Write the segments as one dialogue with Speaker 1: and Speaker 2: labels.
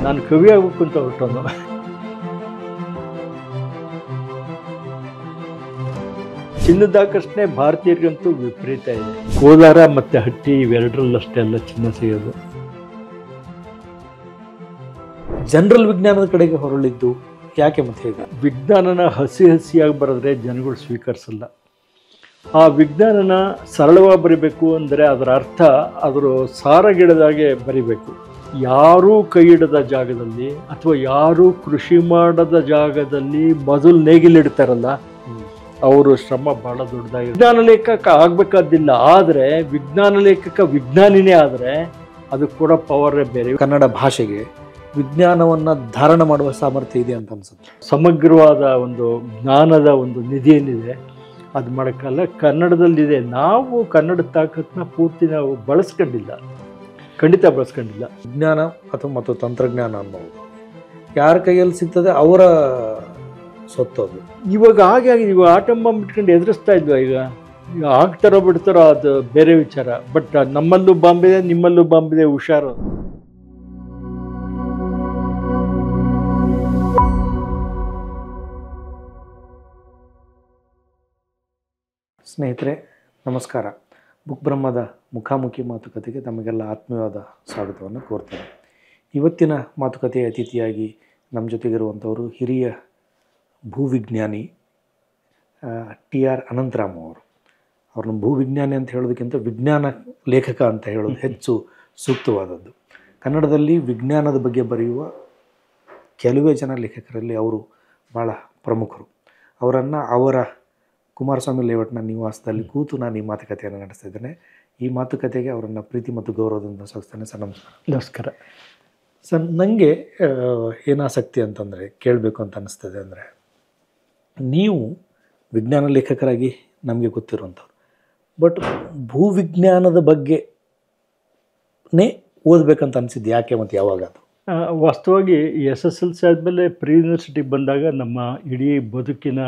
Speaker 1: ನಾನು ಕವಿ ಆಗಬೇಕು ಅಂತ ಹೊರಟವನು. ಚಿನ್ನದ ಆಕರ್ಷಣೆ ಭಾರತೀಯರಿಗಂತೂ ವಿಪರೀತ ಇದೆ. ಕೋಲಾರ ಮತ್ತು ಹಟ್ಟಿ ಇವೆರಡರಲ್ಲಷ್ಟೇ ಅಲ್ಲ ಚಿನ್ನ ಸಿಗೋದು.
Speaker 2: ಜನರಲ್ ವಿಜ್ಞಾನದ ಕಡೆಗೆ ಹೊರಳಿದ್ದು ಯಾಕೆ ಮತ್ತೆ ಹೇಗೆ?
Speaker 1: ವಿಜ್ಞಾನನ ಹಸಿಯಾಗಿ ಬರೆದ್ರೆ ಜನಗಳು ಸ್ವೀಕರಿಸಲ್ಲ. ಆ ವಿಜ್ಞಾನನ ಸರಳವಾಗಿ ಬರಿಬೇಕು ಅಂದರೆ ಅದರ ಅರ್ಥ ಅದರ ಸಾರಗಿಡದಾಗೆ ಬರಿಬೇಕು. ಯಾರೂ ಕೈ ಹಿಡದ ಜಾಗದಲ್ಲಿ ಅಥವಾ ಯಾರೂ ಕೃಷಿ ಮಾಡದ ಜಾಗದಲ್ಲಿ ಮೊದಲು ನೇಗಿಲಿಡ್ತಾರಲ್ಲ, ಅವರು ಶ್ರಮ ಭಾಳ ದೊಡ್ಡದಾಗಿ. ವಿಜ್ಞಾನ ಲೇಖಕ ಆಗಬೇಕಾದಿಲ್ಲ, ಆದರೆ ವಿಜ್ಞಾನ ಲೇಖಕ ವಿಜ್ಞಾನಿನೇ ಆದರೆ ಅದು ಕೂಡ ಪವರೇ ಬೇರೆ.
Speaker 2: ಕನ್ನಡ ಭಾಷೆಗೆ ವಿಜ್ಞಾನವನ್ನು ಧಾರಣ ಮಾಡುವ ಸಾಮರ್ಥ್ಯ ಇದೆ ಅಂತ ಅನ್ಸುತ್ತೆ.
Speaker 1: ಸಮಗ್ರವಾದ ಒಂದು ಜ್ಞಾನದ ಒಂದು ನಿಧಿ ಏನಿದೆ ಅದು ಮಾಡೋಕ್ಕಲ್ಲ, ಕನ್ನಡದಲ್ಲಿದೆ. ನಾವು ಕನ್ನಡ ತಾಕತ್ತನ್ನ ಪೂರ್ತಿ ನಾವು ಬಳಸ್ಕೊಂಡಿಲ್ಲ, ಖಂಡಿತ ಬಳಸ್ಕೊಂಡಿಲ್ಲ.
Speaker 2: ವಿಜ್ಞಾನ ಅಥವಾ ಮತ್ತು ತಂತ್ರಜ್ಞಾನ ಅನ್ನೋದು ಯಾರ ಕೈಯಲ್ಲಿ ಸಿಗ್ತದೆ ಅವರ ಸೊತ್ತು ಅದು.
Speaker 1: ಇವಾಗ ಹಾಗೆ ಆಗಿದೆ. ಇವಾಗ ಆಟಮ್ ಬಾಂಬ್ ಇಟ್ಕೊಂಡು ಎದುರಿಸ್ತಾ ಇದ್ವಾ? ಈಗ ಆಗ್ತಾರೋ ಬಿಡ್ತಾರೋ ಅದು ಬೇರೆ ವಿಚಾರ. ಬಟ್ ನಮ್ಮಲ್ಲೂ ಬಾಂಬಿದೆ, ನಿಮ್ಮಲ್ಲೂ ಬಾಂಬಿದೆ, ಹುಷಾರು.
Speaker 2: ಸ್ನೇಹಿತರೆ ನಮಸ್ಕಾರ. ಬುಕ್ ಬ್ರಹ್ಮದ ಮುಖಾಮುಖಿ ಮಾತುಕತೆಗೆ ತಮಗೆಲ್ಲ ಆತ್ಮೀಯವಾದ ಸ್ವಾಗತವನ್ನು ಕೋರ್ತೇನೆ. ಇವತ್ತಿನ ಮಾತುಕತೆಯ ಅತಿಥಿಯಾಗಿ ನಮ್ಮ ಜೊತೆಗಿರುವಂಥವರು ಹಿರಿಯ ಭೂವಿಜ್ಞಾನಿ TR ಅನಂತರಾಮ್ ಅವರು. ಅವ್ರನ್ನ ಭೂವಿಜ್ಞಾನಿ ಅಂತ ಹೇಳೋದಕ್ಕಿಂತ ವಿಜ್ಞಾನ ಲೇಖಕ ಅಂತ ಹೇಳೋದು ಹೆಚ್ಚು ಸೂಕ್ತವಾದದ್ದು. ಕನ್ನಡದಲ್ಲಿ ವಿಜ್ಞಾನದ ಬಗ್ಗೆ ಬರೆಯುವ ಕೆಲವೇ ಜನ ಲೇಖಕರಲ್ಲಿ ಅವರು ಭಾಳ ಪ್ರಮುಖರು. ಅವರ ಕುಮಾರಸ್ವಾಮಿ ಲೇಔಟ್ನ ನಿವಾಸದಲ್ಲಿ ಕೂತು ನಾನು ಈ ಮಾತುಕತೆಯನ್ನು ನಡೆಸ್ತಾ ಇದ್ದೇನೆ. ಈ ಮಾತುಕತೆಗೆ ಅವರನ್ನು ಪ್ರೀತಿ ಮತ್ತು ಗೌರವದಿಂದ ಸ್ವಾಗತಿಸ್ತೇನೆ. ಸರ್ ನಮಸ್ಕಾರ.
Speaker 1: ನಮಸ್ಕಾರ
Speaker 2: ಸರ್, ನನಗೆ ಏನು ಆಸಕ್ತಿ ಅಂತಂದರೆ ಕೇಳಬೇಕು ಅಂತ ಅನ್ನಿಸ್ತದೆ ಅಂದರೆ, ನೀವು ವಿಜ್ಞಾನ ಲೇಖಕರಾಗಿ ನಮಗೆ ಗೊತ್ತಿರುವಂಥವ್ರು, ಬಟ್ ಭೂವಿಜ್ಞಾನದ ಬಗ್ಗೆನೇ ಓದಬೇಕಂತ ಅನಿಸಿದ್ದು ಯಾಕೆ ಮತ್ತು ಯಾವಾಗ? ಅದು
Speaker 1: ವಾಸ್ತವವಾಗಿ SSLC ಆದಮೇಲೆ ಪ್ರೀ ಯೂನಿವರ್ಸಿಟಿಗೆ ಬಂದಾಗ ನಮ್ಮ ಇಡೀ ಬದುಕಿನ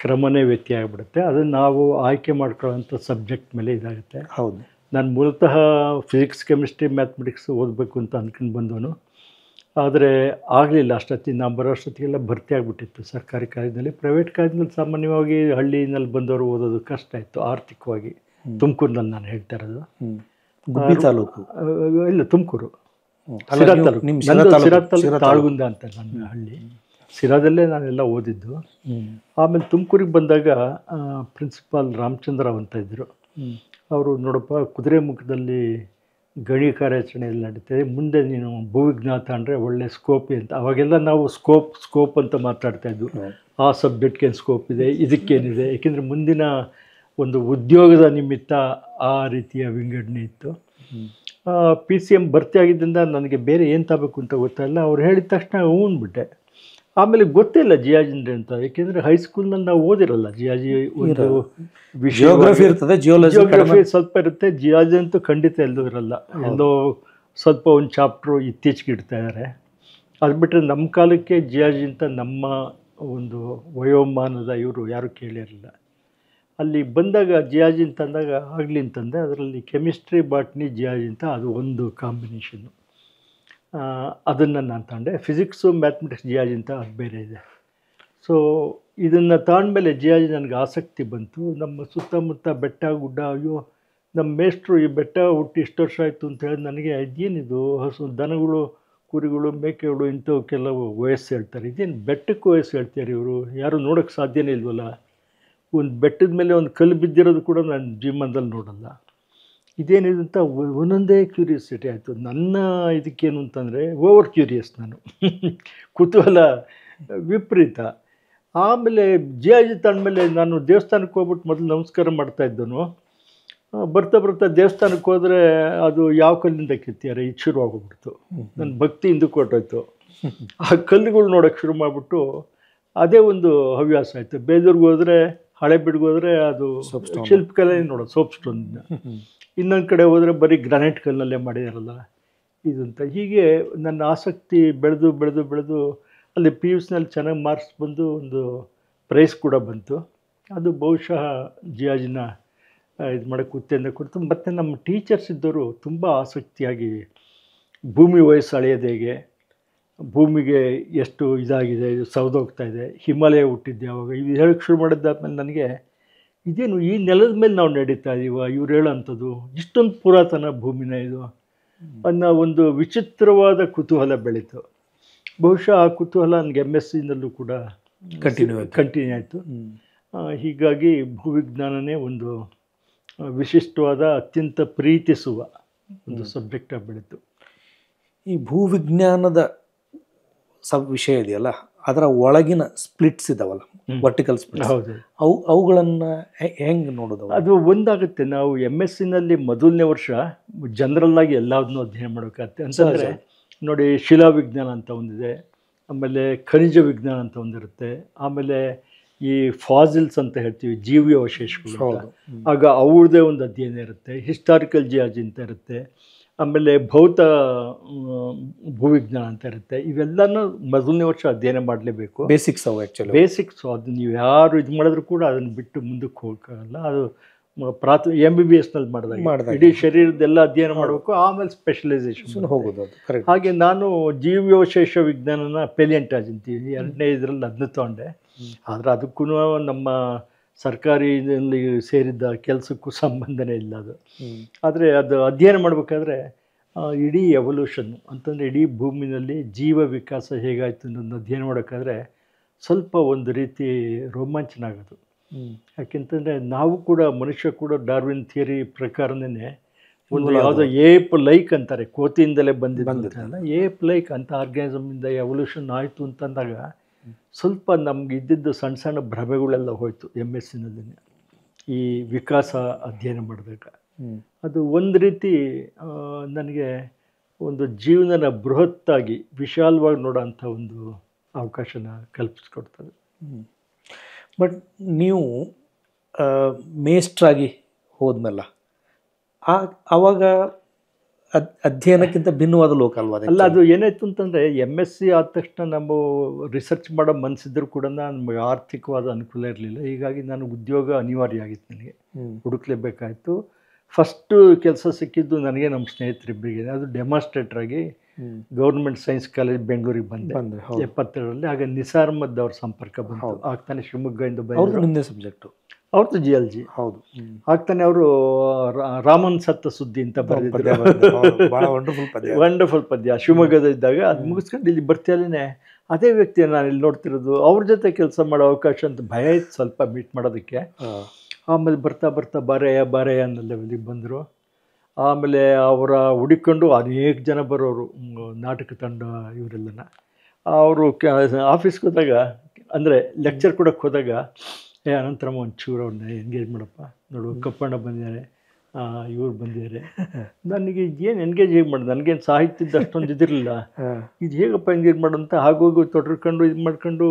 Speaker 1: ಕ್ರಮನೇ ವ್ಯತ್ಯ ಆಗಿಬಿಡುತ್ತೆ. ಅದನ್ನು ನಾವು ಆಯ್ಕೆ ಮಾಡ್ಕೊಳ್ಳೋಂಥ ಸಬ್ಜೆಕ್ಟ್ ಮೇಲೆ ಇದಾಗುತ್ತೆ.
Speaker 2: ಹೌದು.
Speaker 1: ನಾನು ಮೂಲತಃ ಫಿಸಿಕ್ಸ್, ಕೆಮಿಸ್ಟ್ರಿ, ಮ್ಯಾಥಮೆಟಿಕ್ಸ್ ಓದಬೇಕು ಅಂತ ಅಂದ್ಕೊಂಡು ಬಂದವನು. ಆದರೆ ಆಗಲಿಲ್ಲ. ಅಷ್ಟೊತ್ತಿಗೆ ನಾವು ಬರೋ ಅಷ್ಟೊತ್ತಿಗೆಲ್ಲ ಭರ್ತಿ ಆಗಿಬಿಟ್ಟಿತ್ತು ಸರ್ಕಾರಿ ಕಾಲೇಜಿನಲ್ಲಿ. ಪ್ರೈವೇಟ್ ಕಾಲೇಜಿನಲ್ಲಿ ಸಾಮಾನ್ಯವಾಗಿ ಹಳ್ಳಿನಲ್ಲಿ ಬಂದವರು ಓದೋದು ಕಷ್ಟ ಇತ್ತು ಆರ್ಥಿಕವಾಗಿ. ತುಮಕೂರಿನಲ್ಲಿ ನಾನು ಹೇಳ್ತಾ ಇರೋದು.
Speaker 2: ಗುಬ್ಬಿ ತಾಲೂಕು
Speaker 1: ಇಲ್ಲ, ತುಮಕೂರು, ತಾಳ್ಗುಂದ ಅಂತ ನನ್ನ ಹಳ್ಳಿ. ಸಿರಾದಲ್ಲೇ ನಾನೆಲ್ಲ ಓದಿದ್ದು. ಆಮೇಲೆ ತುಮಕೂರಿಗೆ ಬಂದಾಗ ಪ್ರಿನ್ಸಿಪಾಲ್ ರಾಮಚಂದ್ರರಾವ್ ಅಂತ ಇದ್ದರು. ಅವರು, ನೋಡಪ್ಪ, ಕುದುರೆಮುಖದಲ್ಲಿ ಗಣಿ ಕಾರ್ಯಾಚರಣೆಯಲ್ಲಿ ನಡೀತದೆ, ಮುಂದೆ ನೀನು ಭೂವಿಜ್ಞಾನ ತಗೊಂಡ್ರೆ ಒಳ್ಳೆ ಸ್ಕೋಪ್ ಅಂತ. ಅವಾಗೆಲ್ಲ ನಾವು ಸ್ಕೋಪ್ ಅಂತ ಮಾತಾಡ್ತಾಯಿದ್ವು. ಆ ಸಬ್ಜೆಕ್ಟ್ಗೆ ಸ್ಕೋಪ್ ಇದೆ, ಇದಕ್ಕೇನಿದೆ, ಏಕೆಂದರೆ ಮುಂದಿನ ಒಂದು ಉದ್ಯೋಗದ ನಿಮಿತ್ತ ಆ ರೀತಿಯ ವಿಂಗಡಣೆ ಇತ್ತು. PCM ಭರ್ತಿ ಆಗಿದ್ದರಿಂದ ನನಗೆ ಬೇರೆ ಏನು ತಗೋಬೇಕು ಅಂತ ಗೊತ್ತಾಯಿಲ್ಲ. ಅವ್ರು ಹೇಳಿದ ತಕ್ಷಣ ಹೂನ್ಬಿಟ್ಟೆ. ಆಮೇಲೆ ಗೊತ್ತಿಲ್ಲ ಜಿಯಾಜಿ ಅಂದರೆ ಅಂತ, ಏಕೆಂದರೆ ಹೈಸ್ಕೂಲ್ನಲ್ಲಿ ನಾವು ಓದಿರಲ್ಲ ಜಿಯಾಜಿ. ಒಂದು
Speaker 2: ಜಿಯೋಗ್ರಫಿ ಇರ್ತದೆ,
Speaker 1: ಜಿಯೋಗ್ರಫಿ ಸ್ವಲ್ಪ ಇರುತ್ತೆ, ಜಿಯಾಜಿ ಅಂತೂ ಖಂಡಿತ ಎಲ್ಲೂ ಇರಲ್ಲ. ಎಲ್ಲೋ ಸ್ವಲ್ಪ ಒಂದು ಚಾಪ್ಟ್ರು ಇತ್ತೀಚೆಗೆ ಇಡ್ತಾ ಇದ್ದಾರೆ. ಅದು ಬಿಟ್ಟರೆ ನಮ್ಮ ಕಾಲಕ್ಕೆ ಜಿಯಾಜಿ ಅಂತ ನಮ್ಮ ಒಂದು ವಯೋಮಾನದ ಇವರು ಯಾರೂ ಕೇಳಿರಲಿಲ್ಲ. ಅಲ್ಲಿ ಬಂದಾಗ ಜಿಯಾಜಿ ಅಂತಂದಾಗ ಆಗಲಿ ಅಂತಂದೆ. ಅದರಲ್ಲಿ ಕೆಮಿಸ್ಟ್ರಿ, ಬಾಟ್ನಿ, ಜಿಯಾಜಿ ಅಂತ ಅದು ಒಂದು ಕಾಂಬಿನೇಷನ್ನು. ಅದನ್ನು ನಾನು ತಗೊಂಡೆ. ಫಿಸಿಕ್ಸು, ಮ್ಯಾಥಮೆಟಿಕ್ಸ್, ಜಿಯಾಜಿ ಅಂತ ಅದು ಬೇರೆ ಇದೆ. ಸೊ ಇದನ್ನು ತಗೊಂಡ್ಮೇಲೆ ಜಿಯಾಜಿ ನನಗೆ ಆಸಕ್ತಿ ಬಂತು. ನಮ್ಮ ಸುತ್ತಮುತ್ತ ಬೆಟ್ಟ ಗುಡ್ಡ, ಅಯ್ಯೋ ನಮ್ಮ ಮೇಷ್ಟ್ರು ಈ ಬೆಟ್ಟ ಹುಟ್ಟಿ ಇಷ್ಟು ವರ್ಷ ಆಯಿತು ಅಂತ ಹೇಳಿ ನನಗೆ ಇದೇನಿದು ಹಸು, ದನಗಳು, ಕುರಿಗಳು, ಮೇಕೆಗಳು ಇಂಥವಕ್ಕೆಲ್ಲ ವಯಸ್ಸು ಹೇಳ್ತಾರೆ, ಇದೇನು ಬೆಟ್ಟಕ್ಕೆ ವಯಸ್ಸು ಹೇಳ್ತಾರೆ ಇವರು, ಯಾರು ನೋಡೋಕ್ಕೆ ಸಾಧ್ಯನೇ ಇಲ್ವಲ್ಲ. ಒಂದು ಬೆಟ್ಟದ ಮೇಲೆ ಒಂದು ಕಲ್ಲು ಬಿದ್ದಿರೋದು ಕೂಡ ನಾನು ಜೀವನದಲ್ಲಿ ನೋಡಲ್ಲ. ಇದೇನಿದೆ ಅಂತ ಒಂದೊಂದೇ ಕ್ಯೂರಿಯಾಸಿಟಿ ಆಯಿತು. ನನ್ನ ಇದಕ್ಕೇನು ಅಂತಂದರೆ ಓವರ್ ಕ್ಯೂರಿಯಸ್ ನಾನು, ಕುತೂಹಲ ವಿಪರೀತ. ಆಮೇಲೆ ಜಿಯಾಜಿ ತಂದಮೇಲೆ ನಾನು ದೇವಸ್ಥಾನಕ್ಕೆ ಹೋಗ್ಬಿಟ್ಟು ಮೊದಲು ನಮಸ್ಕಾರ ಮಾಡ್ತಾಯಿದ್ದನು. ಬರ್ತಾ ಬರ್ತಾ ದೇವಸ್ಥಾನಕ್ಕೆ ಹೋದರೆ ಅದು ಯಾವ ಕಲ್ಲಿಂದ ಕಿತ್ತಿದ್ದಾರೆ ಇದು ಶುರು ಆಗೋಗ್ಬಿಡ್ತು. ನನ್ನ ಭಕ್ತಿ ಹಿಂದಕ್ಕೆ ಹೊರಟೋಯ್ತು. ಆ ಕಲ್ಲುಗಳು ನೋಡೋಕ್ಕೆ ಶುರು ಮಾಡಿಬಿಟ್ಟು ಅದೇ ಒಂದು ಹವ್ಯಾಸ ಆಯಿತು. ಬೇಲೂರಿಗೆ ಹೋದರೆ, ಹಳೆಬೀಡಿಗೆ ಹೋದರೆ ಅದು ಶಿಲ್ಪಕಲೆ ನೋಡೋದು, ಸೋಪ್ ಸ್ಟೋನ್. ಇನ್ನೊಂದು ಕಡೆ ಹೋದರೆ ಬರೀ ಗ್ರಾನೈಟ್ ಕಲ್ಲಲ್ಲೇ ಮಾಡಿದಾರಲ್ಲ ಇದಂತ. ಹೀಗೆ ನನ್ನ ಆಸಕ್ತಿ ಬೆಳೆದು ಬೆಳೆದು ಬೆಳೆದು ಅಲ್ಲಿ PUCನಲ್ಲಿ ಚೆನ್ನಾಗಿ ಮಾರ್ಕ್ಸ್ ಬಂದು ಒಂದು ಪ್ರೈಸ್ ಕೂಡ ಬಂತು. ಅದು ಬಹುಶಃ ಜಿಯಾಜಿನ ಇದು ಮಾಡೋಕ್ಕೆ ಉತ್ತೇಜನ ಕೊಡ್ತು. ಮತ್ತು ನಮ್ಮ ಟೀಚರ್ಸ್ ಇದ್ದವರು ತುಂಬ ಆಸಕ್ತಿಯಾಗಿ ಭೂಮಿ ವಯಸ್ಸು ಅಳೆಯೋದು ಹೇಗೆ, ಭೂಮಿಗೆ ಎಷ್ಟು ಇದಾಗಿದೆ, ಇದು ಸೌದೋಗ್ತಾ ಇದೆ, ಹಿಮಾಲಯ ಹುಟ್ಟಿದ್ದು ಯಾವಾಗ, ಇದು ಹೇಳಕ್ಕೆ ಶುರು ಮಾಡಿದ್ದಾದ್ಮೇಲೆ ನನಗೆ ಇದೇನು ಈ ನೆಲದ ಮೇಲೆ ನಾವು ನಡೀತಾ ಇದೀವ, ಇವ್ರು ಹೇಳೋಂಥದ್ದು ಇಷ್ಟೊಂದು ಪುರಾತನ ಭೂಮಿನ ಇದು ಅನ್ನೋ ಒಂದು ವಿಚಿತ್ರವಾದ ಕುತೂಹಲ ಬೆಳೀತು. ಬಹುಶಃ ಆ ಕುತೂಹಲ ನನಗೆ MSc ಕೂಡ ಕಂಟಿನ್ಯೂ ಆಯಿತು. ಹೀಗಾಗಿ ಭೂವಿಜ್ಞಾನನೇ ಒಂದು ವಿಶಿಷ್ಟವಾದ ಅತ್ಯಂತ ಪ್ರೀತಿಸುವ ಒಂದು ಸಬ್ಜೆಕ್ಟಾಗಿ ಬೆಳೀತು.
Speaker 2: ಈ ಭೂವಿಜ್ಞಾನದ ವಿಷಯ ಇದೆಯಲ್ಲ, ಅದರ ಒಳಗಿನ ಸ್ಪ್ಲಿಟ್ಸ್ ಇದಾವಲ್ಲ, ವರ್ಟಿಕಲ್ ಸ್ಪ್ಲಿಟ್ಸ್,
Speaker 1: ಹೌದು,
Speaker 2: ಅವುಗಳನ್ನು ಹೆಂಗೆ ನೋಡೋದು?
Speaker 1: ಅದು ಒಂದಾಗುತ್ತೆ. ನಾವು MScನಲ್ಲಿ ಮೊದಲನೇ ವರ್ಷ ಜನರಲ್ ಆಗಿ ಎಲ್ಲದನ್ನೂ ಅಧ್ಯಯನ ಮಾಡೋಕ್ಕಾಗುತ್ತೆ. ಅಂತಂದರೆ ನೋಡಿ, ಶಿಲಾ ವಿಜ್ಞಾನ ಅಂತ ಒಂದಿದೆ, ಆಮೇಲೆ ಖನಿಜ ವಿಜ್ಞಾನ ಅಂತ ಒಂದಿರುತ್ತೆ, ಆಮೇಲೆ ಈ ಫಾಸಿಲ್ಸ್ ಅಂತ ಹೇಳ್ತೀವಿ, ಜೀವಿಯವಶೇಷಗಳು, ಆಗ ಅವ್ರದ್ದೇ ಒಂದು ಅಧ್ಯಯನ ಇರುತ್ತೆ. ಹಿಸ್ಟಾರಿಕಲ್ ಜಿಯಾಲಜಿ ಅಂತ ಇರುತ್ತೆ, ಆಮೇಲೆ ಭೌತ ಭೂವಿಜ್ಞಾನ ಅಂತ ಇರುತ್ತೆ. ಇವೆಲ್ಲನೂ ಮೊದಲನೇ ವರ್ಷ ಅಧ್ಯಯನ ಮಾಡಲೇಬೇಕು.
Speaker 2: ಬೇಸಿಕ್ಸ್ ಅವು ಆ್ಯಕ್ಚುಲಿ
Speaker 1: ಬೇಸಿಕ್ಸು. ಅದು ನೀವು ಯಾರು ಇದು ಮಾಡಿದ್ರು ಕೂಡ ಅದನ್ನು ಬಿಟ್ಟು ಮುಂದಕ್ಕೆ ಹೋಗೋಕ್ಕಾಗಲ್ಲ. ಅದು MBBSನಲ್ಲಿ ಮಾಡಿದಾಗ ಇಡೀ ಶರೀರದೆಲ್ಲ ಅಧ್ಯಯನ ಮಾಡಬೇಕು, ಆಮೇಲೆ ಸ್ಪೆಷಲೈಸೇಷನ್
Speaker 2: ಹೋಗೋದು. ಅದು
Speaker 1: ಹಾಗೆ ನಾನು ಜೀವವಶೇಷ ವಿಜ್ಞಾನನ ಪೆಲಿಯಂಟಾಜ್ ಅಂತೀವಿ, 2ನೇ ಇದರಲ್ಲಿ ಅದನ್ನ ತೊಗೊಂಡೆ. ಆದರೆ ಅದಕ್ಕೂ ನಮ್ಮ ಸರ್ಕಾರಿ ಇದರಲ್ಲಿ ಸೇರಿದ್ದ ಕೆಲಸಕ್ಕೂ ಸಂಬಂಧನೇ ಇಲ್ಲ ಅದು. ಆದರೆ ಅದು ಅಧ್ಯಯನ ಮಾಡಬೇಕಾದ್ರೆ ಇಡೀ ಎವಲ್ಯೂಷನ್ನು ಅಂತಂದರೆ ಇಡೀ ಭೂಮಿನಲ್ಲಿ ಜೀವ ವಿಕಾಸ ಹೇಗಾಯಿತು ಅನ್ನೋದನ್ನ ಅಧ್ಯಯನ ಮಾಡೋಕ್ಕಾದ್ರೆ ಸ್ವಲ್ಪ ಒಂದು ರೀತಿ ರೋಮಾಂಚನ ಆಗೋದು. ಯಾಕೆಂತಂದರೆ ನಾವು ಕೂಡ, ಮನುಷ್ಯ ಕೂಡ ಡಾರ್ವಿನ್ ಥಿಯರಿ ಪ್ರಕಾರನೇ ಒಂದು ಯಾವುದೋ ಏಪ್ ಲೈಕ್ ಅಂತಾರೆ, ಕೋತಿಯಿಂದಲೇ ಬಂದಿದ್ದಲ್ಲ, ಏಪ್ ಲೈಕ್ ಅಂತ ಆರ್ಗ್ಯಾನಿಸಮಿಂದ ಎವಲ್ಯೂಷನ್ ಆಯಿತು ಅಂತಂದಾಗ ಸ್ವಲ್ಪ ನಮ್ಗೆ ಇದ್ದಿದ್ದು ಸಣ್ಣ ಸಣ್ಣ ಭ್ರಮೆಗಳೆಲ್ಲ ಹೋಯಿತು MScನಲ್ಲಿ ಈ ವಿಕಾಸ ಅಧ್ಯಯನ ಮಾಡಿದಾಗ. ಅದು ಒಂದು ರೀತಿ ನನಗೆ ಒಂದು ಜೀವನನ ಬೃಹತ್ತಾಗಿ ವಿಶಾಲವಾಗಿ ನೋಡೋಂಥ ಒಂದು ಅವಕಾಶನ ಕಲ್ಪಿಸ್ಕೊಡ್ತದೆ.
Speaker 2: ಬಟ್ ನೀವು ಮೇಸ್ಟ್ರಾಗಿ ಹೋದ್ಮೇಲೆ ಆವಾಗ ಅಧ್ಯಯನಕ್ಕಿಂತ ಭಿನ್ನವಾದ ಲೋಕ ಅಲ್ವಾ?
Speaker 1: ಅಲ್ಲ, ಅದು ಏನಾಯ್ತು ಅಂತಂದರೆ MSc ಆದ ತಕ್ಷಣ ನಾವು ರಿಸರ್ಚ್ ಮಾಡೋ ಮನಸ್ಸಿದ್ರು ಕೂಡ ನಮಗೆ ಆರ್ಥಿಕವಾದ ಅನುಕೂಲ ಇರಲಿಲ್ಲ. ಹೀಗಾಗಿ ನನಗೆ ಉದ್ಯೋಗ ಅನಿವಾರ್ಯ ಆಗಿತ್ತು, ನನಗೆ ಹುಡುಕ್ಲೇಬೇಕಾಯಿತು. ಫಸ್ಟು ಕೆಲಸ ಸಿಕ್ಕಿದ್ದು ನನಗೆ ನಮ್ಮ ಸ್ನೇಹಿತರಿಬ್ಬರಿಗೆ. ಅದು ಡೆಮಾನ್ಸ್ಟ್ರೇಟರ್ ಆಗಿ ಗೌರ್ಮೆಂಟ್ ಸೈನ್ಸ್ ಕಾಲೇಜ್ ಬೆಂಗಳೂರಿಗೆ ಬಂದೆ 72ರಲ್ಲಿ. ಆಗ ನಿಸಾರ್ ಅಹ್ಮದ್ ಅವ್ರ ಸಂಪರ್ಕ ಬಂತು. ಆಗ್ತಾನೆ ಶಿವಮೊಗ್ಗದಿಂದ ಬಂದು,
Speaker 2: ನಿಂದೇ ಸಬ್ಜೆಕ್ಟು
Speaker 1: ಅವ್ರದ್ದು ಜಿಯಾಲಜಿ. ಹೌದು. ಆಗ್ತಾನೆ ಅವರು ರಾಮನ್ ಸತ್ತ ಸುದ್ದಿ ಅಂತ ಬರೆದಿದ್ರು, ವಂಡರ್ಫುಲ್ ಪದ್ಯ. ಶಿವಮೊಗ್ಗದ ಇದ್ದಾಗ ಅದು ಮುಗಿಸ್ಕೊಂಡು ಇಲ್ಲಿ ಬರ್ತಿಯಲ್ಲೇ ಅದೇ ವ್ಯಕ್ತಿಯನ್ನು ನಾನು ಇಲ್ಲಿ ನೋಡ್ತಿರೋದು, ಅವ್ರ ಜೊತೆ ಕೆಲಸ ಮಾಡೋ ಅವಕಾಶ ಅಂತ ಭಯ ಇತ್ತು ಸ್ವಲ್ಪ ಮೀಟ್ ಮಾಡೋದಕ್ಕೆ. ಆಮೇಲೆ ಬರ್ತಾ ಬರ್ತಾ ಬಾರೆಯ ಅನ್ನೋ ಲೆವೆಲಿಗೆ ಬಂದರು. ಆಮೇಲೆ ಅವರ ಹುಡುಕೊಂಡು ಅನೇಕ ಜನ ಬರೋರು, ನಾಟಕ ತಂಡ ಇವರೆಲ್ಲನ. ಅವರು ಆಫೀಸ್ಗೆ ಹೋದಾಗ, ಅಂದರೆ ಲೆಕ್ಚರ್ ಕೊಡೋಕ್ಕೆ ಹೋದಾಗ, ಅನಂತರಮ್ಮ ಒಂಚೂರು ಅವ್ರನ್ನ ಎಂಗೇಜ್ ಮಾಡಪ್ಪ, ನೋಡು ಕಪ್ಪಣ್ಣ ಬಂದಿದ್ದಾರೆ, ಇವ್ರು ಬಂದಿದ್ದಾರೆ. ನನಗೆ ಏನು ಎಂಗೇಜ್ ಹೇಗೆ ಮಾಡೋದು, ನನಗೇನು ಸಾಹಿತ್ಯದ ಅಷ್ಟೊಂದು ಇದಿರಲಿಲ್ಲ. ಇದು ಹೇಗಪ್ಪ ಎಂಗೇಜ್ ಮಾಡೋಂತ ಹಾಗೋಗಿ ತೊಡರ್ಕೊಂಡು ಇದು ಮಾಡ್ಕೊಂಡು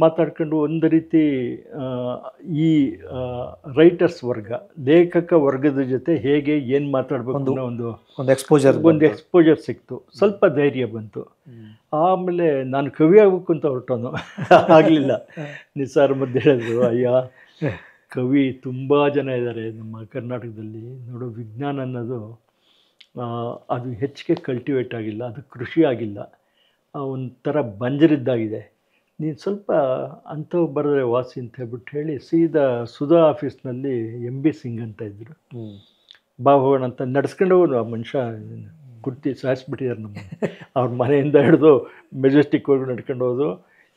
Speaker 1: ಮಾತಾಡ್ಕೊಂಡು ಒಂದು ರೀತಿ ಈ ರೈಟರ್ಸ್ ವರ್ಗ, ಲೇಖಕ ವರ್ಗದ ಜೊತೆ ಹೇಗೆ ಏನು ಮಾತಾಡಬೇಕು ಅನ್ನೋ ಒಂದು ಎಕ್ಸ್ಪೋಜರ್ ಸಿಕ್ತು. ಸ್ವಲ್ಪ ಧೈರ್ಯ ಬಂತು. ಆಮೇಲೆ ನಾನು ಕವಿ ಆಗಬೇಕು ಅಂತ ಹೊರಟೋನು, ಆಗಲಿಲ್ಲ. ನಿಸಾರ್ ಮಧ್ಯೆ ಹೇಳಿದ್ರು, ಅಯ್ಯ ಕವಿ ತುಂಬ ಜನ ಇದ್ದಾರೆ ನಮ್ಮ ಕರ್ನಾಟಕದಲ್ಲಿ, ನೋಡೋ ವಿಜ್ಞಾನ ಅನ್ನೋದು ಅದು ಹೆಚ್ಚಿಗೆ ಕಲ್ಟಿವೇಟ್ ಆಗಿಲ್ಲ, ಅದು ಕೃಷಿ ಆಗಿಲ್ಲ, ಒಂಥರ ಬಂಜರಿದ್ದಾಗಿದೆ. ನೀನು ಸ್ವಲ್ಪ ಅಂಥವು ಬರೆದ್ರೆ ವಾಸಿ ಅಂತ ಹೇಳ್ಬಿಟ್ಟು ಹೇಳಿ ಸೀದಾ ಸುಧಾ ಆಫೀಸ್ನಲ್ಲಿ MB ಸಿಂಗ್ ಅಂತ ಇದ್ದರು, ಬಾ ಹೋಗೋಣ ಅಂತ ನಡೆಸ್ಕೊಂಡು ಹೋಗೋದು. ಆ ಮನುಷ್ಯ ಕುರ್ತಿ ಸಾಯಿಸ್ಬಿಟ್ಟಿದ್ದಾರೆ ನಮ್ಮ. ಅವ್ರ ಮನೆಯಿಂದ ಹಿಡಿದು ಮೆಜೆಸ್ಟಿಕ್ವರೆಗೂ ನಡ್ಕೊಂಡು ಹೋದು,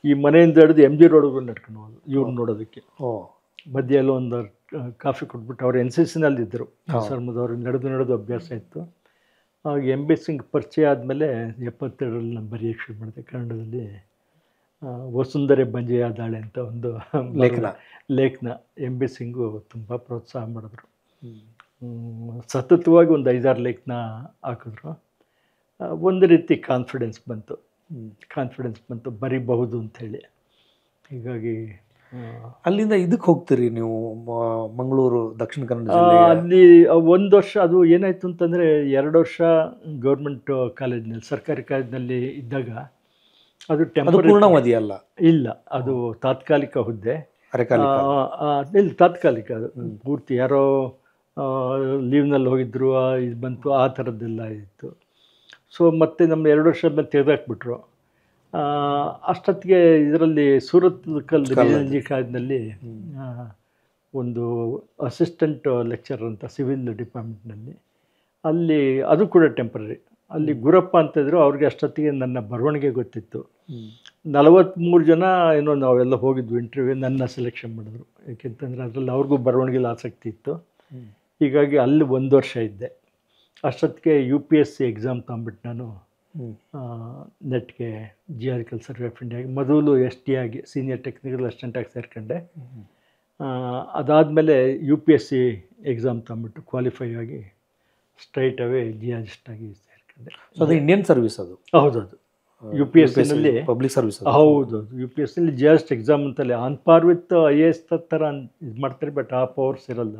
Speaker 1: ಈ ಮನೆಯಿಂದ ಹಿಡಿದು MG ರೋಡ್ವರೆಗೂ ನಡ್ಕೊಂಡು ಹೋದು ಇವ್ರು ನೋಡೋದಕ್ಕೆ. ಮಧ್ಯೆಲ್ಲ ಒಂದು ಕಾಫಿ ಕೊಟ್ಬಿಟ್ಟು ಅವ್ರು NCCನಲ್ಲಿದ್ದರು. ಸರ್ಮದವ್ರಿಗೆ ನಡೆದು ಅಭ್ಯಾಸ ಇತ್ತು. ಆಗ MB ಸಿಂಗ್ ಪರಿಚಯ ಆದಮೇಲೆ 72ರಲ್ಲಿ ನಾನು ಬರೆಯೋಕ್ಕೆ ಶುರು ಮಾಡಿದೆ. ಕನ್ನಡದಲ್ಲಿ ವಸುಂಧರೆ ಬಂಜೆಯಾದಾಳೆ ಅಂತ ಒಂದು ಲೇಖನ MB ಸಿಂಗು ತುಂಬ ಪ್ರೋತ್ಸಾಹ ಮಾಡಿದ್ರು. ಸತತವಾಗಿ ಒಂದು 5-6 ಲೇಖನ ಹಾಕಿದ್ರು. ಒಂದು ರೀತಿ ಕಾನ್ಫಿಡೆನ್ಸ್ ಬಂತು ಬರೀಬಹುದು ಅಂಥೇಳಿ. ಹೀಗಾಗಿ
Speaker 2: ಅಲ್ಲಿಂದ ಇದಕ್ಕೆ ಹೋಗ್ತೀರಿ ನೀವು, ಮಂಗಳೂರು, ದಕ್ಷಿಣ ಕನ್ನಡ
Speaker 1: ಅಲ್ಲಿ ಒಂದು ವರ್ಷ. ಅದು ಏನಾಯಿತು ಅಂತಂದರೆ 2 ವರ್ಷ ಗೌರ್ಮೆಂಟ್ ಕಾಲೇಜ್ನಲ್ಲಿ, ಸರ್ಕಾರಿ ಕಾಲೇಜ್ನಲ್ಲಿ ಇದ್ದಾಗ ಅದು
Speaker 2: ಪೂರ್ಣಾವಧಿ ಅಲ್ಲ,
Speaker 1: ಇಲ್ಲ, ಅದು ತಾತ್ಕಾಲಿಕ ಹುದ್ದೆ. ಇಲ್ಲಿ ತಾತ್ಕಾಲಿಕ, ಅದು ಪೂರ್ತಿ ಯಾರೋ ಲೀವ್ನಲ್ಲಿ ಹೋಗಿದ್ರು, ಇದು ಬಂತು, ಆ ಥರದ್ದೆಲ್ಲ ಇತ್ತು. ಸೊ ಮತ್ತೆ ನಮ್ಮ 2 ವರ್ಷ ಮೇಲೆ ತೆಗೆದಾಕ್ಬಿಟ್ರು. ಅಷ್ಟೊತ್ತಿಗೆ ಇದರಲ್ಲಿ ಸೂರತ್ ಕಲ್ಲು ಕಾಲೇಜಿನಲ್ಲಿ ಒಂದು ಅಸಿಸ್ಟೆಂಟ್ ಲೆಕ್ಚರರ್ ಅಂತ ಸಿವಿಲ್ ಡಿಪಾರ್ಟ್ಮೆಂಟ್ನಲ್ಲಿ, ಅಲ್ಲಿ ಅದು ಕೂಡ ಟೆಂಪ್ರರಿ. ಅಲ್ಲಿ ಗುರಪ್ಪ ಅಂತಿದ್ರು. ಅವ್ರಿಗೆ ಅಷ್ಟೊತ್ತಿಗೆ ನನ್ನ ಬರವಣಿಗೆ ಗೊತ್ತಿತ್ತು. 43 ಜನ ಏನೋ ನಾವೆಲ್ಲ ಹೋಗಿದ್ವಿ ಇಂಟರ್ವ್ಯೂ. ನನ್ನ ಸೆಲೆಕ್ಷನ್ ಮಾಡಿದ್ರು. ಯಾಕೆಂತಂದರೆ ಅದರಲ್ಲಿ ಅವ್ರಿಗೂ ಬರವಣಿಗೆಲಿ ಆಸಕ್ತಿ ಇತ್ತು. ಹೀಗಾಗಿ ಅಲ್ಲಿ 1 ವರ್ಷ ಇದ್ದೆ. ಅಷ್ಟೊತ್ತಿಗೆ UPSC ಎಕ್ಸಾಮ್ ತೊಗೊಂಬಿಟ್ಟು ನಾನು ನೆಟ್ಗೆ ಜಿಯಾರಿಕಲ್ ಸರ್ವೆ ಆಫ್ ಇಂಡಿಯಾಗೆ ಮೊದಲು ST ಆಗಿ ಸೀನಿಯರ್ ಟೆಕ್ನಿಕಲ್ ಅಸಿಸ್ಟೆಂಟಾಗಿ ಸೇರ್ಕೊಂಡೆ. ಅದಾದಮೇಲೆ UPSC ಎಕ್ಸಾಮ್ ತೊಗೊಂಬಿಟ್ಟು ಕ್ವಾಲಿಫೈ ಆಗಿ ಸ್ಟ್ರೈಟ್ ಅವೇ ಜಿಯಾಲಜಿಸ್ಟಾಗಿ ಸೇರ್ಕೊಂಡೆ.
Speaker 2: ಸೊ ಅದು ಇಂಡಿಯನ್ ಸರ್ವಿಸ್ ಅದು?
Speaker 1: ಹೌದೌದು. UPSCನಲ್ಲಿ
Speaker 2: ಪಬ್ಲಿಕ್ ಸರ್ವಿಸ್.
Speaker 1: ಹೌದೌದು. UPSCನಲ್ಲಿ ಜಿಯಾಲಜಿಸ್ಟ್ ಎಕ್ಸಾಮ್ ಅಂತಲೇ ಆನ್ ಪಾರ್ ವಿತ್ IAS ಥರ ಇದು ಮಾಡ್ತಾರೆ. ಬಟ್ ಆ ಪವರ್ಸ್ ಇರಲ್ಲ,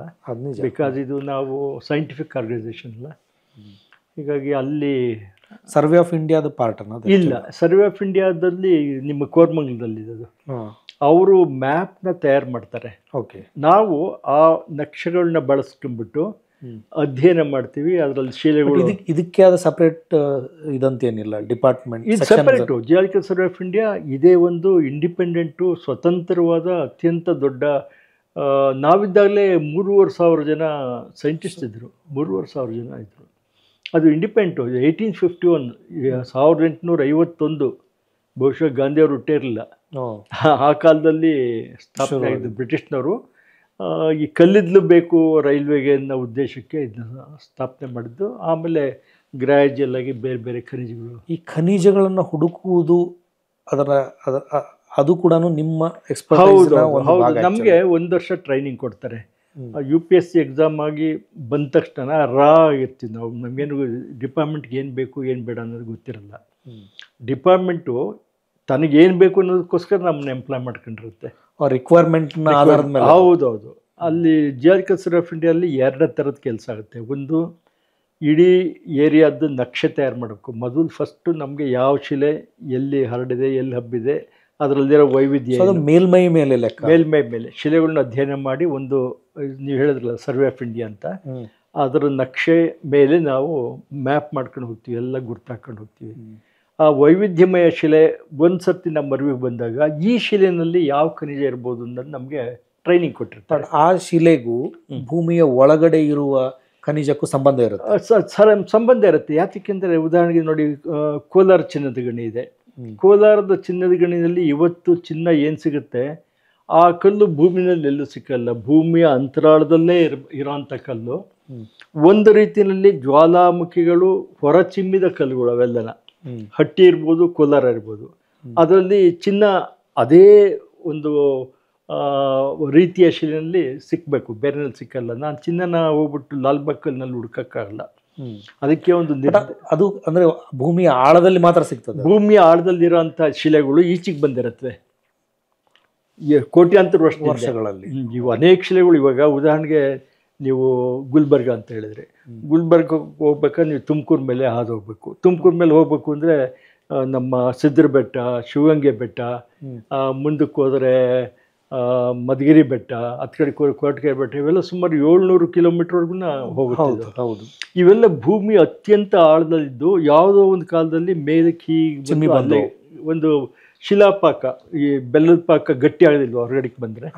Speaker 1: ಬಿಕಾಸ್ ಇದು ನಾವು ಸೈಂಟಿಫಿಕ್ ಆರ್ಗನೈಸೇಷನ್ ಅಲ್ಲ. ಹೀಗಾಗಿ ಅಲ್ಲಿ
Speaker 2: ಸರ್ವೆ ಆಫ್ ಇಂಡಿಯಾದ ಪಾರ್ಟ್ ಅನ್ನೋದು
Speaker 1: ಇಲ್ಲ. ಸರ್ವೆ ಆಫ್ ಇಂಡಿಯಾದಲ್ಲಿ ನಿಮ್ಮ ಕೋರ್ಮಂಗಲದಲ್ಲಿರೋದು. ಅವರು ಮ್ಯಾಪ್ನ ತಯಾರು ಮಾಡ್ತಾರೆ.
Speaker 2: ಓಕೆ.
Speaker 1: ನಾವು ಆ ನಕ್ಷೆಗಳನ್ನ ಬಳಸ್ಕೊಂಡ್ಬಿಟ್ಟು ಅಧ್ಯಯನ ಮಾಡ್ತೀವಿ. ಅದರಲ್ಲಿ ಶಿಲೆಗಳು.
Speaker 2: ಇದಕ್ಕೆ ಆದ ಸಪ್ರೇಟ್ ಇದಂತೇನಿಲ್ಲ ಡಿಪಾರ್ಟ್ಮೆಂಟ್?
Speaker 1: ಇದು separate. Geological survey of India ಇದೇ ಒಂದು ಇಂಡಿಪೆಂಡೆಂಟು ಸ್ವತಂತ್ರವಾದ ಅತ್ಯಂತ ದೊಡ್ಡ. ನಾವಿದ್ದಾಗಲೇ 3,500 ಜನ ಸೈಂಟಿಸ್ಟ್ ಇದ್ದರು. 3,500 ಜನ ಇದ್ದರು. ಅದು ಇಂಡಿಪೆಂಡೆಂಟು. 1851, 1851. ಬಹುಶಃ ಗಾಂಧಿಯವರು ಹುಟ್ಟೇ ಇರಲಿಲ್ಲ. ಆ ಕಾಲದಲ್ಲಿ ಸ್ಥಾಪನೆ ಆಗಿದ್ದು ಬ್ರಿಟಿಷ್ನವರು. ಈ ಕಲ್ಲಿದ್ದಲು ಬೇಕು ರೈಲ್ವೆಗೆ ಅನ್ನೋ ಉದ್ದೇಶಕ್ಕೆ ಇದನ್ನ ಸ್ಥಾಪನೆ ಮಾಡಿದ್ದು. ಆಮೇಲೆ ಗ್ರ್ಯಾಜುಯಲ್ ಆಗಿ ಬೇರೆ ಬೇರೆ ಖನಿಜಗಳು. ಈ
Speaker 2: ಖನಿಜಗಳನ್ನು ಹುಡುಕುವುದು ಅದು ಕೂಡ ನಿಮ್ಮ
Speaker 1: ಹೌದು. ನಮಗೆ 1 ವರ್ಷ ಟ್ರೈನಿಂಗ್ ಕೊಡ್ತಾರೆ. UPSC ಎಕ್ಸಾಮ್ ಆಗಿ ಬಂದ ತಕ್ಷಣ ಇರ್ತೀವಿ ನಾವು. ನಮಗೇನು ಡಿಪಾರ್ಟ್ಮೆಂಟ್ಗೆ ಏನು ಬೇಕು ಏನು ಬೇಡ ಅನ್ನೋದು ಗೊತ್ತಿರಲ್ಲ. ಡಿಪಾರ್ಟ್ಮೆಂಟು ತನಗೇನು ಬೇಕು ಅನ್ನೋದಕ್ಕೋಸ್ಕರ ನಮ್ಮನ್ನ ಎಂಪ್ಲಾಯ್ ಮಾಡ್ಕೊಂಡಿರುತ್ತೆ
Speaker 2: ರಿಕ್ವೈರ್ಮೆಂಟ್ನ ಆಧಾರದ ಮೇಲೆ.
Speaker 1: ಹೌದೌದು. ಅಲ್ಲಿ ಜಿಯಾಲಜಿಕಲ್ ಸರ್ವೆ ಆಫ್ ಇಂಡಿಯಲ್ಲಿ 2 ಥರದ ಕೆಲಸ ಆಗುತ್ತೆ. ಒಂದು, ಇಡೀ ಏರಿಯಾದ ನಕ್ಷೆ ತಯಾರು ಮಾಡಬೇಕು. ಮೊದಲು ಫಸ್ಟು ನಮಗೆ ಯಾವ ಶಿಲೆ ಎಲ್ಲಿ ಹರಡಿದೆ, ಎಲ್ಲಿ ಹಬ್ಬಿದೆ, ಅದರಲ್ಲಿರೋ ವೈವಿಧ್ಯ,
Speaker 2: ಮೇಲ್ಮೈ ಮೇಲೆ ಲೆಕ್ಕ,
Speaker 1: ಮೇಲ್ಮೈ ಮೇಲೆ ಶಿಲೆಗಳನ್ನ ಅಧ್ಯಯನ ಮಾಡಿ ಒಂದು, ನೀವು ಹೇಳಿದ್ರಲ್ಲ ಸರ್ವೆ ಆಫ್ ಇಂಡಿಯಾ ಅಂತ, ಅದರ ನಕ್ಷೆ ಮೇಲೆ ನಾವು ಮ್ಯಾಪ್ ಮಾಡ್ಕೊಂಡು ಹೋಗ್ತೀವಿ, ಎಲ್ಲ ಗುರ್ತಾಕೊಂಡು ಹೋಗ್ತೀವಿ. ಆ ವೈವಿಧ್ಯಮಯ ಶಿಲೆ ಒಂದು ಸರ್ತಿ ನಮ್ಮ ಅರಿವಿಗೆ ಬಂದಾಗ ಈ ಶಿಲೆಯಲ್ಲಿ ಯಾವ ಖನಿಜ ಇರ್ಬೋದು ಅನ್ನೋದು ನಮಗೆ ಟ್ರೈನಿಂಗ್ ಕೊಟ್ಟಿರ್ತಾರೆ.
Speaker 2: ಆ ಶಿಲೆಗೂ ಭೂಮಿಯ ಒಳಗಡೆ ಇರುವ ಖನಿಜಕ್ಕೂ ಸಂಬಂಧ ಇರುತ್ತೆ.
Speaker 1: ಸಂಬಂಧ ಇರುತ್ತೆ. ಯಾಕೆಂದರೆ ಉದಾಹರಣೆಗೆ ನೋಡಿ, ಕೋಲಾರ ಚಿನ್ನದ ಗಣಿ ಇದೆ. ಕೋಲಾರದ ಚಿನ್ನದ ಗಣಿಯಲ್ಲಿ ಇವತ್ತು ಚಿನ್ನ ಏನು ಸಿಗುತ್ತೆ, ಆ ಕಲ್ಲು ಭೂಮಿನಲ್ಲಿ ಎಲ್ಲೂ ಸಿಕ್ಕಲ್ಲ. ಭೂಮಿಯ ಅಂತರಾಳದಲ್ಲೇ ಇರೋಂಥ ಕಲ್ಲು. ಒಂದು ರೀತಿಯಲ್ಲಿ ಜ್ವಾಲಾಮುಖಿಗಳು ಹೊರಚಿಮ್ಮಿದ ಕಲ್ಲುಗಳು ಅವೆಲ್ಲನ. ಹಟ್ಟಿ ಇರ್ಬೋದು, ಕೋಲಾರ ಇರ್ಬೋದು. ಅದರಲ್ಲಿ ಚಿನ್ನ ಅದೇ ಒಂದು ರೀತಿಯ ಶಿಲೆಯಲ್ಲಿ ಸಿಕ್ಕಬೇಕು, ಬೇರೆನಲ್ಲಿ ಸಿಕ್ಕಲ್ಲ. ನಾನು ಚಿನ್ನನ ಹೋಗ್ಬಿಟ್ಟು ಲಾಲ್ಬಾಗ್ನಲ್ಲಿ ಹುಡ್ಕೋಕ್ಕಾಗಲ್ಲ. ಅದಕ್ಕೆ ಒಂದು
Speaker 2: ಅದು ಅಂದರೆ ಭೂಮಿಯ ಆಳದಲ್ಲಿ ಮಾತ್ರ ಸಿಗ್ತದೆ.
Speaker 1: ಭೂಮಿಯ ಆಳದಲ್ಲಿರೋಂಥ ಶಿಲೆಗಳು ಈಚೆಗೆ ಬಂದಿರುತ್ತವೆ ಕೋಟ್ಯಾಂತರ ವರ್ಷಗಳಲ್ಲಿ. ಇವು ಅನೇಕ ಶಿಲೆಗಳು. ಇವಾಗ ಉದಾಹರಣೆಗೆ ನೀವು ಗುಲ್ಬರ್ಗ ಅಂತ ಹೇಳಿದ್ರೆ, ಗುಲ್ಬರ್ಗ ಹೋಗ್ಬೇಕಾದ್ರೆ ನೀವು ತುಮಕೂರು ಮೇಲೆ ಹಾದು ಹೋಗ್ಬೇಕು. ತುಮಕೂರು ಮೇಲೆ ಹೋಗ್ಬೇಕು ಅಂದರೆ ನಮ್ಮ ಸಿದ್ಧರ ಬೆಟ್ಟ, ಶಿವಗಂಗೆ ಬೆಟ್ಟ, ಮುಂದಕ್ಕೆ ಹೋದರೆ ಮಧುಗಿರಿ ಬೆಟ್ಟ, ಹತ್ತು ಕಡೆ ಕೋಟಗೆರೆ ಬೆಟ್ಟ, ಇವೆಲ್ಲ ಸುಮಾರು 700 ಕಿಲೋಮೀಟರ್ವರೆಗೂ ಹೋಗುತ್ತೆ.
Speaker 2: ಹೌದು.
Speaker 1: ಇವೆಲ್ಲ ಭೂಮಿ ಅತ್ಯಂತ ಆಳದಲ್ಲಿದ್ದು ಯಾವುದೋ ಒಂದು ಕಾಲದಲ್ಲಿ ಮೇಲಕ್ಕೆ ಹೀಗೆ ಒಂದು ಶಿಲಾಪಾಕ, ಈ ಬೆಲ್ಲದ ಪಾಕ ಗಟ್ಟಿ ಆಗದಿಲ್ವ ಹೊರಗಡೆಗೆ ಬಂದರೆ,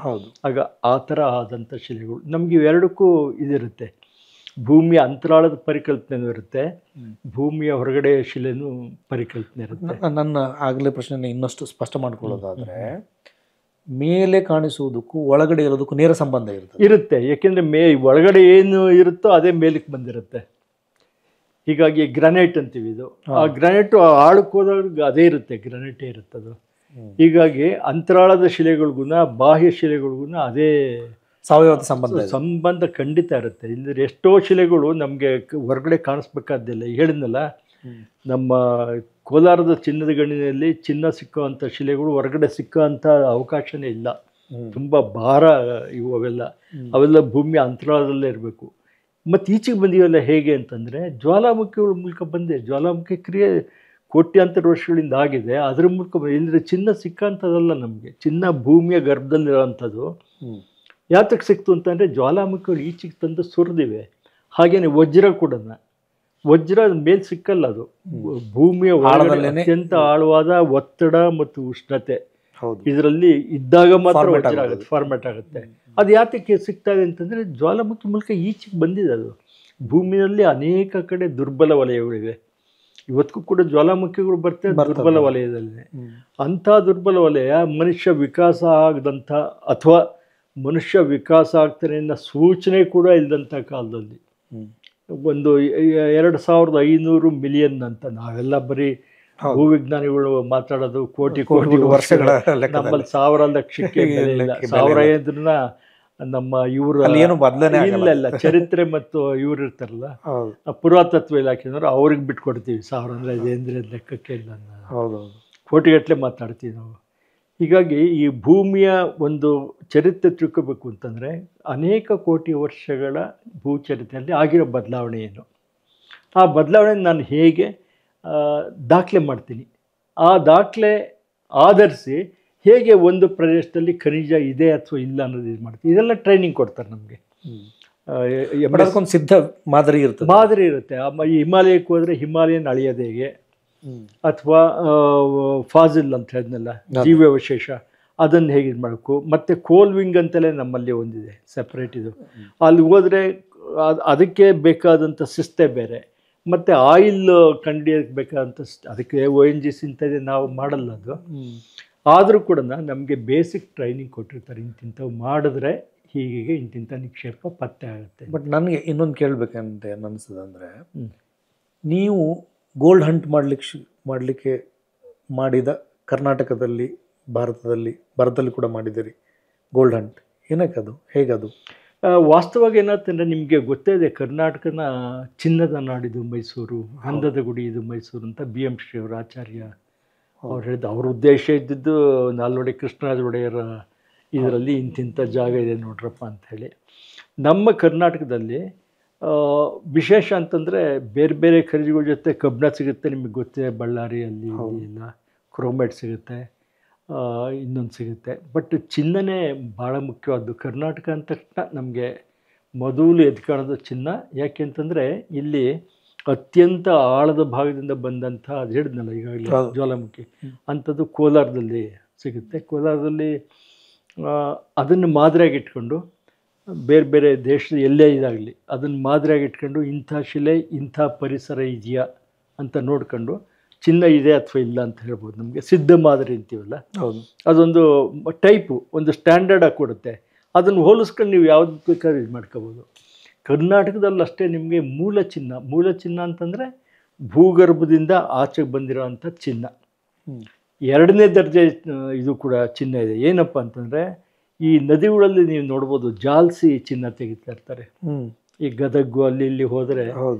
Speaker 1: ಆಗ ಆ ಥರ ಆದಂಥ ಶಿಲೆಗಳು. ನಮಗೆ ಇವೆರಡಕ್ಕೂ ಇದಿರುತ್ತೆ. ಭೂಮಿಯ ಅಂತರಾಳದ ಪರಿಕಲ್ಪನೆ ಇರುತ್ತೆ, ಭೂಮಿಯ ಹೊರಗಡೆ ಶಿಲೆನೂ ಪರಿಕಲ್ಪನೆ ಇರುತ್ತೆ.
Speaker 2: ನನ್ನ ಆಗಲೇ ಪ್ರಶ್ನೆ ಇನ್ನಷ್ಟು ಸ್ಪಷ್ಟ ಮಾಡ್ಕೊಳ್ಳೋದಾದರೆ, ಮೇಲೆ ಕಾಣಿಸುವುದಕ್ಕೂ ಒಳಗಡೆ ಇರೋದಕ್ಕೂ ನೇರ ಸಂಬಂಧ
Speaker 1: ಇರುತ್ತೆ. ಯಾಕೆಂದರೆ ಒಳಗಡೆ ಏನು ಇರುತ್ತೋ ಅದೇ ಮೇಲಕ್ಕೆ ಬಂದಿರುತ್ತೆ. ಹೀಗಾಗಿ ಗ್ರಾನೈಟ್ ಅಂತೀವಿ. ಇದು ಆ ಗ್ರಾನೈಟು ಆಳಕ್ಕೆ ಹೋದಾಗ ಅದೇ ಇರುತ್ತೆ, ಗ್ರಾನೈಟೇ ಇರುತ್ತೆ ಅದು. ಹೀಗಾಗಿ ಅಂತರಾಳದ ಶಿಲೆಗಳಿಗೂ ಬಾಹ್ಯ ಶಿಲೆಗಳಿಗೂ ಅದೇ
Speaker 2: ಸಾವಯವ ಸಂಬಂಧ
Speaker 1: ಖಂಡಿತ ಇರುತ್ತೆ. ಇಲ್ಲದ್ರೆ ಎಷ್ಟೋ ಶಿಲೆಗಳು ನಮಗೆ ಹೊರಗಡೆ ಕಾಣಿಸ್ಬೇಕಾದಿಲ್ಲ. ಹೇಳಿದ್ನಲ್ಲ, ನಮ್ಮ ಕೋಲಾರದ ಚಿನ್ನದ ಗಣಿಯಲ್ಲಿ ಚಿನ್ನ ಸಿಕ್ಕುವಂಥ ಶಿಲೆಗಳು ಹೊರಗಡೆ ಸಿಕ್ಕುವಂಥ ಅವಕಾಶನೇ ಇಲ್ಲ. ತುಂಬ ಭಾರ ಇವು ಅವೆಲ್ಲ ಭೂಮಿಯ ಅಂತರಾಳದಲ್ಲೇ ಇರಬೇಕು. ಮತ್ತು ಈಚೆಗೆ ಬಂದಿವೆಲ್ಲ ಹೇಗೆ ಅಂತಂದರೆ, ಜ್ವಾಲಾಮುಖಿಗಳ ಮೂಲಕ ಬಂದೆ. ಜ್ವಾಲಾಮುಖಿ ಕ್ರಿಯೆ ಕೋಟ್ಯಾಂತರ ವರ್ಷಗಳಿಂದ ಆಗಿದೆ, ಅದರ ಮೂಲಕ ಇಲ್ಲದ್ರೆ ಚಿನ್ನ ಸಿಕ್ಕಂಥದ್ದಲ್ಲ. ನಮಗೆ ಚಿನ್ನ ಭೂಮಿಯ ಗರ್ಭದಲ್ಲಿರೋವಂಥದ್ದು. ಯಾತಕ್ಕೆ ಸಿಕ್ತು ಅಂತಂದರೆ ಜ್ವಾಲಾಮುಖಿಗಳು ಈಚೆಗೆ ತಂದು ಸುರಿದಿವೆ. ಹಾಗೆಯೇ ವಜ್ರ ಕೂಡ ವಜ್ರ ಮೇಲ್ ಸಿಕ್ಕಲ್ಲ, ಅದು ಭೂಮಿಯ ಒಳಗಡೆ ಅತ್ಯಂತ ಆಳವಾದ ಒತ್ತಡ ಮತ್ತು ಉಷ್ಣತೆ ಇದರಲ್ಲಿ ಇದ್ದಾಗ ಮಾತ್ರ ವಜ್ರ ಆಗುತ್ತೆ, ಫಾರ್ಮೇಟ್ ಆಗುತ್ತೆ. ಅದು ಯಾತಕ್ಕೆ ಸಿಗ್ತಾ ಇದೆ ಅಂತಂದರೆ ಜ್ವಾಲಾಮುಖಿ ಮೂಲಕ ಈಚೆಗೆ ಬಂದಿದೆ. ಅದು ಭೂಮಿಯಲ್ಲಿ ಅನೇಕ ಕಡೆ ದುರ್ಬಲ ವಲಯಗಳಿವೆ. ಇವತ್ತಿಗೂ ಕೂಡ ಜ್ವಾಲಾಮುಖಿಗಳು ಬರ್ತವೆ ದುರ್ಬಲ ವಲಯದಲ್ಲಿ. ಅಂಥ ದುರ್ಬಲ ವಲಯ ಮನುಷ್ಯ ವಿಕಾಸ ಆಗದಂಥ ಅಥವಾ ಮನುಷ್ಯ ವಿಕಾಸ ಆಗ್ತಾನೆ ಅನ್ನೋ ಸೂಚನೆ ಕೂಡ ಇಲ್ಲದಂಥ ಕಾಲದಲ್ಲಿ ಒಂದು 2500 ಮಿಲಿಯನ್ ಅಂತ ನಾವೆಲ್ಲ ಬರೀ ಭೂವಿಜ್ಞಾನಿಗಳು ಮಾತಾಡೋದು ಕೋಟಿ ಕೋಟಿ ವರ್ಷಗಳ, ನಮ್ಮಲ್ಲಿ 1000 ಲಕ್ಷಕ್ಕೆ ಇಲ್ಲ. 1000 ಏದ್ರನ್ನ ನಮ್ಮ ಇವರು ಇಲ್ಲ ಚರಿತ್ರೆ ಮತ್ತು ಇವ್ರು ಇರ್ತಾರಲ್ಲ ಪುರಾತತ್ವ ಇಲಾಖೆನವರು ಅವ್ರಿಗೆ ಬಿಟ್ಕೊಡ್ತೀವಿ. 1000 ಅಂದರೆ ಅದೇಂದ್ರೆ ಲೆಕ್ಕಕ್ಕೆ ಇಲ್ಲ, ಕೋಟಿಗಟ್ಟಲೆ ಮಾತಾಡ್ತೀವಿ ನಾವು. ಹೀಗಾಗಿ ಈ ಭೂಮಿಯ ಒಂದು ಚರಿತ್ರೆ ತಿಳ್ಕೋಬೇಕು ಅಂತಂದರೆ ಅನೇಕ ಕೋಟಿ ವರ್ಷಗಳ ಭೂಚರಿತ್ರೆಯಲ್ಲಿ ಆಗಿರೋ ಬದಲಾವಣೆ ಏನು, ಆ ಬದಲಾವಣೆ ನಾನು ಹೇಗೆ ದಾಖಲೆ ಮಾಡ್ತೀನಿ, ಆ ದಾಖಲೆ ಆಧರಿಸಿ ಹೇಗೆ ಒಂದು ಪ್ರದೇಶದಲ್ಲಿ ಖನಿಜ ಇದೆ ಅಥವಾ ಇಲ್ಲ ಅನ್ನೋದು ಇದು ಮಾಡ್ತೀವಿ. ಇದೆಲ್ಲ ಟ್ರೈನಿಂಗ್ ಕೊಡ್ತಾರೆ ನಮಗೆ.
Speaker 2: ಒಂದು ಸಿದ್ಧ ಮಾದರಿ
Speaker 1: ಇರುತ್ತೆ. ಈ ಹಿಮಾಲಯಕ್ಕೆ ಹೋದರೆ ಹಿಮಾಲಯನ್ ಅಳಿಯೋದು ಹೇಗೆ, ಅಥವಾ ಫಾಜಿಲ್ ಅಂತ ಹೇಳಿದ್ನಲ್ಲ ಜೀವವಶೇಷ, ಅದನ್ನು ಹೇಗೆ ಇದು ಮಾಡಬೇಕು. ಮತ್ತು ಕೋಲ್ವಿಂಗ್ ಅಂತಲೇ ನಮ್ಮಲ್ಲಿ ಒಂದಿದೆ ಸಪ್ರೇಟ್. ಇದು ಅಲ್ಲಿ ಹೋದರೆ ಅದಕ್ಕೆ ಬೇಕಾದಂಥ ಸಿಸ್ಟೆ ಬೇರೆ, ಮತ್ತು ಆಯಿಲ್ ಕಂಡಿಯಕ್ಕೆ ಬೇಕಾದಂಥ ಅದಕ್ಕೆ ONGC ಇಂಥದ್ದೇ ನಾವು ಮಾಡಲ್ಲ. ಅದು ಆದರೂ ಕೂಡ ನಮಗೆ ಬೇಸಿಕ್ ಟ್ರೈನಿಂಗ್ ಕೊಟ್ಟಿರ್ತಾರೆ. ಇಂತಿಂಥವು ಮಾಡಿದ್ರೆ ಹೀಗೆ ಇಂತಿಂಥ ನಿಕ್ಷೇಪ ಪತ್ತೆ ಆಗುತ್ತೆ.
Speaker 2: ಬಟ್ ನನಗೆ ಇನ್ನೊಂದು ಕೇಳಬೇಕಂತ ಅನ್ನಿಸ್ತದಂದರೆ, ನೀವು ಗೋಲ್ಡ್ ಹಂಟ್ ಮಾಡಲಿಕ್ಕೆ ಮಾಡಿದ ಕರ್ನಾಟಕದಲ್ಲಿ ಭಾರತದಲ್ಲಿ ಕೂಡ ಮಾಡಿದ್ದೀರಿ ಗೋಲ್ಡ್ ಹಂಟ್. ಏನಕ್ಕದು, ಹೇಗದು?
Speaker 1: ವಾಸ್ತವವಾಗಿ ಏನಾಗ್ತಂದರೆ ನಿಮಗೆ ಗೊತ್ತೇ ಇದೆ, ಕರ್ನಾಟಕನ ಚಿನ್ನದ ನಾಡಿದು ಮೈಸೂರು, ಗಂಧದ ಗುಡಿ ಇದು ಮೈಸೂರು ಅಂತ BM ಶ್ರೀ ಅವರ ಆಚಾರ್ಯ ಅವ್ರು ಹೇಳಿದ್ದು. ಅವ್ರ ಉದ್ದೇಶ ಇದ್ದಿದ್ದು ನಾಲ್ವಡಿ ಕೃಷ್ಣರಾಜ ಒಡೆಯರ ಇದರಲ್ಲಿ ಇಂತಿಂಥ ಜಾಗ ಇದೆ ನೋಡ್ರಪ್ಪ ಅಂಥೇಳಿ. ನಮ್ಮ ಕರ್ನಾಟಕದಲ್ಲಿ ವಿಶೇಷ ಅಂತಂದರೆ ಬೇರೆ ಬೇರೆ ಖನಿಜಗಳ ಜೊತೆ ಕಬ್ಬಿಣ ಸಿಗುತ್ತೆ, ನಿಮಗೆ ಗೊತ್ತಿದೆ. ಬಳ್ಳಾರಿಯಲ್ಲಿ ಇಲ್ಲ ಕ್ರೋಮೈಟ್ ಸಿಗುತ್ತೆ, ಇನ್ನೊಂದು ಸಿಗುತ್ತೆ. ಬಟ್ ಚಿನ್ನನೇ ಭಾಳ ಮುಖ್ಯವಾದ್ದು. ಕರ್ನಾಟಕ ಅಂದ ತಕ್ಷಣ ನಮಗೆ ಮೊದಲು ಎದ್ಕಾಣೋದು ಚಿನ್ನ. ಯಾಕೆ ಅಂತಂದರೆ ಇಲ್ಲಿ ಅತ್ಯಂತ ಆಳದ ಭಾಗದಿಂದ ಬಂದಂಥ ಅದು ಹೇಳಿದ್ನಲ್ಲ ಈಗಾಗಲೇ ಜ್ವಾಲಾಮುಖಿ ಅಂಥದ್ದು ಕೋಲಾರದಲ್ಲಿ ಸಿಗುತ್ತೆ. ಕೋಲಾರದಲ್ಲಿ ಅದನ್ನು ಮಾದರಿಯಾಗಿ ಇಟ್ಕೊಂಡು ಬೇರೆ ಬೇರೆ ದೇಶದ ಎಲ್ಲೇ ಇದಾಗಲಿ ಅದನ್ನು ಮಾದರಿಯಾಗಿ ಇಟ್ಕೊಂಡು ಇಂಥ ಶಿಲೆ ಇಂಥ ಪರಿಸರ ಇದೆಯಾ ಅಂತ ನೋಡ್ಕೊಂಡು ಚಿನ್ನ ಇದೆ ಅಥವಾ ಇಲ್ಲ ಅಂತ ಹೇಳ್ಬೋದು. ನಮಗೆ ಸಿದ್ಧ ಮಾದರಿ ಅಂತೀವಲ್ಲ, ಅದೊಂದು ಟೈಪು, ಒಂದು ಸ್ಟ್ಯಾಂಡರ್ಡಾಗಿ ಕೊಡುತ್ತೆ. ಅದನ್ನು ಹೋಲಿಸ್ಕೊಂಡು ನೀವು ಯಾವ್ದು ಬೇಕಾದ್ರೂ ಇದು ಮಾಡ್ಕೋಬೋದು. ಕರ್ನಾಟಕದಲ್ಲಷ್ಟೇ ನಿಮಗೆ ಮೂಲ ಚಿನ್ನ ಅಂತಂದರೆ ಭೂಗರ್ಭದಿಂದ ಆಚೆಗೆ ಬಂದಿರೋ ಅಂಥ ಚಿನ್ನ. 2ನೇ ದರ್ಜೆ ಇದು ಕೂಡ ಚಿನ್ನ ಇದೆ. ಏನಪ್ಪ ಅಂತಂದರೆ ಈ ನದಿಗಳಲ್ಲಿ ನೀವು ನೋಡ್ಬೋದು ಜಾಲ್ಸಿ ಚಿನ್ನ ತೆಗಿತಾ ಇರ್ತಾರೆ. ಈ ಗದಗು ಅಲ್ಲಿ ಇಲ್ಲಿ ಹೋದರೆ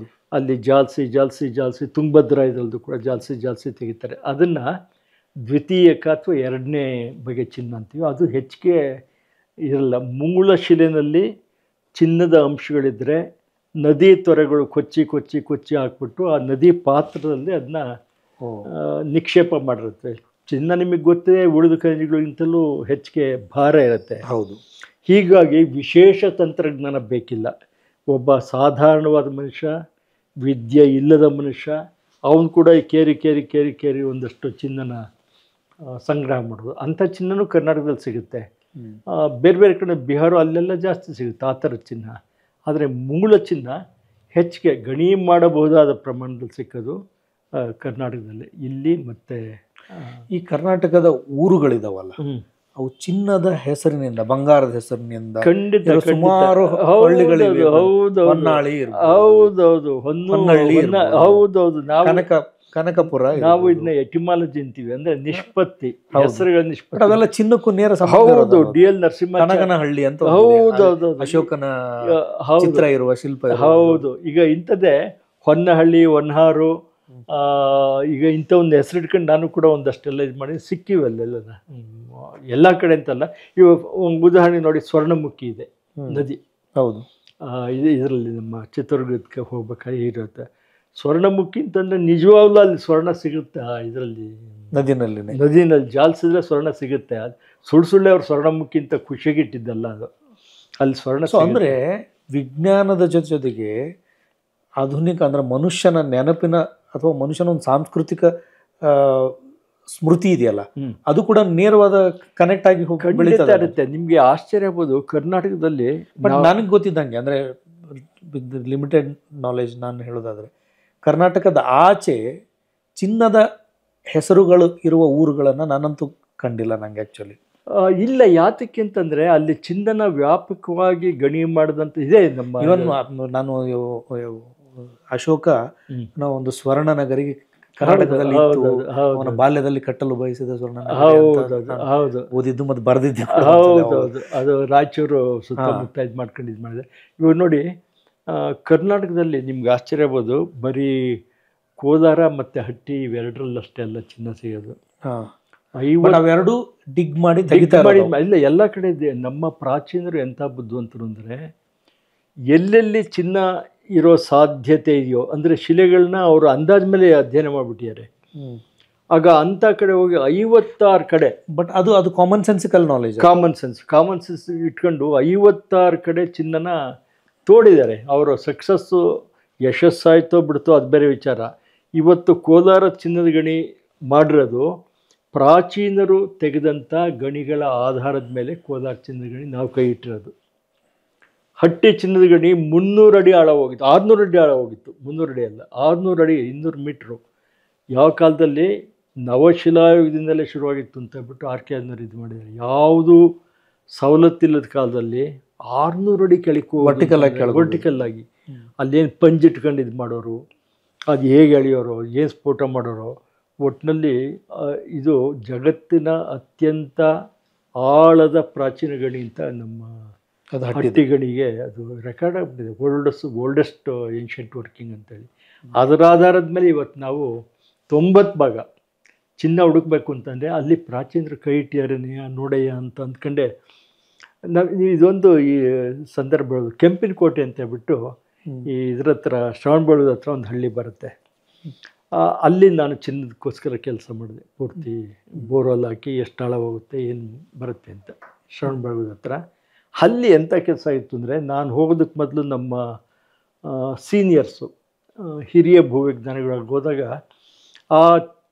Speaker 1: ಅಲ್ಲಿ ಜಾಲ್ಸಿ ತುಂಗಭದ್ರಾ ಇದರಲ್ಲೂ ಕೂಡ ಜಾಲ್ಸಿ ತೆಗಿತಾರೆ. ಅದನ್ನು ದ್ವಿತೀಯಕ ಅಥವಾ 2ನೇ ಬಗೆ ಚಿನ್ನ ಅಂತೀವಿ. ಅದು ಹೆಚ್ಚಿಗೆ ಇರಲ್ಲ. ಮೂಲ ಶಿಲೆಯಲ್ಲಿ ಚಿನ್ನದ ಅಂಶಗಳಿದ್ದರೆ ನದಿ ತೊರೆಗಳು ಕೊಚ್ಚಿ ಹಾಕ್ಬಿಟ್ಟು ಆ ನದಿ ಪಾತ್ರದಲ್ಲಿ ಅದನ್ನ ನಿಕ್ಷೇಪ ಮಾಡಿರುತ್ತೆ. ಚಿನ್ನ ನಿಮಗೆ ಗೊತ್ತಿದೆ ಉಳಿದ ಖನಿಜಗಳಿಗಿಂತಲೂ ಹೆಚ್ಚಿಗೆ ಭಾರ ಇರುತ್ತೆ. ಹೀಗಾಗಿ ವಿಶೇಷ ತಂತ್ರಜ್ಞಾನ ಬೇಕಿಲ್ಲ. ಒಬ್ಬ ಸಾಧಾರಣವಾದ ಮನುಷ್ಯ, ವಿದ್ಯೆ ಇಲ್ಲದ ಮನುಷ್ಯ, ಅವನು ಕೂಡ ಕೇರಿ ಒಂದಷ್ಟು ಚಿನ್ನನ ಸಂಗ್ರಹ ಮಾಡೋದು. ಅಂಥ ಚಿನ್ನನೂ ಕರ್ನಾಟಕದಲ್ಲಿ ಸಿಗುತ್ತೆ. ಬೇರೆ ಬೇರೆ ಕಡೆ ಬಿಹಾರ ಅಲ್ಲೆಲ್ಲ ಜಾಸ್ತಿ ಸಿಗುತ್ತೆ ಆ ಥರದ ಚಿನ್ನ. ಆದರೆ ಮೂಲ ಚಿನ್ನ ಹೆಚ್ಚಿಗೆ ಗಣಿ ಮಾಡಬಹುದಾದ ಪ್ರಮಾಣದಲ್ಲಿ ಸಿಕ್ಕೋದು ಕರ್ನಾಟಕದಲ್ಲಿ. ಇಲ್ಲಿ ಮತ್ತು
Speaker 2: ಈ ಕರ್ನಾಟಕದ ಊರುಗಳಿದಾವಲ್ಲ, ಅವು ಚಿನ್ನದ ಹೆಸರಿನಿಂದ, ಬಂಗಾರದ ಹೆಸರಿನಿಂದ
Speaker 1: ಖಂಡಿತ
Speaker 2: ಸುಮಾರು ಹಳ್ಳಿಗಳಿವೆ.
Speaker 1: ಹೌದೌದು.
Speaker 2: ಕನಕಪುರ,
Speaker 1: ನಾವು ಇದನ್ನ ಎಟಿಮಾಲಜಿ ಅಂತೀವಿ, ಅಂದ್ರೆ ನಿಷ್ಪತ್ತಿ, ಹೆಸರುಗಳ ನಿಷ್ಪತ್ತಿ.
Speaker 2: ಅವೆಲ್ಲ ಚಿನ್ನಕ್ಕೂ ನೇರ
Speaker 1: ಹೌದು. DL ನರಸಿಂಹ
Speaker 2: ಕನಕನಹಳ್ಳಿ ಅಂತ
Speaker 1: ಹೌದೌದು,
Speaker 2: ಅಶೋಕನ ಚಿತ್ರ ಇರುವ ಶಿಲ್ಪ.
Speaker 1: ಹೌದು. ಈಗ ಇಂಥದ್ದೇ ಹೊನ್ನಹಳ್ಳಿ, ಹೊನ್ನಾರು, ಈಗ ಇಂಥ ಒಂದು ಹೆಸರು ಇಟ್ಕೊಂಡು ನಾನು ಕೂಡ ಒಂದಷ್ಟೆಲ್ಲ ಇದು ಮಾಡಿ ಸಿಕ್ಕಿವಲ್ಲೆಲ್ಲ ಎಲ್ಲ ಕಡೆ ಅಂತಲ್ಲ. ಇವಾಗ ಉದಾಹರಣೆ ನೋಡಿ, ಸ್ವರ್ಣಮುಖಿ ಇದೆ ನದಿ.
Speaker 2: ಹೌದು.
Speaker 1: ಇದರಲ್ಲಿ ನಮ್ಮ ಚಿತ್ರದುರ್ಗಕ್ಕೆ ಹೋಗ್ಬೇಕಾಗಿ ಇರುತ್ತೆ. ಸ್ವರ್ಣಮುಖಿ ಅಂತಂದರೆ ನಿಜವಾಗ್ಲೂ ಅಲ್ಲಿ ಸ್ವರ್ಣ ಸಿಗುತ್ತೆ. ಇದರಲ್ಲಿ ನದಿನಲ್ಲಿ ಜಾಲ್ಸಿದ್ರೆ ಸ್ವರ್ಣ ಸಿಗುತ್ತೆ. ಅದು ಸುಳ್ಳೆ ಅವ್ರು ಸ್ವರ್ಣಮುಖಿ ಅಂತ ಖುಷಿಗಿಟ್ಟಿದ್ದಲ್ಲ, ಅದು ಅಲ್ಲಿ ಸ್ವರ್ಣ.
Speaker 2: ಅಂದರೆ ವಿಜ್ಞಾನದ ಜೊತೆಗೆ ಆಧುನಿಕ ಅಂದರೆ ಮನುಷ್ಯನ ನೆನಪಿನ ಅಥವಾ ಮನುಷ್ಯನ ಒಂದು ಸಾಂಸ್ಕೃತಿಕ ಆ, ಸ್ಮೃತಿ ಇದೆಯಲ್ಲ, ಅದು ಕೂಡ ನೇರವಾದ ಕನೆಕ್ಟ್ ಆಗಿ ಹೋಗಿ
Speaker 1: ಖಂಡಿತ
Speaker 2: ಬೆಳೀತಾ
Speaker 1: ಇರುತ್ತೆ. ನಿಮಗೆ ಆಶ್ಚರ್ಯ ಆಗ್ಬೋದು, ಕರ್ನಾಟಕದಲ್ಲಿ
Speaker 2: ಬಟ್ ನನಗೆ ಗೊತ್ತಿದ್ದಂಗೆ ಅಂದರೆ ವಿತ್ ಲಿಮಿಟೆಡ್ ನಾಲೆಜ್ ನಾನು ಹೇಳೋದಾದರೆ, ಕರ್ನಾಟಕದ ಆಚೆ ಚಿನ್ನದ ಹೆಸರುಗಳು ಇರುವ ಊರುಗಳನ್ನು ನಾನಂತೂ ಕಂಡಿಲ್ಲ ನಂಗೆ ಆ್ಯಕ್ಚುಲಿ.
Speaker 1: ಇಲ್ಲ, ಯಾತಕ್ಕೆ ಅಂತಂದರೆ ಅಲ್ಲಿ ಚಿನ್ನನ ವ್ಯಾಪಕವಾಗಿ ಗಣಿ ಮಾಡಿದಂಥ ಇದೆ ನಮ್ಮ.
Speaker 2: ಇವನ್ ನಾನು ಅಶೋಕ ನಾವು ಒಂದು ಸ್ವರ್ಣ ನಗರಿಗೆ ಕರ್ನಾಟಕದಲ್ಲಿ ಇತ್ತು, ಅವನ ಬಾಲ್ಯದಲ್ಲಿ ಕಟ್ಟಲು ಬಯಸಿದ ಸ್ವರ್ಣ
Speaker 1: ಹೌದು
Speaker 2: ಓದಿದ್ದು ಮತ್ತು ಬರೆದಿದ್ದೆ.
Speaker 1: ಹೌದೌದು, ಅದು ರಾಯಚೂರು ಸುತ್ತಮುತ್ತ ಇದು ಮಾಡ್ಕೊಂಡು ಇದು ಮಾಡಿದೆ. ಇವಾಗ ನೋಡಿ, ಕರ್ನಾಟಕದಲ್ಲಿ ನಿಮ್ಗೆ ಆಶ್ಚರ್ಯ ಆಗ್ಬೋದು, ಬರೀ ಕೋಲಾರ ಮತ್ತು ಹಟ್ಟಿ ಇವೆರಡರಲ್ಲಷ್ಟೇ ಅಲ್ಲ ಚಿನ್ನ ಸಿಗೋದು.
Speaker 2: ಅವೆರಡು ಡಿಗ್ ಮಾಡಿ
Speaker 1: ಇಲ್ಲ, ಎಲ್ಲ ಕಡೆ ಇದೆ. ನಮ್ಮ ಪ್ರಾಚೀನರು ಎಂಥ ಬುದ್ಧಿವಂತರು ಅಂದರೆ, ಎಲ್ಲೆಲ್ಲಿ ಚಿನ್ನ ಇರೋ ಸಾಧ್ಯತೆ ಇದೆಯೋ ಅಂದರೆ ಶಿಲೆಗಳನ್ನ ಅವರು ಅಂದಾಜ್ ಮೇಲೆ ಅಧ್ಯಯನ ಮಾಡಿಬಿಟ್ಟಿದ್ದಾರೆ. ಆಗ ಅಂಥ ಕಡೆ ಹೋಗಿ 56 ಕಡೆ,
Speaker 2: ಬಟ್ ಅದು ಕಾಮನ್ ಸೆನ್ಸಿಕಲ್ ನಾಲೆಜ್,
Speaker 1: ಕಾಮನ್ ಸೆನ್ಸ್ ಇಟ್ಕೊಂಡು 56 ಕಡೆ ಚಿನ್ನನ ತೋಡಿದ್ದಾರೆ. ಅವರ ಸಕ್ಸಸ್ಸು ಯಶಸ್ಸಾಯ್ತೋ ಬಿಡ್ತೋ ಅದು ಬೇರೆ ವಿಚಾರ. ಇವತ್ತು ಕೋಲಾರ ಚಿನ್ನದ ಗಣಿ ಮಾಡಿರೋದು ಪ್ರಾಚೀನರು ತೆಗೆದಂಥ ಗಣಿಗಳ ಆಧಾರದ ಮೇಲೆ ಕೋಲಾರ ಚಿನ್ನದ ಗಣಿ ನಾವು ಕೈ ಇಟ್ಟಿರೋದು. ಹಟ್ಟಿ ಚಿನ್ನದ ಗಣಿ 300 ಅಡಿ ಆಳ ಹೋಗಿತ್ತು, 600 ಅಡಿ ಆಳ ಹೋಗಿತ್ತು. 300 ಅಡಿ ಅಲ್ಲ, 600 ಅಡಿ, 200 ಮೀಟ್ರು. ಯಾವ ಕಾಲದಲ್ಲಿ ನವಶಿಲಾಯುಗದಿಂದಲೇ ಶುರುವಾಗಿತ್ತು ಅಂತ ಹೇಳ್ಬಿಟ್ಟು ಆರ್ಕಿಯಾಲಜಿನವರು ಇದು ಮಾಡಿದ್ದಾರೆ. ಯಾವುದು ಸವಲತ್ತಿಲ್ಲದ ಕಾಲದಲ್ಲಿ 600 ಅಡಿ ಕೆಳಕ್ಕೆ ವರ್ಟಿಕಲ್ ಆಗಿ ಅಲ್ಲೇನು ಪಂಜ್ ಇಟ್ಕೊಂಡು ಇದು ಮಾಡೋರು, ಅದು ಹೇಗೆ ಎಳೆಯೋರು, ಏನು ಸ್ಫೋಟ ಮಾಡೋರು. ಒಟ್ಟಿನಲ್ಲಿ ಇದು ಜಗತ್ತಿನ ಅತ್ಯಂತ ಆಳದ ಪ್ರಾಚೀನ ಗಣಿ ಅಂತ ನಮ್ಮ ಹಟ್ಟಿ ಗಣಿಗೆ ಅದು ರೆಕಾರ್ಡ್ ಆಗಿಬಿಟ್ಟಿದೆ. ಓಲ್ಡೆಸ್ಟ್ ಏನ್ಷಿಯಂಟ್ ವರ್ಕಿಂಗ್ ಅಂತೇಳಿ. ಅದರ ಆಧಾರದ ಮೇಲೆ ಇವತ್ತು ನಾವು 90 ಭಾಗ ಚಿನ್ನ ಹುಡುಕ್ಬೇಕು ಅಂತಂದರೆ ಅಲ್ಲಿ ಪ್ರಾಚೀನರು ಕೈ ಇಟ್ಟಿಯಾರನೆಯ ನೋಡಯ್ಯ ಅಂತ ಅಂದ್ಕೊಂಡೆ. ಇದೊಂದು ಈ ಸಂದರ್ಭ ಹೇಳೋದು, ಕೆಂಪಿನ ಕೋಟೆ ಅಂತ ಹೇಳ್ಬಿಟ್ಟು ಈ ಇದ್ರ ಹತ್ರ ಶ್ರವಣಬೆಳಗೊಳದ ಹತ್ರ ಒಂದು ಹಳ್ಳಿ ಬರುತ್ತೆ. ಅಲ್ಲಿ ನಾನು ಚಿನ್ನದಕ್ಕೋಸ್ಕರ ಕೆಲಸ ಮಾಡಿದೆ. ಪೂರ್ತಿ ಬೋರ್ವೆಲ್ ಹಾಕಿ ಎಷ್ಟು ಆಳ ಹೋಗುತ್ತೆ, ಏನು ಬರುತ್ತೆ ಅಂತ. ಶ್ರವಣಬೆಳಗೊಳದ ಹತ್ರ ಅಲ್ಲಿ ಎಂಥ ಕೆಲಸ ಇತ್ತು ಅಂದರೆ, ನಾನು ಹೋಗೋದಕ್ಕೆ ಮೊದಲು ನಮ್ಮ ಸೀನಿಯರ್ಸು, ಹಿರಿಯ ಭೂವಿಜ್ಞಾನಿಗಳಿಗೆ ಹೋದಾಗ ಆ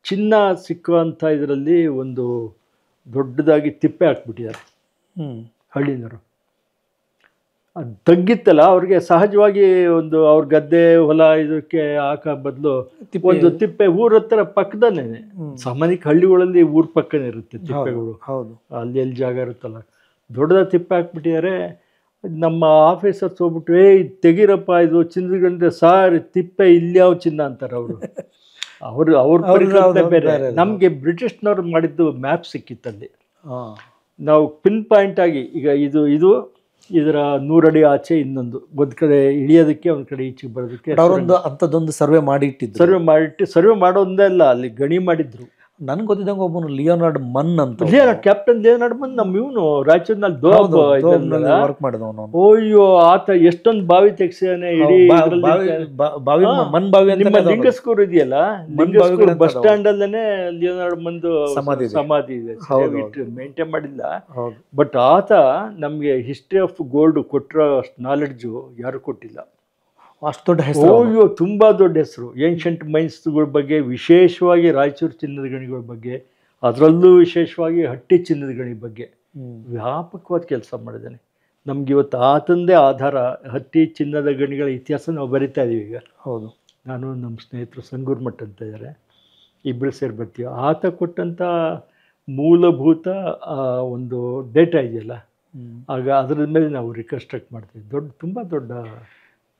Speaker 1: ಚಿನ್ನ ಸಿಕ್ಕುವಂಥ ಇದರಲ್ಲಿ ಒಂದು ದೊಡ್ಡದಾಗಿ ತಿಪ್ಪೆ ಹಾಕ್ಬಿಟ್ಟಿದ್ದಾರೆ ಹಳ್ಳಿನವರು. ಅದು ತಗ್ಗಿತ್ತಲ್ಲ, ಅವ್ರಿಗೆ ಸಹಜವಾಗಿ ಒಂದು ಅವ್ರ ಗದ್ದೆ ಹೊಲ ಇದಕ್ಕೆ ಹಾಕೋ ಬದಲು ಒಂದು ತಿಪ್ಪೆ ಊರ ಹತ್ರ ಪಕ್ಕದಲ್ಲೇ, ಸಾಮಾನ್ಯಕ್ಕೆ ಹಳ್ಳಿಗಳಲ್ಲಿ ಊರ ಪಕ್ಕನೇ ಇರುತ್ತೆ ತಿಪ್ಪೆಗಳು.
Speaker 2: ಹೌದು,
Speaker 1: ಅಲ್ಲಿ ಎಲ್ಲಿ ಜಾಗ ಇರುತ್ತಲ್ಲ, ದೊಡ್ಡದಾಗಿ ತಿಪ್ಪೆ ಹಾಕ್ಬಿಟ್ಟಿದ್ದಾರೆ. ನಮ್ಮ ಆಫೀಸರ್ಸ್ ಹೋಗ್ಬಿಟ್ಟು ತೆಗೀರಪ್ಪ, ಇದು ಚಿನ್ನದ ಗಂಟೆ ಸಾರ್, ತಿಪ್ಪೆ ಇಲ್ಯಾವ ಚಿನ್ನ ಅಂತಾರೆ ಅವರು. ಅವ್ರ ಬೇರೆ. ನಮಗೆ ಬ್ರಿಟಿಷ್ನವ್ರು ಮಾಡಿದ್ದು ಮ್ಯಾಪ್ ಸಿಕ್ಕಿತ್ತಲ್ಲಿ. ನಾವು ಪಿನ್ ಪಾಯಿಂಟ್ ಆಗಿ ಈಗ ಇದು ಇದರ 100 ಅಡಿ ಆಚೆ ಇನ್ನೊಂದು, ಒಂದು ಕಡೆ ಇಳಿಯೋದಕ್ಕೆ, ಒಂದು ಕಡೆ ಈಚೆಗೆ ಬರೋದಕ್ಕೆ
Speaker 2: ಅವರೊಂದು ಅಂಥದ್ದೊಂದು ಸರ್ವೆ ಮಾಡಿಟ್ಟು
Speaker 1: ಸರ್ವೆ ಮಾಡೋದೇ ಅಲ್ಲ, ಅಲ್ಲಿ ಗಣಿ ಮಾಡಿದ್ರು.
Speaker 2: ನನ್ಗೆ ಗೊತ್ತಿದ್ದಂಗೆ ಒಬ್ಬನು ಲಿಯೋನಾರ್ಡ್ ಮನ್ ಅಂತ,
Speaker 1: ಕ್ಯಾಪ್ಟನ್ ಲಿಯೋನಾರ್ಡ್ ಮನ್, ನಮ್ಮ ಇವನು ರಾಯಚೂರಿನಲ್ಲಿ
Speaker 2: ವರ್ಕ್ ಮಾಡಿದವನು.
Speaker 1: ಓಯ್ಯೋ, ಆತ ಎಷ್ಟೊಂದು ಬಾವಿ ತೆಗ್ಸಾನೆ ಇಡೀ
Speaker 2: ಮನ್ ಬಾವಿ ಅಂತ.
Speaker 1: ನಿಮ್ಮ ಲಿಂಗಸ್ಕೂರ್ ಇದೆಯಲ್ಲ, ಲಿಂಗಸ್ಕೂರ್ ಬಸ್ ಸ್ಟ್ಯಾಂಡ್ ಅಲ್ಲೇನೆ ಲಿಯೋನಾರ್ಡ್ ಮಂದು ಸಮಾಧಿ ಇದೆ. ಮೇಂಟೈನ್ ಮಾಡಿಲ್ಲ, ಬಟ್ ಆತ ನಮ್ಗೆ ಹಿಸ್ಟ್ರಿ ಆಫ್ ಗೋಲ್ಡ್ ಕೊಟ್ಟಿರೋ ಅಷ್ಟು ನಾಲೆಡ್ಜು ಯಾರು ಕೊಟ್ಟಿಲ್ಲ.
Speaker 2: ಅಷ್ಟು ದೊಡ್ಡ ಹೆಸರು.
Speaker 1: ಅಯ್ಯೋ, ತುಂಬ ದೊಡ್ಡ ಹೆಸರು. ಏನ್ಷಂಟ್ ಮೈನ್ಸ್ಗಳ ಬಗ್ಗೆ, ವಿಶೇಷವಾಗಿ ರಾಯಚೂರು ಚಿನ್ನದ ಗಣಿಗಳ ಬಗ್ಗೆ, ಅದರಲ್ಲೂ ವಿಶೇಷವಾಗಿ ಹಟ್ಟಿ ಚಿನ್ನದ ಗಣಿ ಬಗ್ಗೆ ವ್ಯಾಪಕವಾದ ಕೆಲಸ ಮಾಡಿದ್ದಾನೆ. ನಮ್ಗೆ ಇವತ್ತು ಆತಂದೇ ಆಧಾರ. ಹಟ್ಟಿ ಚಿನ್ನದ ಗಣಿಗಳ ಇತಿಹಾಸ ನಾವು ಬರಿತಾ ಇದೀವಿ ಈಗ.
Speaker 2: ಹೌದು,
Speaker 1: ನಾನು ನಮ್ಮ ಸ್ನೇಹಿತರು ಸಂಗೂರ್ ಮಠ್ ಅಂತ ಇದ್ದಾರೆ, ಇಬ್ಬರು ಸೇರಿ ಬರ್ತೀವಿ. ಆತ ಕೊಟ್ಟಂಥ ಮೂಲಭೂತ ಒಂದು ಡೇಟಾ ಇದೆಯಲ್ಲ, ಆಗ ಅದರ ಮೇಲೆ ನಾವು ರಿಕನ್ಸ್ಟ್ರಕ್ಟ್ ಮಾಡ್ತೀವಿ. ತುಂಬ ದೊಡ್ಡ.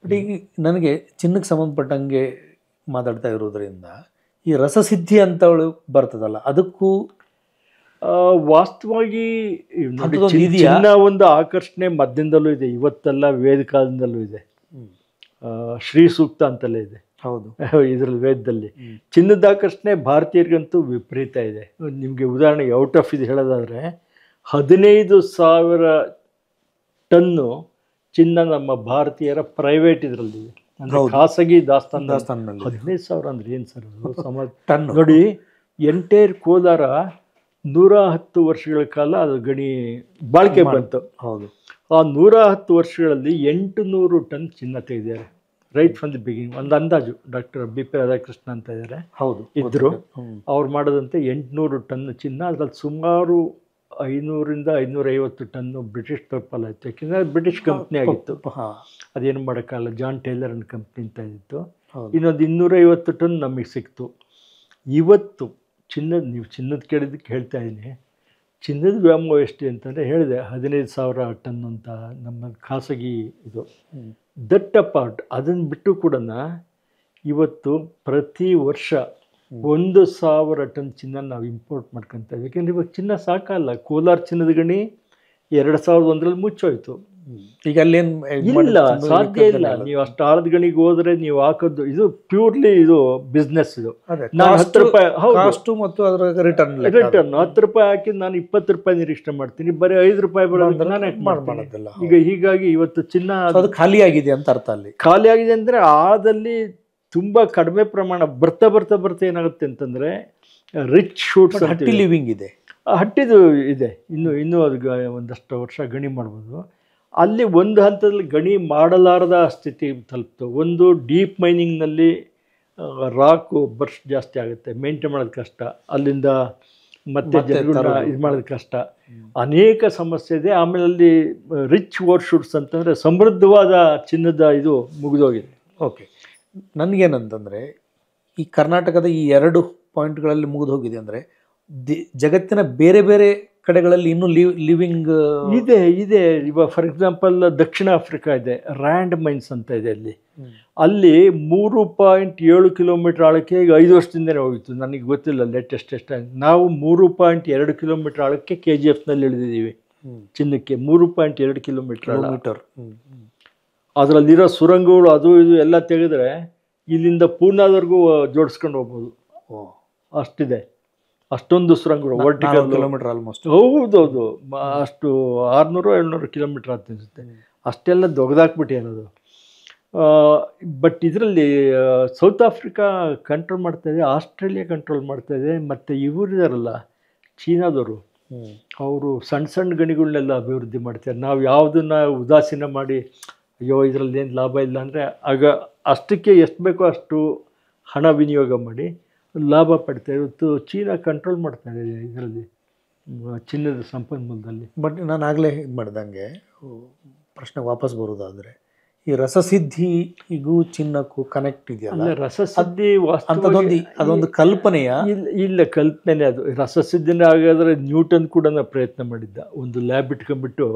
Speaker 2: ಬಟ್ ಈಗ ನನಗೆ ಚಿನ್ನಕ್ಕೆ ಸಂಬಂಧಪಟ್ಟಂಗೆ ಮಾತಾಡ್ತಾ ಇರೋದ್ರಿಂದ ಈ ರಸಸಿದ್ಧಿ ಅಂತವಳು ಬರ್ತದಲ್ಲ, ಅದಕ್ಕೂ
Speaker 1: ವಾಸ್ತವವಾಗಿ ಚಿನ್ನ ಒಂದು ಆಕರ್ಷಣೆ ಮಧ್ಯದಲ್ಲೂ ಇದೆ, ಇವತ್ತೆಲ್ಲ ವೇದ ಕಾಲದಿಂದಲೂ ಇದೆ. ಶ್ರೀ ಸೂಕ್ತ ಅಂತಲೇ ಇದೆ.
Speaker 2: ಹೌದು,
Speaker 1: ಇದರಲ್ಲಿ ವೇದದಲ್ಲಿ ಚಿನ್ನದ ಆಕರ್ಷಣೆ ಭಾರತೀಯರಿಗಂತೂ ವಿಪರೀತ ಇದೆ. ನಿಮಗೆ ಉದಾಹರಣೆಗೆ ಔಟ್ ಆಫ್ ಇದು ಹೇಳೋದಾದರೆ, 15,000 ಟನ್ನು ಚಿನ್ನ ನಮ್ಮ ಭಾರತೀಯರ ಪ್ರೈವೇಟ್ ಇದರಲ್ಲಿದೆ, ಖಾಸಗಿ ದಾಸ್ತಾನಲ್ಲಿ. 15,000 ಅಂದ್ರೆ ಏನು ಸರ್ ಟನ್? ನೋಡಿ, ಎಂಟೈರ್ ಕೋಲಾರ 110 ವರ್ಷಗಳ ಕಾಲ ಅದು ಗಣಿ ಬಾಳಿಕೆ ಬಂತು.
Speaker 2: ಹೌದು,
Speaker 1: ಆ 110 ವರ್ಷಗಳಲ್ಲಿ 800 ಟನ್ ಚಿನ್ನ ತೆಗೆದಿದ್ದಾರೆ. Right from the beginning. ಒಂದು ಅಂದಾಜು ಡಾಕ್ಟರ್ ಬಿ ಪಿ ರಾಧಾಕೃಷ್ಣ ಅಂತ ಇದ್ದಾರೆ,
Speaker 2: ಹೌದು
Speaker 1: ಇದ್ದರು. ಅವ್ರು ಮಾಡೋದಂತೆ 800 ಟನ್ ಚಿನ್ನ, ಅದ್ರಲ್ಲಿ ಸುಮಾರು 500ರಿಂದ 550 ಟನ್ನು ಬ್ರಿಟಿಷ್ ಟರ್ಪಲ್ ಆಯಿತು. ಯಾಕೆಂದರೆ ಬ್ರಿಟಿಷ್ ಕಂಪ್ನಿ ಆಗಿತ್ತು, ಅದೇನು ಮಾಡೋಕ್ಕಾಗಲ್ಲ. ಜಾನ್ ಟೇಲರ್ ಅಂಡ್ ಕಂಪ್ನಿ ಅಂತ ಇತ್ತು. ಇನ್ನೊಂದು 250 ಟನ್ ನಮಗೆ ಸಿಕ್ತು. ಇವತ್ತು ನೀವು ಚಿನ್ನದ ಕೇಳಿದ್ದಕ್ಕೆ ಹೇಳ್ತಾ ಇದ್ದೀನಿ, ಚಿನ್ನದ ವ್ಯಾಮೋಹ ಎಷ್ಟು ಅಂತಂದರೆ ಹೇಳಿದೆ 15,000 ಟನ್ ಅಂತ ನಮ್ಮ ಖಾಸಗಿ ಇದು. ದಟ್ ಅಪಾರ್ಟ್ ಅದನ್ನು ಬಿಟ್ಟು ಕೂಡ ಇವತ್ತು ಪ್ರತಿ ವರ್ಷ 1,000 ಟನ್ ಚಿನ್ನ ನಾವು ಇಂಪೋರ್ಟ್ ಮಾಡ್ಕೊತಾ ಇದ್ದೀವಿ. ಯಾಕೆಂದರೆ ಇವಾಗ ಚಿನ್ನ ಸಾಕಲ್ಲ. ಕೋಲಾರ ಚಿನ್ನದ ಗಣಿ 2001ರಲ್ಲಿ ಮುಚ್ಚೋಯ್ತು.
Speaker 2: ಈಗ ಅಲ್ಲೇನು
Speaker 1: ಇಲ್ಲ, ಸಾಧ್ಯ ಇಲ್ಲ. ನೀವು ಅಷ್ಟು ಆಳದ ಗಣಿಗೆ ಹೋದ್ರೆ ನೀವು ಹಾಕೋದು ಇದು ಪ್ಯೂರ್ಲಿ ಇದು ಬಿಸ್ನೆಸ್. ಇದು ನಾನು 10 ರೂಪಾಯಿ
Speaker 2: ಮತ್ತು ಅದರ ರಿಟರ್ನ್
Speaker 1: 10 ರೂಪಾಯಿ ಹಾಕಿ ನಾನು 20 ರೂಪಾಯಿ ನಿರೀಕ್ಷೆ ಮಾಡ್ತೀನಿ, ಬರೀ 5 ರೂಪಾಯಿ ಬರೋದಕ್ಕೆ ನಾನು ಮಾಡೋದಿಲ್ಲ. ಈಗ ಹೀಗಾಗಿ ಇವತ್ತು ಚಿನ್ನ
Speaker 2: ಅದು ಖಾಲಿ ಆಗಿದೆ ಅಂತ ಅರ್ಥ. ಅಲ್ಲಿ
Speaker 1: ಖಾಲಿ ಆಗಿದೆ ಅಂದರೆ ಆಳದಲ್ಲಿ ತುಂಬ ಕಡಿಮೆ ಪ್ರಮಾಣ. ಬರ್ತಾ ಬರ್ತಾ ಬರ್ತಾ ಏನಾಗುತ್ತೆ ಅಂತಂದರೆ ರಿಚ್ ಶೂಟ್ಸ್
Speaker 2: ಹಟ್ಟಿ ಲಿವಿಂಗ್ ಇದೆ,
Speaker 1: ಹಟ್ಟಿದು ಇದೆ. ಇನ್ನೂ ಅದು ಒಂದಷ್ಟು ವರ್ಷ ಗಣಿ ಮಾಡ್ಬೋದು. ಅಲ್ಲಿ ಒಂದು ಹಂತದಲ್ಲಿ ಗಣಿ ಮಾಡಲಾರದ ಸ್ಥಿತಿ ತಲುಪ್ತು. ಒಂದು ಡೀಪ್ ಮೈನಿಂಗ್ನಲ್ಲಿ ರಾಕು ಬರ್ಸ್ಟ್ ಜಾಸ್ತಿ ಆಗುತ್ತೆ, ಮೇಂಟೈನ್ ಮಾಡೋದು ಕಷ್ಟ. ಅಲ್ಲಿಂದ ಮತ್ತೆ ಜನಗಳನ್ನ ಇದು ಮಾಡೋದು ಕಷ್ಟ. ಅನೇಕ ಸಮಸ್ಯೆ ಇದೆ. ಆಮೇಲೆ ಅಲ್ಲಿ ರಿಚ್ ಓವರ್ ಶೂಟ್ಸ್ ಅಂತಂದರೆ ಸಮೃದ್ಧವಾದ ಚಿನ್ನದ ಇದು ಮುಗಿದೋಗಿದೆ.
Speaker 2: ಓಕೆ, ನನಗೇನಂತಂದರೆ ಈ ಕರ್ನಾಟಕದ ಈ 2 ಪಾಯಿಂಟ್ಗಳಲ್ಲಿ ಮುಗಿದು ಹೋಗಿದೆ ಅಂದರೆ ಜಗತ್ತಿನ ಬೇರೆ ಬೇರೆ ಕಡೆಗಳಲ್ಲಿ ಇನ್ನೂ ಲಿವಿಂಗ್
Speaker 1: ಇದೆ. ಇವಾಗ ಫಾರ್ ಎಕ್ಸಾಂಪಲ್ ದಕ್ಷಿಣ ಆಫ್ರಿಕಾ ಇದೆ, ರ್ಯಾಂಡ್ ಮೈನ್ಸ್ ಅಂತ ಇದೆ. ಅಲ್ಲಿ 3.7 ಕಿಲೋಮೀಟರ್ ಆಳಕ್ಕೆ ಈಗ 5 ವರ್ಷದಿಂದನೇ ಹೋಗಿತ್ತು. ನನಗೆ ಗೊತ್ತಿಲ್ಲ ಲೇಟೆಸ್ಟ್ ಎಷ್ಟಾಗಿ. ನಾವು 3.2 ಕಿಲೋಮೀಟರ್ ಆಳಕ್ಕೆ KGFನಲ್ಲಿ ಇಳಿದಿದ್ದೀವಿ ಚಿನ್ನಕ್ಕೆ. 3.2 ಕಿಲೋಮೀಟರ್. ಅದರಲ್ಲಿರೋ ಸುರಂಗಗಳು ಅದು ಇದು ಎಲ್ಲ ತೆಗೆದ್ರೆ ಇಲ್ಲಿಂದ ಪೂನಾದವರೆಗೂ ಜೋಡಿಸ್ಕೊಂಡು ಹೋಗ್ಬೋದು. ಅಷ್ಟಿದೆ, ಅಷ್ಟೊಂದು ಸುರಂಗಗಳು. Vertical
Speaker 2: kilometre almost.
Speaker 1: ಹೌದೌದು, ಅಷ್ಟು 600-700 ಕಿಲೋಮೀಟರ್ ಆಗ್ತಿರುತ್ತೆ. ಅಷ್ಟೆಲ್ಲ ದೊಡ್ಡದಾಕ್ಬಿಟ್ಟಿರೋದು. ಬಟ್ ಇದರಲ್ಲಿ ಸೌತ್ ಆಫ್ರಿಕಾ ಕಂಟ್ರೋಲ್ ಮಾಡ್ತಾಯಿದೆ, ಆಸ್ಟ್ರೇಲಿಯಾ ಕಂಟ್ರೋಲ್ ಮಾಡ್ತಾಯಿದೆ, ಮತ್ತು ಇವರಿದಾರಲ್ಲ ಚೀನಾದವರು, ಅವರು ಸಣ್ಣ ಸಣ್ಣ ಗಣಿಗಳನ್ನೆಲ್ಲ ಅಭಿವೃದ್ಧಿ ಮಾಡ್ತಾರೆ. ನಾವು ಯಾವುದನ್ನು ಉದಾಸೀನ ಮಾಡಿ ಅಯ್ಯೋ ಇದರಲ್ಲಿ ಏನು ಲಾಭ ಇಲ್ಲ ಅಂದರೆ ಆಗ ಅಷ್ಟಕ್ಕೆ ಎಷ್ಟು ಬೇಕೋ ಅಷ್ಟು ಹಣ ವಿನಿಯೋಗ ಮಾಡಿ ಲಾಭ ಪಡ್ತಾರೆ. ಇವತ್ತು ಚೀನಾ ಕಂಟ್ರೋಲ್ ಮಾಡ್ತಾರೆ ಇದರಲ್ಲಿ ಚಿನ್ನದ ಸಂಪನ್ಮೂಲದಲ್ಲಿ.
Speaker 2: ಬಟ್ ನಾನು ಆಗಲೇ ಇದು ಮಾಡ್ದಂಗೆ ಪ್ರಶ್ನೆ ವಾಪಸ್ ಬರೋದಾದರೆ ಈ ರಸಸಿದ್ಧಿಗೂ ಚಿನ್ನಕ್ಕೂ ಕನೆಕ್ಟ್ ಇದೆಯಲ್ಲ,
Speaker 1: ರಸಸಿದ್ಧಿ
Speaker 2: ಅದೊಂದು ಕಲ್ಪನೆಯ
Speaker 1: ಇಲ್ಲ ಕಲ್ಪನೆ. ಅದು ರಸಸಿದ್ಧಿನೇ ಆಗಾದ್ರೆ ನ್ಯೂಟನ್ ಕೂಡ ಪ್ರಯತ್ನ ಮಾಡಿದ್ದ, ಒಂದು ಲ್ಯಾಬ್ ಇಟ್ಕೊಂಡ್ಬಿಟ್ಟು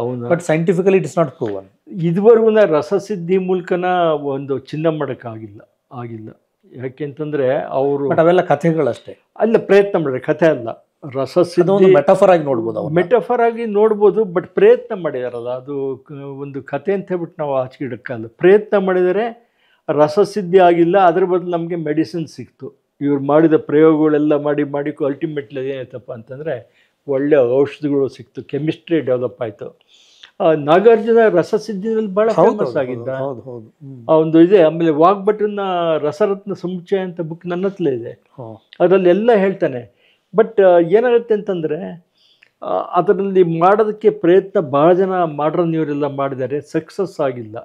Speaker 1: ಅವನು.
Speaker 2: But scientifically it is not proven.
Speaker 1: ಇದುವರೆಗೂ ರಸಸಿದ್ಧಿ ಮೂಲಕನ ಒಂದು ಚಿನ್ನ ಮಾಡೋಕ್ಕಾಗಿಲ್ಲ. ಯಾಕೆಂತಂದರೆ ಅವರು
Speaker 2: ಅವೆಲ್ಲ ಕಥೆಗಳಷ್ಟೇ.
Speaker 1: ಅಲ್ಲ, ಪ್ರಯತ್ನ ಮಾಡಿದ್ರೆ ಕಥೆ ಅಲ್ಲ. ರಸಸಿದ್ಧಿ
Speaker 2: ಮೆಟಫರ್ ಆಗಿ ನೋಡ್ಬೋದು,
Speaker 1: ಮೆಟಫರ್ ಆಗಿ ನೋಡ್ಬೋದು. ಬಟ್ ಪ್ರಯತ್ನ ಮಾಡಿದಾರಲ್ಲ, ಅದು ಒಂದು ಕತೆ ಅಂತ ಹೇಳ್ಬಿಟ್ಟು ನಾವು ಆಚೆ ಇಡೋಕ್ಕಲ್ಲ. ಪ್ರಯತ್ನ ಮಾಡಿದರೆ ರಸಸಿದ್ಧಿ ಆಗಿಲ್ಲ, ಅದ್ರ ಬದಲು ನಮಗೆ ಮೆಡಿಸಿನ್ ಸಿಕ್ತು. ಇವ್ರು ಮಾಡಿದ ಪ್ರಯೋಗಗಳೆಲ್ಲ ಮಾಡಿ ಅಲ್ಟಿಮೇಟ್ಲಿ ಏನಾಯ್ತಪ್ಪ ಅಂತಂದರೆ ಒಳ್ಳೆ ಔಷಧಿಗಳು ಸಿಕ್ತು, ಕೆಮಿಸ್ಟ್ರಿ ಡೆವಲಪ್ ಆಯಿತು. ನಾಗಾರ್ಜುನ ರಸಸಿದ್ಧಿನಲ್ಲಿ ಭಾಳ ಫೇಮಸ್ ಆಗಿದ್ದ. ಆ ಒಂದು ಇದೆ. ಆಮೇಲೆ ವಾಗ್ಭಟನ ರಸರತ್ನ ಸಮುಚ್ಚಯ ಅಂತ ಬುಕ್ ನನ್ನ ಹತ್ರ ಇದೆ, ಅದರಲ್ಲಿ ಎಲ್ಲ ಹೇಳ್ತಾನೆ. ಬಟ್ ಏನಾಗುತ್ತೆ ಅಂತಂದರೆ ಅದರಲ್ಲಿ ಮಾಡೋದಕ್ಕೆ ಪ್ರಯತ್ನ ಭಾಳ ಜನ ಮಾಡ್ರನ್ ಇವರೆಲ್ಲ ಮಾಡಿದ್ದಾರೆ, ಸಕ್ಸಸ್ ಆಗಿಲ್ಲ.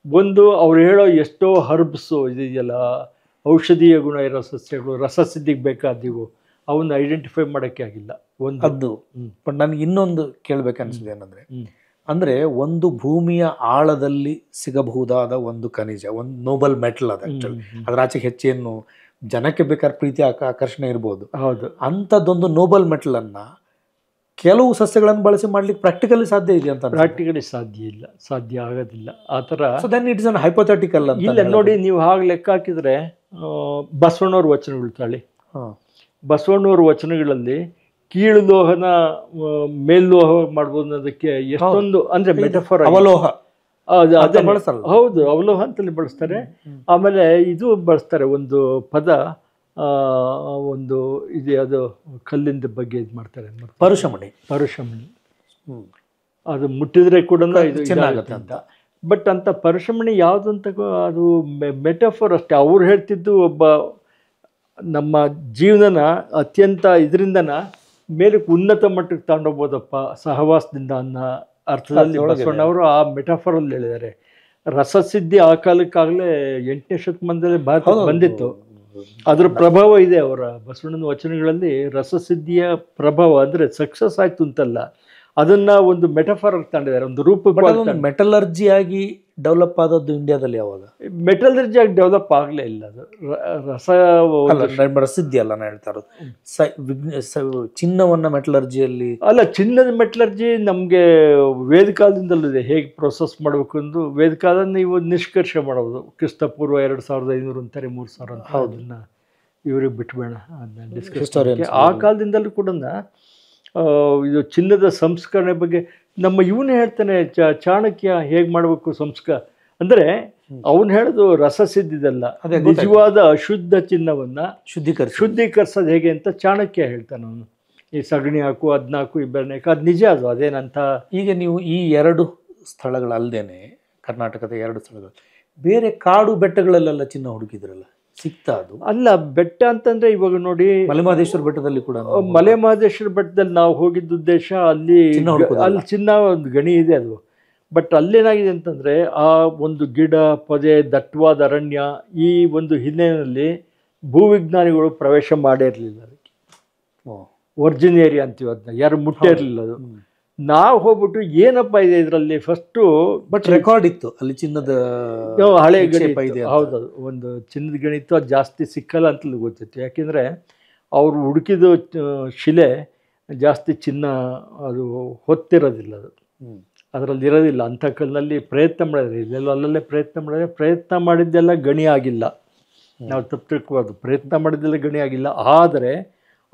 Speaker 1: ಒಂದು ಅವ್ರು ಹೇಳೋ ಎಷ್ಟೋ ಹರ್ಬ್ಸು ಇದೆಯಲ್ಲ, ಔಷಧೀಯ ಗುಣ ಇರೋ ಸಸ್ಯಗಳು ರಸಸಿದ್ಧಿಗೆ ಬೇಕಾದಿವು, ಅವನ್ನ ಐಡೆಂಟಿಫೈ ಮಾಡೋಕ್ಕೆ ಆಗಿಲ್ಲ ಒಂದು.
Speaker 2: ಅದು ಬಟ್ ನನಗೆ ಇನ್ನೊಂದು ಕೇಳಬೇಕನ್ನಿಸಿದೆ ಏನಂದರೆ, ಅಂದರೆ ಒಂದು ಭೂಮಿಯ ಆಳದಲ್ಲಿ ಸಿಗಬಹುದಾದ ಒಂದು ಖನಿಜ, ಒಂದು ನೋಬಲ್ ಮೆಟಲ್ ಅದು. ಆ್ಯಕ್ಚುಲಿ ಅದರ ಆಚೆಗೆ ಹೆಚ್ಚೇನು ಜನಕ್ಕೆ ಬೇಕಾದ್ರೆ ಪ್ರೀತಿ ಆಕರ್ಷಣೆ ಇರ್ಬೋದು.
Speaker 1: ಹೌದು,
Speaker 2: ಅಂಥದ್ದೊಂದು ನೋಬಲ್ ಮೆಟಲನ್ನು ಕೆಲವು ಸಸ್ಯಗಳನ್ನು ಬಳಸಿ ಮಾಡ್ಲಿಕ್ಕೆ ಪ್ರಾಕ್ಟಿಕಲಿ ಸಾಧ್ಯ ಇದೆ ಅಂತ?
Speaker 1: ಪ್ರಾಕ್ಟಿಕಲಿ ಸಾಧ್ಯ ಇಲ್ಲ, ಸಾಧ್ಯ ಆಗೋದಿಲ್ಲ ಆ ಥರ.
Speaker 2: So then it's an hypothetical ಅಂತ.
Speaker 1: ಇಲ್ಲ ನೋಡಿ, ನೀವು ಹಾಗೆ ಲೆಕ್ಕ ಹಾಕಿದರೆ ಬಸವಣ್ಣವ್ರ ವಚನಗಳು ತಾಳಿ. ಬಸವಣ್ಣವ್ರ ವಚನಗಳಲ್ಲಿ ಕೀಳು ಲೋಹನ ಮೇಲ್ಲೋಹ ಮಾಡ್ಬೋದು ಅನ್ನೋದಕ್ಕೆ ಎಷ್ಟೊಂದು ಅಂದರೆ ಮೆಟಫರ್,
Speaker 2: ಅವಲೋಹ
Speaker 1: ಅದೇ ಬಳಸಲ್ಲ. ಹೌದು, ಅವಲೋಹ ಅಂತಲೇ ಬಳಸ್ತಾರೆ. ಆಮೇಲೆ ಇದು ಬಳಸ್ತಾರೆ, ಒಂದು ಪದ, ಒಂದು ಇದೆ, ಅದು ಕಲ್ಲಿಂದ ಬಗ್ಗೆ ಇದು ಮಾಡ್ತಾರೆ,
Speaker 2: ಪರುಷಮಣಿ.
Speaker 1: ಅದು ಮುಟ್ಟಿದ್ರೆ ಕೂಡ ಇದು
Speaker 2: ಚೆನ್ನಾಗುತ್ತೆ ಅಂತ.
Speaker 1: ಬಟ್ ಅಂತ ಪರುಷಮಣಿ ಯಾವುದು ಅಂತ ಅದು ಮೆಟಫರ್ ಅಷ್ಟೇ. ಅವ್ರು ಹೇಳ್ತಿದ್ದು ಒಬ್ಬ ನಮ್ಮ ಜೀವನನ ಅತ್ಯಂತ ಇದರಿಂದನ ಮೇಲಕ್ಕೆ ಉನ್ನತ ಮಟ್ಟಕ್ಕೆ ತಗೊಂಡೋಗ್ಬೋದಪ್ಪ ಸಹವಾಸದಿಂದ ಅನ್ನೋ ಅರ್ಥದಲ್ಲಿ ಬಸವಣ್ಣವರು ಆ ಮೆಟಫರಲ್ಲಿ ಹೇಳಿದ್ದಾರೆ. ರಸಸಿದ್ಧಿ ಆ ಕಾಲಕ್ಕಾಗಲೇ 8ನೇ ಶತಮಾನದಲ್ಲಿ ಭಾರತ ಬಂದಿತ್ತು. ಅದರ ಪ್ರಭಾವ ಇದೆ ಅವರ ಬಸವಣ್ಣನ ವಚನಗಳಲ್ಲಿ. ರಸಸಿದ್ಧಿಯ ಪ್ರಭಾವ ಅಂದರೆ ಸಕ್ಸಸ್ ಆಯ್ತು ಅಂತಲ್ಲ, ಅದನ್ನ ಒಂದು ಮೆಟಫಾರ್ ತಗೊಂಡಿದ್ದಾರೆ, ಒಂದು ರೂಪಕ್ಕೆ.
Speaker 2: ಮೆಟಲರ್ಜಿಯಾಗಿ ಡೆವಲಪ್ ಆದದ್ದು ಇಂಡಿಯಾದಲ್ಲಿ ಯಾವಾಗ?
Speaker 1: ಮೆಟಲರ್ಜಿಯಾಗಿ ಡೆವಲಪ್ ಆಗಲೇ ಇಲ್ಲ ಅದು.
Speaker 2: ರಸಸಿದ್ಧಿ ಅಲ್ಲ ನಾನು ಹೇಳ್ತಾ ಇರೋದು. ಚಿನ್ನವನ್ನ ಮೆಟಲರ್ಜಿಯಲ್ಲಿ
Speaker 1: ಅಲ್ಲ, ಚಿನ್ನದ ಮೆಟಲರ್ಜಿ ನಮಗೆ ವೇದಕಾಲದಿಂದಲೂ ಇದೆ. ಹೇಗೆ ಪ್ರೊಸೆಸ್ ಮಾಡಬೇಕು ಎಂದು ವೇದಕಾಲ ನೀವು ನಿಷ್ಕರ್ಷೆ ಮಾಡೋದು. ಕ್ರಿಸ್ತಪೂರ್ವ 2500 ಅಂತಾರೆ, 3000 ಅಂತ. ಅದನ್ನ ಇವ್ರಿಗೆ ಬಿಟ್ಬೇಡ, ಅದನ್ನ ಡಿಸ್ಕಸ್. ಆ ಕಾಲದಿಂದಲೂ ಕೂಡ ಇದು ಚಿನ್ನದ ಸಂಸ್ಕರಣೆ ಬಗ್ಗೆ ನಮ್ಮ ಇವನು ಹೇಳ್ತಾನೆ, ಚಾಣಕ್ಯ ಹೇಗೆ ಮಾಡಬೇಕು ಸಂಸ್ಕಾರ ಅಂದರೆ, ಅವನು ಹೇಳೋದು ರಸಸಿದ್ಧಿದಲ್ಲ, ನಿಜವಾದ ಅಶುದ್ಧ ಚಿನ್ನವನ್ನ ಶುದ್ಧೀಕರಿಸೋದು ಹೇಗೆ ಅಂತ ಚಾಣಕ್ಯ ಹೇಳ್ತಾನೆ ಅವನು. ಈ ಸಗಣಿ ಹಾಕು, ಅದನ್ನ ಹಾಕು, ಈ ಬೆಣ್ಣೆ ಹಾಕು, ಅದು ನಿಜ, ಅದು ಅದೇನಂತ.
Speaker 2: ಈಗ ನೀವು ಈ 2 ಸ್ಥಳಗಳಲ್ಲದೇನೆ ಕರ್ನಾಟಕದ 2 ಸ್ಥಳಗಳು ಬೇರೆ ಕಾಡು ಬೆಟ್ಟಗಳಲ್ಲೆಲ್ಲ ಚಿನ್ನ ಹುಡುಕಿದ್ರಲ್ಲ, ಸಿಕ್ತಾ ಅದು?
Speaker 1: ಅಲ್ಲ, ಬೆಟ್ಟ ಅಂತಂದ್ರೆ ಇವಾಗ ನೋಡಿ,
Speaker 2: ಮಲೆಮಹದೇಶ್ವರ ಬೆಟ್ಟದಲ್ಲಿ ಕೂಡ,
Speaker 1: ಮಲೆಮಹದೇಶ್ವರ ಬೆಟ್ಟದಲ್ಲಿ ನಾವು ಹೋಗಿದ್ದ ಉದ್ದೇಶ ಅಲ್ಲಿ ಚಿನ್ನ ಒಂದು ಗಣಿ ಇದೆ ಅದು. ಬಟ್ ಅಲ್ಲೇನಾಗಿದೆ ಅಂತಂದ್ರೆ, ಆ ಒಂದು ಗಿಡ ಪೊದೆ, ದಟ್ಟವಾದ ಅರಣ್ಯ, ಈ ಒಂದು ಹಿನ್ನೆಲೆಯಲ್ಲಿ ಭೂವಿಜ್ಞಾನಿಗಳು ಪ್ರವೇಶ ಮಾಡೇ ಇರಲಿಲ್ಲ ಅದಕ್ಕೆ. ವರ್ಜಿನ್ ಏರಿಯಾ ಅಂತೀವಿ, ಅದನ್ನ ಯಾರು ಮುಟ್ಟೇ ಇರಲಿಲ್ಲ ಅದು. ನಾವು ಹೋಗ್ಬಿಟ್ಟು ಏನಪ್ಪ ಇದೆ ಇದರಲ್ಲಿ ಫಸ್ಟು,
Speaker 2: ಬಟ್ ರೆಕಾರ್ಡ್ ಇತ್ತು ಅಲ್ಲಿ ಚಿನ್ನದ
Speaker 1: ಹಳೆ ಗಣಿ ಇದೆ. ಹೌದದು, ಒಂದು ಚಿನ್ನದ ಗಣಿ ಇತ್ತು, ಅದು ಜಾಸ್ತಿ ಸಿಕ್ಕಲ್ಲ ಅಂತಲೂ ಗೊತ್ತಿತ್ತು. ಯಾಕೆಂದರೆ ಅವರು ಹುಡುಕಿದ ಶಿಲೆ ಜಾಸ್ತಿ ಚಿನ್ನ ಅದು ಹೊತ್ತಿರೋದಿಲ್ಲ, ಅದು ಅದರಲ್ಲಿ ಇರೋದಿಲ್ಲ. ಅಂಥ ಕಲ್ಲಿನಲ್ಲಿ ಪ್ರಯತ್ನ ಮಾಡಿದ್ರೆ, ಇಲ್ಲೆಲ್ಲ ಅಲ್ಲಲ್ಲೇ ಪ್ರಯತ್ನ ಮಾಡಿದ್ದೆಲ್ಲ ಗಣಿ ಆಗಿಲ್ಲ. ನಾವು ತಪ್ಪು ತಿಳ್ಕೋಬಾರ್ದು, ಪ್ರಯತ್ನ ಮಾಡಿದ್ದೆಲ್ಲ ಗಣಿ ಆಗಿಲ್ಲ. ಆದರೆ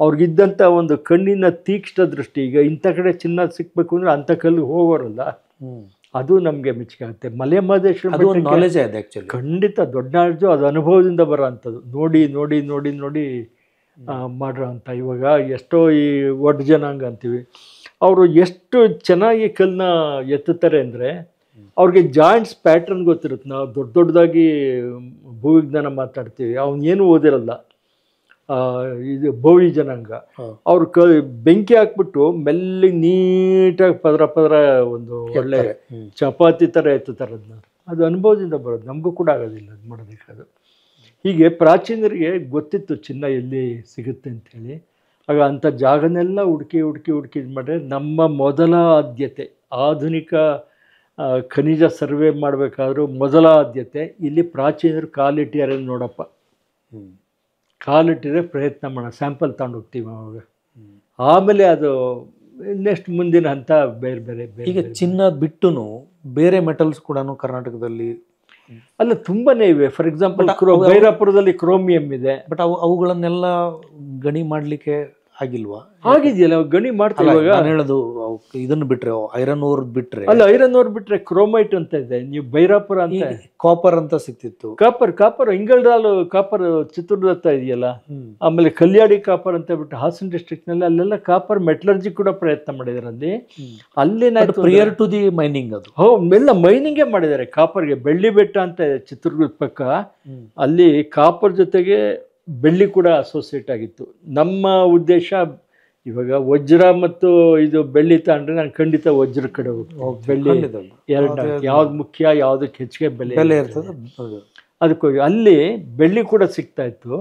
Speaker 1: ಅವ್ರಿಗಿದ್ದಂಥ ಒಂದು ಕಣ್ಣಿನ ತೀಕ್ಷ್ಣ ದೃಷ್ಟಿ, ಈಗ ಇಂಥ ಕಡೆ ಚಿನ್ನ ಸಿಕ್ಬೇಕು ಅಂದ್ರೆ ಅಂಥ ಕಲ್ಲು ಹೋಗೋರಲ್ಲ, ಅದು ನಮಗೆ ಮೆಚ್ಚುಗೆ ಆಗುತ್ತೆ. ಮಲೆಮಹದೇಶ್ವರ
Speaker 2: ನಾಲೆಜ್ ಇದೆ ಆ್ಯಕ್ಚುಲಿ,
Speaker 1: ಖಂಡಿತ ದೊಡ್ಡ ನಾಲೆಜು, ಅದು ಅನುಭವದಿಂದ ಬರೋ ಅಂಥದ್ದು. ನೋಡಿ ನೋಡಿ ನೋಡಿ ನೋಡಿ ಮಾಡೋ ಅಂಥ. ಇವಾಗ ಎಷ್ಟೋ ಈ ಒಡ್ಡ ಜನಾಂಗ ಅಂತೀವಿ, ಅವರು ಎಷ್ಟು ಚೆನ್ನಾಗಿ ಕಲ್ಲನ್ನ ಎತ್ತುತ್ತಾರೆ ಅಂದರೆ, ಅವ್ರಿಗೆ ಜಾಯಿಂಟ್ಸ್ ಪ್ಯಾಟ್ರನ್ ಗೊತ್ತಿರುತ್ತೆ. ನಾವು ದೊಡ್ಡದಾಗಿ ಭೂವಿಜ್ಞಾನ ಮಾತಾಡ್ತೀವಿ, ಅವನೇನು ಓದಿರಲ್ಲ. ಇದು ಬೋವಿ ಜನಾಂಗ, ಅವ್ರು ಬೆಂಕಿ ಹಾಕ್ಬಿಟ್ಟು ಮೆಲ್ಲಿಗೆ ನೀಟಾಗಿ ಪದರ ಒಂದು ಒಳ್ಳೆ ಚಪಾತಿ ಥರ ಎತ್ತುತ್ತಾರೆ ಅದನ್ನ. ಅದು ಅನುಭವದಿಂದ ಬರೋದು, ನಮಗೂ ಕೂಡ ಆಗೋದಿಲ್ಲ ಅದು ಮಾಡೋದಕ್ಕೆ. ಅದು ಹೀಗೆ ಪ್ರಾಚೀನರಿಗೆ ಗೊತ್ತಿತ್ತು ಚಿನ್ನ ಎಲ್ಲಿ ಸಿಗುತ್ತೆ ಅಂಥೇಳಿ. ಆಗ ಅಂಥ ಜಾಗನೆಲ್ಲ ಹುಡುಕಿ ಇದು ಮಾಡಿದ್ರೆ, ನಮ್ಮ ಮೊದಲ ಆದ್ಯತೆ ಆಧುನಿಕ ಖನಿಜ ಸರ್ವೆ ಮಾಡಬೇಕಾದ್ರೂ ಮೊದಲ ಆದ್ಯತೆ ಇಲ್ಲಿ ಪ್ರಾಚೀನರು ಕಾಲಿಟ್ಟಿದ್ದಾರೆ ನೋಡಪ್ಪ. ಕಾಲಿಟ್ಟಿದ್ರೆ ಪ್ರಯತ್ನ ಮಾಡೋ, ಸ್ಯಾಂಪಲ್ ತಗೊಂಡು ಹೋಗ್ತೀವಿ ಅವಾಗ. ಆಮೇಲೆ ಅದು ನೆಕ್ಸ್ಟ್ ಮುಂದಿನ ಹಂತ ಬೇರೆ ಬೇರೆ.
Speaker 2: ಈಗ ಚಿನ್ನ ಬಿಟ್ಟು ಬೇರೆ ಮೆಟಲ್ಸ್ ಕೂಡ ಕರ್ನಾಟಕದಲ್ಲಿ
Speaker 1: ಅಲ್ಲ ತುಂಬಾನೇ ಇವೆ. ಫಾರ್ ಎಕ್ಸಾಂಪಲ್ ಭೈರಾಪುರದಲ್ಲಿ ಕ್ರೋಮಿಯಂ ಇದೆ,
Speaker 2: ಬಟ್ ಅವುಗಳನ್ನೆಲ್ಲ ಗಣಿ ಮಾಡಲಿಕ್ಕೆ ಆಗಿಲ್ವಾ?
Speaker 1: ಆಗಿದೆಯಲ್ಲ, ಗಣಿ ಮಾಡ್ತೀವಿ.
Speaker 2: ನಾನು ಹೇಳೋದು ಇದನ್ನು ಬಿಟ್ರೆ, ಐರನ್ ಓರ್ ಬಿಟ್ರೆ.
Speaker 1: ಅಲ್ಲ, ಐರನ್ ಓರ್ ಬಿಟ್ರೆ ಕ್ರೋಮೈಟ್ ಅಂತ ಇದೆ. ನೀವು ಭೈರಾಪುರ ಅಂತ
Speaker 2: ಕಾಪರ್ ಅಂತ ಸಿಕ್ತಿತ್ತು.
Speaker 1: ಕಾಪರ್ ಇಂಗಲ್ಡಾಲ್ ಕಾಪರ್ ಚಿತ್ರದುರ್ಗ ಇದೆಯಲ್ಲ, ಆಮೇಲೆ ಕಲ್ಯಾಡಿ ಕಾಪರ್ ಅಂತ ಬಿಟ್ಟು ಹಾಸನ ಡಿಸ್ಟ್ರಿಕ್ಟ್ ನಲ್ಲಿ ಅಲ್ಲೆಲ್ಲ ಕಾಪರ್ ಮೆಟಲರ್ಜಿ ಕೂಡ ಪ್ರಯತ್ನ ಮಾಡಿದಾರೆ. ಅಲ್ಲೇನಾಯ್ತು,
Speaker 2: ಪ್ರಿಯರ್ ಟು ದಿ ಮೈನಿಂಗ್ ಅದು.
Speaker 1: ಎಲ್ಲ ಮೈನಿಂಗೇ ಮಾಡಿದ್ದಾರೆ ಕಾಪರ್ಗೆ. ಬೆಳ್ಳಿ ಬೆಟ್ಟ ಅಂತ ಇದೆ ಚಿತ್ರದುರ್ಗದ ಪಕ್ಕ, ಅಲ್ಲಿ ಕಾಪರ್ ಜೊತೆಗೆ ಬೆಳ್ಳಿ ಕೂಡ ಅಸೋಸಿಯೇಟ್ ಆಗಿತ್ತು. ನಮ್ಮ ಉದ್ದೇಶ ಇವಾಗ ವಜ್ರ ಮತ್ತು ಇದು ಬೆಳ್ಳಿ ತಗೊಂಡ್ರೆ ನಾನು ಖಂಡಿತ ವಜ್ರ ಕಡೆ ಹೋಗ್ತೀನಿ. ಬೆಳ್ಳಿ ಎರಡು, ಯಾವ್ದು ಮುಖ್ಯ, ಯಾವುದಕ್ಕೆ ಹೆಚ್ಚಿಗೆ ಬೆಲೆ
Speaker 2: ಇರ್ತದೆ
Speaker 1: ಅದಕ್ಕೆ. ಅಲ್ಲಿ ಬೆಳ್ಳಿ ಕೂಡ ಸಿಗ್ತಾ ಇತ್ತು,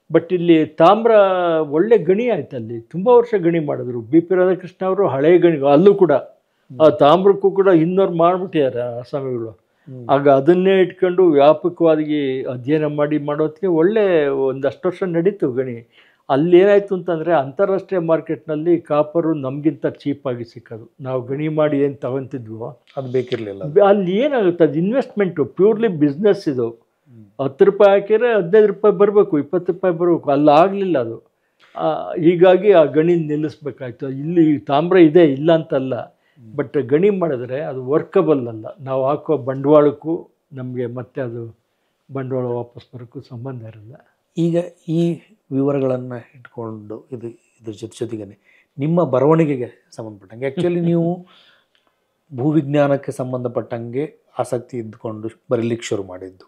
Speaker 1: ಬಟ್ ಇಲ್ಲಿ ತಾಮ್ರ ಒಳ್ಳೆ ಗಣಿ ಆಯ್ತು. ಅಲ್ಲಿ ತುಂಬ ವರ್ಷ ಗಣಿ ಮಾಡಿದ್ರು. BP ರಾಧಾಕೃಷ್ಣ ಅವರು ಹಳೆ ಗಣಿ, ಅಲ್ಲೂ ಕೂಡ ಆ ತಾಮ್ರಕ್ಕೂ ಕೂಡ ಇನ್ನೋರು ಮಾಡಿಬಿಟ್ಟಿದ್ದಾರೆ ಆಸಾಮಿಗಳು. ಆಗ ಅದನ್ನೇ ಇಟ್ಕೊಂಡು ವ್ಯಾಪಕವಾಗಿ ಅಧ್ಯಯನ ಮಾಡೋದಕ್ಕೆ ಒಳ್ಳೆ ಒಂದಷ್ಟು ವರ್ಷ ನಡೀತು ಗಣಿ. ಅಲ್ಲಿ ಏನಾಯಿತು ಅಂತಂದರೆ, ಅಂತಾರಾಷ್ಟ್ರೀಯ ಮಾರ್ಕೆಟ್ನಲ್ಲಿ ಕಾಪರು ನಮಗಿಂತ ಚೀಪಾಗಿ ಸಿಕ್ಕೋದು. ನಾವು ಗಣಿ ಮಾಡಿ ಏನು ತಗೊತಿದ್ವೋ
Speaker 2: ಅದು ಬೇಕಿರಲಿಲ್ಲ.
Speaker 1: ಅಲ್ಲಿ ಏನಾಗುತ್ತೆ, ಅದು ಇನ್ವೆಸ್ಟ್ಮೆಂಟು, ಪ್ಯೂರ್ಲಿ ಬಿಸ್ನೆಸ್ ಇದು. 10 ರೂಪಾಯಿ ಹಾಕಿದ್ರೆ 15 ರೂಪಾಯಿ ಬರಬೇಕು, 20 ರೂಪಾಯಿ ಬರಬೇಕು. ಅಲ್ಲಿ ಆಗಲಿಲ್ಲ ಅದು. ಹೀಗಾಗಿ ಆ ಗಣಿ ನಿಲ್ಲಿಸ್ಬೇಕಾಯ್ತು. ಇಲ್ಲಿ ತಾಮ್ರ ಇದೆ, ಇಲ್ಲ ಅಂತಲ್ಲ, ಬಟ್ ಗಣಿ ಮಾಡಿದ್ರೆ ಅದು ವರ್ಕಬಲ್ ಅಲ್ಲ. ನಾವು ಹಾಕೋ ಬಂಡವಾಳಕ್ಕೂ ನಮಗೆ ಮತ್ತೆ ಅದು ಬಂಡವಾಳ ವಾಪಸ್ ಬರೋಕ್ಕೂ ಸಂಬಂಧ ಇರಲ್ಲ.
Speaker 2: ಈಗ ಈ ವಿವರಗಳನ್ನು ಇಟ್ಕೊಂಡು ಇದ್ರ ಜೊತೆಗೆ ನಿಮ್ಮ ಬರವಣಿಗೆಗೆ ಸಂಬಂಧಪಟ್ಟಂಗೆ, ಆ್ಯಕ್ಚುಲಿ ನೀವು ಭೂವಿಜ್ಞಾನಕ್ಕೆ ಸಂಬಂಧಪಟ್ಟಂಗೆ ಆಸಕ್ತಿ ಇದ್ದುಕೊಂಡು ಬರೀಲಿಕ್ಕೆ ಶುರು ಮಾಡಿದ್ದು.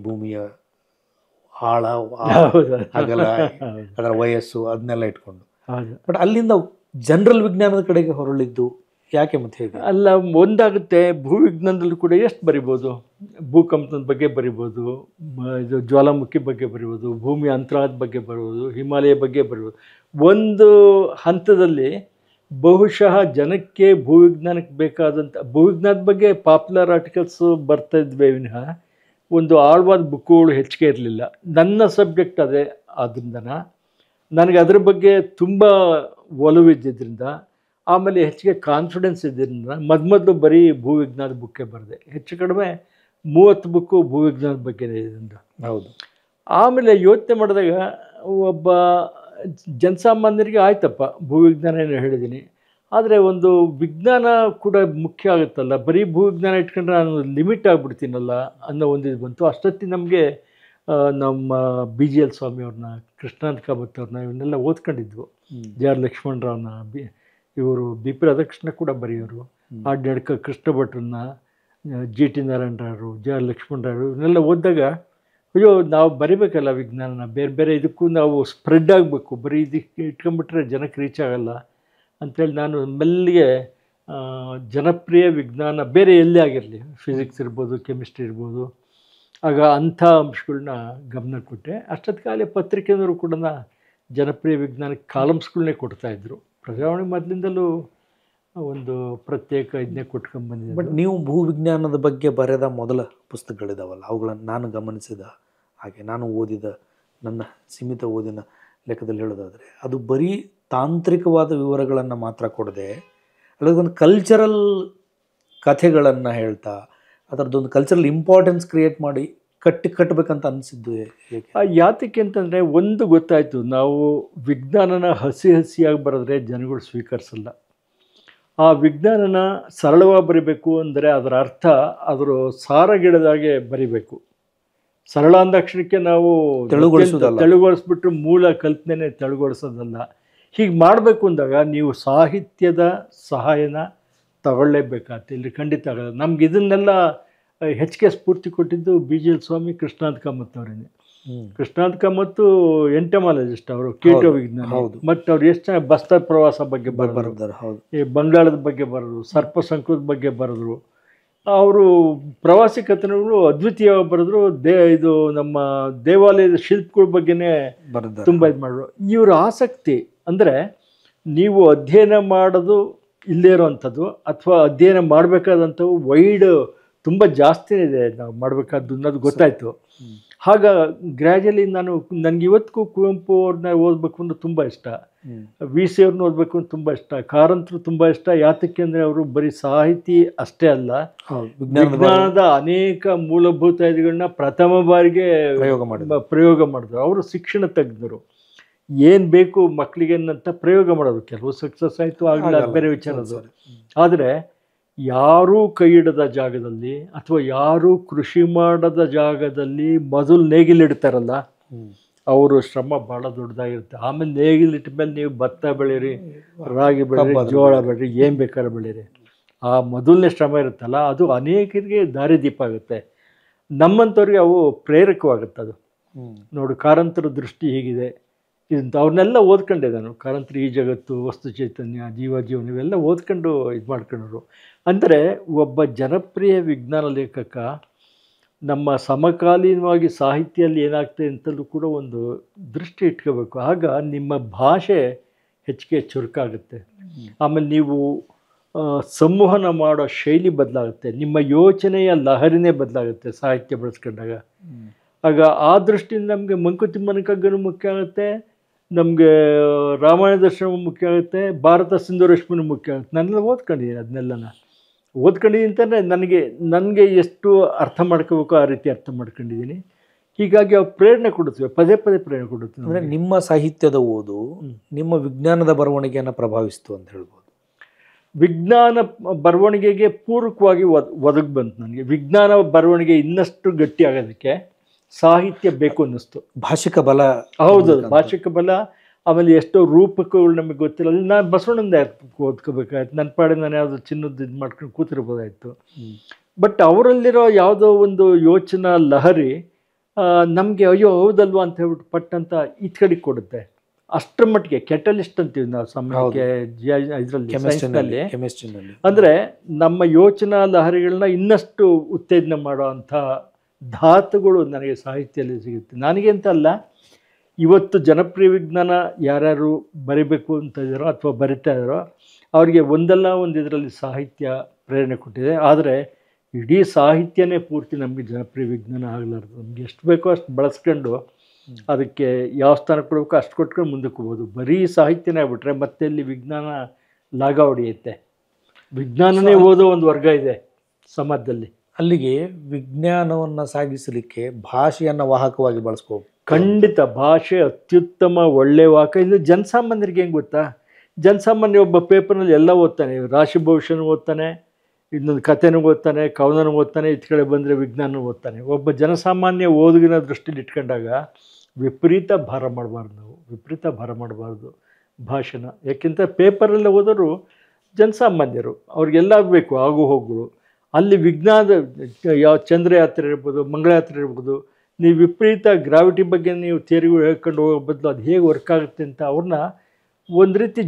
Speaker 2: ಭೂಮಿಯ ಆಳ, ಅಗಲ, ಅದರ ವಯಸ್ಸು ಅದನ್ನೆಲ್ಲ ಇಟ್ಕೊಂಡು. ಬಟ್ ಅಲ್ಲಿಂದ ಜನರಲ್ ವಿಜ್ಞಾನದ ಕಡೆಗೆ ಹೊರಳಿದ್ದು ಯಾಕೆ ಮತ್ತೆ ಹೇಗೆ?
Speaker 1: ಅಲ್ಲ, ಒಂದಾಗುತ್ತೆ. ಭೂವಿಜ್ಞಾನದಲ್ಲೂ ಕೂಡ ಎಷ್ಟು ಬರಿಬೋದು? ಭೂಕಂಪದ ಬಗ್ಗೆ ಬರಿಬೋದು, ಇದು ಜ್ವಾಲಾಮುಖಿ ಬಗ್ಗೆ ಬರಿಬೋದು, ಭೂಮಿ ಅಂತರಾಳದ ಬಗ್ಗೆ ಬರಿಬೋದು, ಹಿಮಾಲಯ ಬಗ್ಗೆ ಬರಿಬೋದು. ಒಂದು ಹಂತದಲ್ಲಿ ಬಹುಶಃ ಜನಕ್ಕೆ ಭೂವಿಜ್ಞಾನಕ್ಕೆ ಬೇಕಾದಂಥ ಭೂವಿಜ್ಞಾನದ ಬಗ್ಗೆ ಪಾಪ್ಯುಲರ್ ಆರ್ಟಿಕಲ್ಸು ಬರ್ತಾ ಇದ್ವೇ ವಿನಃ ಒಂದು ಆಳವಾದ ಬುಕ್ಕುಗಳು ಹೆಚ್ಚಿಗೆ ಇರಲಿಲ್ಲ. ನನ್ನ ಸಬ್ಜೆಕ್ಟ್ ಅದೇ ಆದ್ರಿಂದನ ನನಗೆ ಅದ್ರ ಬಗ್ಗೆ ತುಂಬ ಒಲವಿದ್ದರಿಂದ, ಆಮೇಲೆ ಹೆಚ್ಚಿಗೆ ಕಾನ್ಫಿಡೆನ್ಸ್ ಇದ್ದರಿಂದ ಮೊದಲು ಬರೀ ಭೂವಿಜ್ಞಾನದ ಬುಕ್ಕೇ ಬರೆದೆ. ಹೆಚ್ಚು ಕಡಿಮೆ 30 ಬುಕ್ಕು ಭೂವಿಜ್ಞಾನದ ಬಗ್ಗೆನೇ ಇದೆ.
Speaker 2: ಹೌದು.
Speaker 1: ಆಮೇಲೆ ಯೋಚನೆ ಮಾಡಿದಾಗ ಒಬ್ಬ ಜನಸಾಮಾನ್ಯರಿಗೆ ಆಯ್ತಪ್ಪ ಭೂವಿಜ್ಞಾನ ಏನೋ ಹೇಳಿದ್ದೀನಿ, ಆದರೆ ಒಂದು ವಿಜ್ಞಾನ ಕೂಡ ಮುಖ್ಯ ಆಗುತ್ತಲ್ಲ, ಬರೀ ಭೂವಿಜ್ಞಾನ ಇಟ್ಕೊಂಡ್ರೆ ನಾನು ಲಿಮಿಟ್ ಆಗಿಬಿಡ್ತೀನಲ್ಲ ಅನ್ನೋ ಒಂದು ಇದು ಬಂತು. ಅಷ್ಟೊತ್ತಿಗೆ ನಮಗೆ ನಮ್ಮ BGL ಸ್ವಾಮಿಯವ್ರನ್ನ, ಕೃಷ್ಣಾಂತ ಕಾಮತ್ ಅವ್ರನ್ನ ಇವನ್ನೆಲ್ಲ ಓದ್ಕೊಂಡಿದ್ವು. JR ಲಕ್ಷ್ಮಣರಾವ್ನ, ಇವರು BP ರಾಧಾಕೃಷ್ಣ ಕೂಡ ಬರೆಯೋರು, ಆಡ್ಯಡ್ಕ ಕೃಷ್ಣ ಭಟ್ರನ್ನ, GT ನಾರಾಯಣರಾಯರು, JR ಲಕ್ಷ್ಮಣರಾಯರು ಇವನ್ನೆಲ್ಲ ಓದಿದಾಗ ಅಯ್ಯೋ ನಾವು ಬರಿಬೇಕಲ್ಲ ವಿಜ್ಞಾನನ, ಬೇರೆ ಬೇರೆ ಇದಕ್ಕೂ ನಾವು ಸ್ಪ್ರೆಡ್ ಆಗಬೇಕು, ಬರೀ ಇದಕ್ಕೆ ಇಟ್ಕೊಂಡ್ಬಿಟ್ರೆ ಜನಕ್ಕೆ ರೀಚ್ ಆಗಲ್ಲ ಅಂಥೇಳಿ ನಾನು ಮೆಲ್ಲಿಗೆ ಜನಪ್ರಿಯ ವಿಜ್ಞಾನ ಬೇರೆ ಎಲ್ಲೇ ಆಗಿರಲಿ, ಫಿಸಿಕ್ಸ್ ಇರ್ಬೋದು, ಕೆಮಿಸ್ಟ್ರಿ ಇರ್ಬೋದು, ಆಗ ಅಂಥ ಅಂಶಗಳನ್ನ ಗಮನ ಕೊಟ್ಟೆ. ಅಷ್ಟೊತ್ತಿಗಾಗಲೇ ಪತ್ರಿಕೆಯವರು ಕೂಡ ಜನಪ್ರಿಯ ವಿಜ್ಞಾನಕ್ಕೆ ಕಾಲಮ್ಸ್ಗಳನ್ನೇ ಕೊಡ್ತಾಯಿದ್ರು. ಪ್ರಜಾವಾಣಿ ಮೊದಲಿಂದಲೂ ಒಂದು ಪ್ರತ್ಯೇಕ ಇದನ್ನೇ ಕೊಟ್ಕೊಂಡ್ಬಂದಿದೆ.
Speaker 2: ಬಟ್ ನೀವು ಭೂವಿಜ್ಞಾನದ ಬಗ್ಗೆ ಬರೆದ ಮೊದಲ ಪುಸ್ತಕಗಳಿದಾವಲ್ಲ, ಅವುಗಳನ್ನು ನಾನು ಗಮನಿಸಿದ ಹಾಗೆ, ನಾನು ಓದಿದ ನನ್ನ ಸೀಮಿತ ಓದಿನ ಲೆಕ್ಕದಲ್ಲಿ ಹೇಳೋದಾದರೆ, ಅದು ಬರೀ ತಾಂತ್ರಿಕವಾದ ವಿವರಗಳನ್ನು ಮಾತ್ರ ಕೊಡದೆ ಅಲ್ಲದೊಂದು ಕಲ್ಚರಲ್ ಕಥೆಗಳನ್ನು ಹೇಳ್ತಾ ಅದರದ್ದೊಂದು ಕಲ್ಚರಲ್ ಇಂಪಾರ್ಟೆನ್ಸ್ ಕ್ರಿಯೇಟ್ ಮಾಡಿ ಕಟ್ಟಬೇಕಂತ ಅನಿಸಿದ್ದು ಹೇಗೆ?
Speaker 1: ಯಾತಕ್ಕೆ ಅಂತಂದರೆ, ಒಂದು ಗೊತ್ತಾಯಿತು, ನಾವು ವಿಜ್ಞಾನನ ಹಸಿಯಾಗಿ ಬರೆದ್ರೆ ಜನಗಳು ಸ್ವೀಕರಿಸಲ್ಲ. ಆ ವಿಜ್ಞಾನನ ಸರಳವಾಗಿ ಬರಿಬೇಕು ಅಂದರೆ ಅದರ ಅರ್ಥ ಅದರ ಸಾರಗಿಡದಾಗೆ ಬರಿಬೇಕು. ಸರಳ ಅಂದಾಕ್ಷರಕ್ಕೆ ನಾವು ತೆಳುಗೊಳಿಸ್ಬಿಟ್ರೆ ಮೂಲ ಕಲ್ಪನೆ ತೆಳುಗೊಳಿಸೋದಲ್ಲ. ಹೀಗೆ ಮಾಡಬೇಕು ಅಂದಾಗ ನೀವು ಸಾಹಿತ್ಯದ ಸಹಾಯನ ತಗೊಳ್ಳೇಬೇಕಾಗ್ತದೆ. ಇಲ್ಲಿ ಖಂಡಿತ ಆಗಲ್ಲ. ನಮ್ಗೆ ಇದನ್ನೆಲ್ಲ ಹೆಚ್ಚಿಗೆ ಸ್ಫೂರ್ತಿ ಕೊಟ್ಟಿದ್ದು BGL ಸ್ವಾಮಿ, ಕೃಷ್ಣಾಂತ ಕಾಮತ್ ಅವರೇನೆ. ಕೃಷ್ಣಾಂತ ಕಾಮತ್ತು ಎಂಟಮಾಲಜಿಸ್ಟ್, ಅವರು ಕೀಟ ವಿಜ್ಞಾನ. ಮತ್ತು ಅವ್ರು ಎಷ್ಟು ಚೆನ್ನಾಗಿ ಬಸ್ತರ್ ಪ್ರವಾಸ ಬಗ್ಗೆ ಬರೆದ್ರು, ಈ ಬಂಗಾಳದ ಬಗ್ಗೆ ಬರೆದ್ರು, ಸರ್ಪ ಸಂಕುಲದ ಬಗ್ಗೆ ಬರೆದ್ರು. ಅವರು ಪ್ರವಾಸಿ ಕಥನಗಳು ಅದ್ವಿತೀಯವಾಗಿ ಬರೆದ್ರು. ಇದು ನಮ್ಮ ದೇವಾಲಯದ ಶಿಲ್ಪಗಳ ಬಗ್ಗೆನೇ ತುಂಬ ಇದು ಮಾಡಿದ್ರು. ಇವ್ರ ಆಸಕ್ತಿ ಅಂದರೆ ನೀವು ಅಧ್ಯಯನ ಮಾಡೋದು ಇಲ್ಲೇ ಇರೋವಂಥದ್ದು ಅಥವಾ ಅಧ್ಯಯನ ಮಾಡಬೇಕಾದಂಥವು ವೈಡ್ ತುಂಬ ಜಾಸ್ತಿ ಇದೆ ನಾವು ಮಾಡಬೇಕಾದ್ದು ಅನ್ನೋದು ಗೊತ್ತಾಯಿತು. ಆಗ ಗ್ರ್ಯಾಜುಯಲಿ ನನಗೆ ಇವತ್ತಿಗೂ ಕುವೆಂಪು ಅವ್ರನ್ನ ಓದಬೇಕು ಅಂದ್ರೆ ತುಂಬ ಇಷ್ಟ, VC ಅವ್ರನ್ನ ಓದಬೇಕು ಅಂತ ತುಂಬ ಇಷ್ಟ, ಕಾರಂತರು ತುಂಬ ಇಷ್ಟ. ಯಾತಕ್ಕೆ ಅಂದರೆ ಅವರು ಬರೀ ಸಾಹಿತಿ ಅಷ್ಟೇ ಅಲ್ಲ, ವಿಜ್ಞಾನದ ಅನೇಕ ಮೂಲಭೂತ ಇದಗಳನ್ನ ಪ್ರಥಮ ಬಾರಿಗೆ ಪ್ರಯೋಗ ಮಾಡಿದ್ರು. ಅವರು ಶಿಕ್ಷಣ ತಜ್ಞರು, ಏನು ಬೇಕು ಮಕ್ಕಳಿಗೆ ಅಂತ ಪ್ರಯೋಗ ಮಾಡೋದು. ಕೆಲವು ಸಕ್ಸಸ್ ಆಯಿತು, ಆಗಲಿಲ್ಲ, ಅದು ಬೇರೆ ವಿಚಾರದ್ದು. ಆದರೆ ಯಾರೂ ಕೈ ಹಿಡದ ಜಾಗದಲ್ಲಿ ಅಥವಾ ಯಾರೂ ಕೃಷಿ ಮಾಡದ ಜಾಗದಲ್ಲಿ ಮೊದಲು ನೇಗಿಲಿಡ್ತಾರಲ್ಲ, ಅವರು ಶ್ರಮ ಭಾಳ ದೊಡ್ಡದಾಗಿರುತ್ತೆ. ಆಮೇಲೆ ನೇಗಿಲಿಟ್ಟ ಮೇಲೆ ನೀವು ಭತ್ತ ಬೆಳೀರಿ, ರಾಗಿ ಬೆಳೀರಿ, ಜೋಳ ಬೆಳೀರಿ, ಏನು ಬೇಕಾದ್ರೆ ಬೆಳೀರಿ, ಆ ಮೊದಲನೇ ಶ್ರಮ ಇರುತ್ತಲ್ಲ ಅದು ಅನೇಕರಿಗೆ ದಾರಿದೀಪ ಆಗುತ್ತೆ. ನಮ್ಮಂಥವ್ರಿಗೆ ಅವು ಪ್ರೇರಕವಾಗುತ್ತೆ. ಅದು ನೋಡು, ಕಾರಂತರ ದೃಷ್ಟಿ ಹೀಗಿದೆ. ಇದಂತ ಅವ್ರನ್ನೆಲ್ಲ ಓದ್ಕೊಂಡೆ ನಾನು. ಕಾರಂತರ ಈ ಜಗತ್ತು, ವಸ್ತು ಚೈತನ್ಯ, ಜೀವನ ಇವೆಲ್ಲ ಓದ್ಕೊಂಡು ಇದು ಮಾಡ್ಕೊಂಡ್ರು. ಅಂದರೆ ಒಬ್ಬ ಜನಪ್ರಿಯ ವಿಜ್ಞಾನ ಲೇಖಕ ನಮ್ಮ ಸಮಕಾಲೀನವಾಗಿ ಸಾಹಿತ್ಯದಲ್ಲಿ ಏನಾಗ್ತದೆ ಅಂತಲೂ ಕೂಡ ಒಂದು ದೃಷ್ಟಿ ಇಟ್ಕೋಬೇಕು. ಆಗ ನಿಮ್ಮ ಭಾಷೆ ಹೆಚ್ಚಿಗೆ ಚುರುಕಾಗುತ್ತೆ. ಆಮೇಲೆ ನೀವು ಸಂವಹನ ಮಾಡೋ ಶೈಲಿ ಬದಲಾಗುತ್ತೆ, ನಿಮ್ಮ ಯೋಚನೆಯ ಲಹರಿನೇ ಬದಲಾಗುತ್ತೆ ಸಾಹಿತ್ಯ ಬಳಸ್ಕೊಂಡಾಗ. ಆಗ ಆ ದೃಷ್ಟಿಯಿಂದ ನಮಗೆ ಮಂಕುತಿಮ್ಮನ ಕಗ್ಗನೂ ಮುಖ್ಯ ಆಗುತ್ತೆ, ನಮಗೆ ರಾಮಾಯಣ ದರ್ಶನ ಮುಖ್ಯ ಆಗುತ್ತೆ, ಭಾರತ ಸಿಂಧು ರಶ್ಮಿನೂ ಮುಖ್ಯ ಆಗುತ್ತೆ. ನಾನೆಲ್ಲ ಓದ್ಕೊಂಡಿದ್ದೀನಿ, ಅದನ್ನೆಲ್ಲನ ಓದ್ಕೊಂಡಿದ್ದೀನಿ ಅಂತಂದರೆ ನನಗೆ ಎಷ್ಟು ಅರ್ಥ ಮಾಡ್ಕೋಬೇಕು ಆ ರೀತಿ ಅರ್ಥ ಮಾಡ್ಕೊಂಡಿದ್ದೀನಿ. ಹೀಗಾಗಿ ಅವು ಪ್ರೇರಣೆ ಕೊಡುತ್ತವೆ, ಪದೇ ಪದೇ ಪ್ರೇರಣೆ ಕೊಡುತ್ತವೆ.
Speaker 2: ಅಂದರೆ ನಿಮ್ಮ ಸಾಹಿತ್ಯದ ಓದು ನಿಮ್ಮ ವಿಜ್ಞಾನದ ಬರವಣಿಗೆಯನ್ನು ಪ್ರಭಾವಿಸ್ತು ಅಂತ ಹೇಳ್ಬೋದು.
Speaker 1: ವಿಜ್ಞಾನ ಬರವಣಿಗೆಗೆ ಪೂರಕವಾಗಿ ಒದಗಿ ಬಂತು. ನನಗೆ ವಿಜ್ಞಾನ ಬರವಣಿಗೆ ಇನ್ನಷ್ಟು ಗಟ್ಟಿ ಆಗೋದಕ್ಕೆ ಸಾಹಿತ್ಯ ಬೇಕು ಅನ್ನಿಸ್ತು.
Speaker 2: ಭಾಷಿಕ ಬಲ.
Speaker 1: ಹೌದು, ಭಾಷಿಕ ಬಲ. ಆಮೇಲೆ ಎಷ್ಟೋ ರೂಪಕಗಳು ನಮಗೆ ಗೊತ್ತಿಲ್ಲ. ಅಲ್ಲಿ ನಾನು ಬಸವಣ್ಣಂದ ಓದ್ಕೋಬೇಕಾಯ್ತು, ನನ್ನ ಪಾಡೆ ನಾನು ಯಾವುದೋ ಚಿನ್ನದ್ದು ಇದು ಮಾಡ್ಕೊಂಡು ಕೂತಿರ್ಬೋದಾಯಿತು. ಬಟ್ ಅವರಲ್ಲಿರೋ ಯಾವುದೋ ಒಂದು ಯೋಚನಾ ಲಹರಿ ನಮಗೆ ಅಯ್ಯೋ ಹೌದಲ್ವಾ ಅಂತ ಹೇಳ್ಬಿಟ್ಟು ಪಟ್ಟಂತ ಈ ಕಡೆಗೆ ಕೊಡುತ್ತೆ. ಅಷ್ಟರ ಮಟ್ಟಿಗೆ ಕೆಟಲಿಸ್ಟ್ ಅಂತೀವಿ ನಾವು ಸಮಯಕ್ಕೆ ಇದರಲ್ಲಿ ಸೈನ್ಸ್ನಲ್ಲಿ.
Speaker 2: ಕೆಮಿಸ್ಟ್ರಿನಲ್ಲಿ
Speaker 1: ಅಂದರೆ ನಮ್ಮ ಯೋಚನಾ ಲಹರಿಗಳನ್ನ ಇನ್ನಷ್ಟು ಉತ್ತೇಜನ ಮಾಡೋ ಅಂಥ ಧಾತುಗಳು ನನಗೆ ಸಾಹಿತ್ಯದಲ್ಲಿ ಸಿಗುತ್ತೆ. ನನಗೆ ಅಂತ ಅಲ್ಲ, ಇವತ್ತು ಜನಪ್ರಿಯ ವಿಜ್ಞಾನ ಯಾರ್ಯಾರು ಬರಿಬೇಕು ಅಂತ ಇದ್ದಾರೋ ಅಥವಾ ಬರಿತಾ ಇದ್ದಾರೋ ಅವರಿಗೆ ಒಂದಲ್ಲ ಒಂದು ಇದರಲ್ಲಿ ಸಾಹಿತ್ಯ ಪ್ರೇರಣೆ ಕೊಟ್ಟಿದೆ. ಆದರೆ ಇಡೀ ಸಾಹಿತ್ಯನೇ ಪೂರ್ತಿ ನಮಗೆ ಜನಪ್ರಿಯ ವಿಜ್ಞಾನ ಆಗಲಾರ್ದು. ನಮ್ಗೆ ಎಷ್ಟು ಬೇಕೋ ಅಷ್ಟು ಬಳಸ್ಕೊಂಡು ಅದಕ್ಕೆ ಯಾವ ಸ್ಥಾನ ಕೊಡಬೇಕು ಅಷ್ಟು ಕೊಟ್ಕೊಂಡು ಮುಂದಕ್ಕೆ ಹೋಗ್ಬೋದು. ಬರೀ ಸಾಹಿತ್ಯನೇ ಆಗ್ಬಿಟ್ರೆ ಮತ್ತೆ ಇಲ್ಲಿ ವಿಜ್ಞಾನ ಲಾಗ ಹೊಡೆಯುತ್ತೆ. ವಿಜ್ಞಾನನೇ ಓದೋ ಒಂದು ವರ್ಗ ಇದೆ ಸಮಾಜದಲ್ಲಿ.
Speaker 2: ಅಲ್ಲಿಗೆ ವಿಜ್ಞಾನವನ್ನು ಸಾಗಿಸಲಿಕ್ಕೆ ಭಾಷೆಯನ್ನು ವಾಹಕವಾಗಿ ಬಳಸ್ಕೋಬೇಕು.
Speaker 1: ಖಂಡಿತ ಭಾಷೆ ಅತ್ಯುತ್ತಮ ಒಳ್ಳೆಯ ವಾಹಕ. ಇದು ಜನಸಾಮಾನ್ಯರಿಗೆ ಹೆಂಗೆ ಗೊತ್ತಾ, ಜನಸಾಮಾನ್ಯ ಒಬ್ಬ ಪೇಪರ್ನಲ್ಲಿ ಎಲ್ಲ ಓದ್ತಾನೆ, ರಾಶಿ ಭವಿಷ್ಯನೂ ಓದ್ತಾನೆ, ಇನ್ನೊಂದು ಕಥೆನೂ ಓದ್ತಾನೆ, ಕವನನೂ ಓದ್ತಾನೆ, ಇತ್ತ ಕಡೆ ಬಂದರೆ ವಿಜ್ಞಾನ ಓದ್ತಾನೆ. ಒಬ್ಬ ಜನಸಾಮಾನ್ಯ ಓದುಗಿನ ದೃಷ್ಟಿಲಿ ಇಟ್ಕೊಂಡಾಗ ವಿಪರೀತ ಭಾರ ಮಾಡಬಾರ್ದು. ನಾವು ವಿಪರೀತ ಭಾರ ಮಾಡಬಾರ್ದು ಭಾಷೆನ. ಯಾಕೆಂತ ಪೇಪರೆಲ್ಲ ಓದೋರು ಜನಸಾಮಾನ್ಯರು, ಅವ್ರಿಗೆಲ್ಲ ಬೇಕು ಆಗು ಹೋಗುಗಳು. ಅಲ್ಲಿ ವಿಜ್ಞಾನದ ಯಾವ ಚಂದ್ರಯಾತ್ರೆ ಇರ್ಬೋದು, ಮಂಗಳಯಾತ್ರೆ ಇರ್ಬೋದು, ನೀವು ವಿಪರೀತ ಗ್ರಾವಿಟಿ ಬಗ್ಗೆ ನೀವು ಥಿಯರಿಗಳು ಹೇಳ್ಕೊಂಡು ಹೋಗೋ ಬದಲು ಅದು ಹೇಗೆ ವರ್ಕ್ ಆಗುತ್ತೆ ಅಂತ ಅವ್ರನ್ನ ಒಂದು ರೀತಿ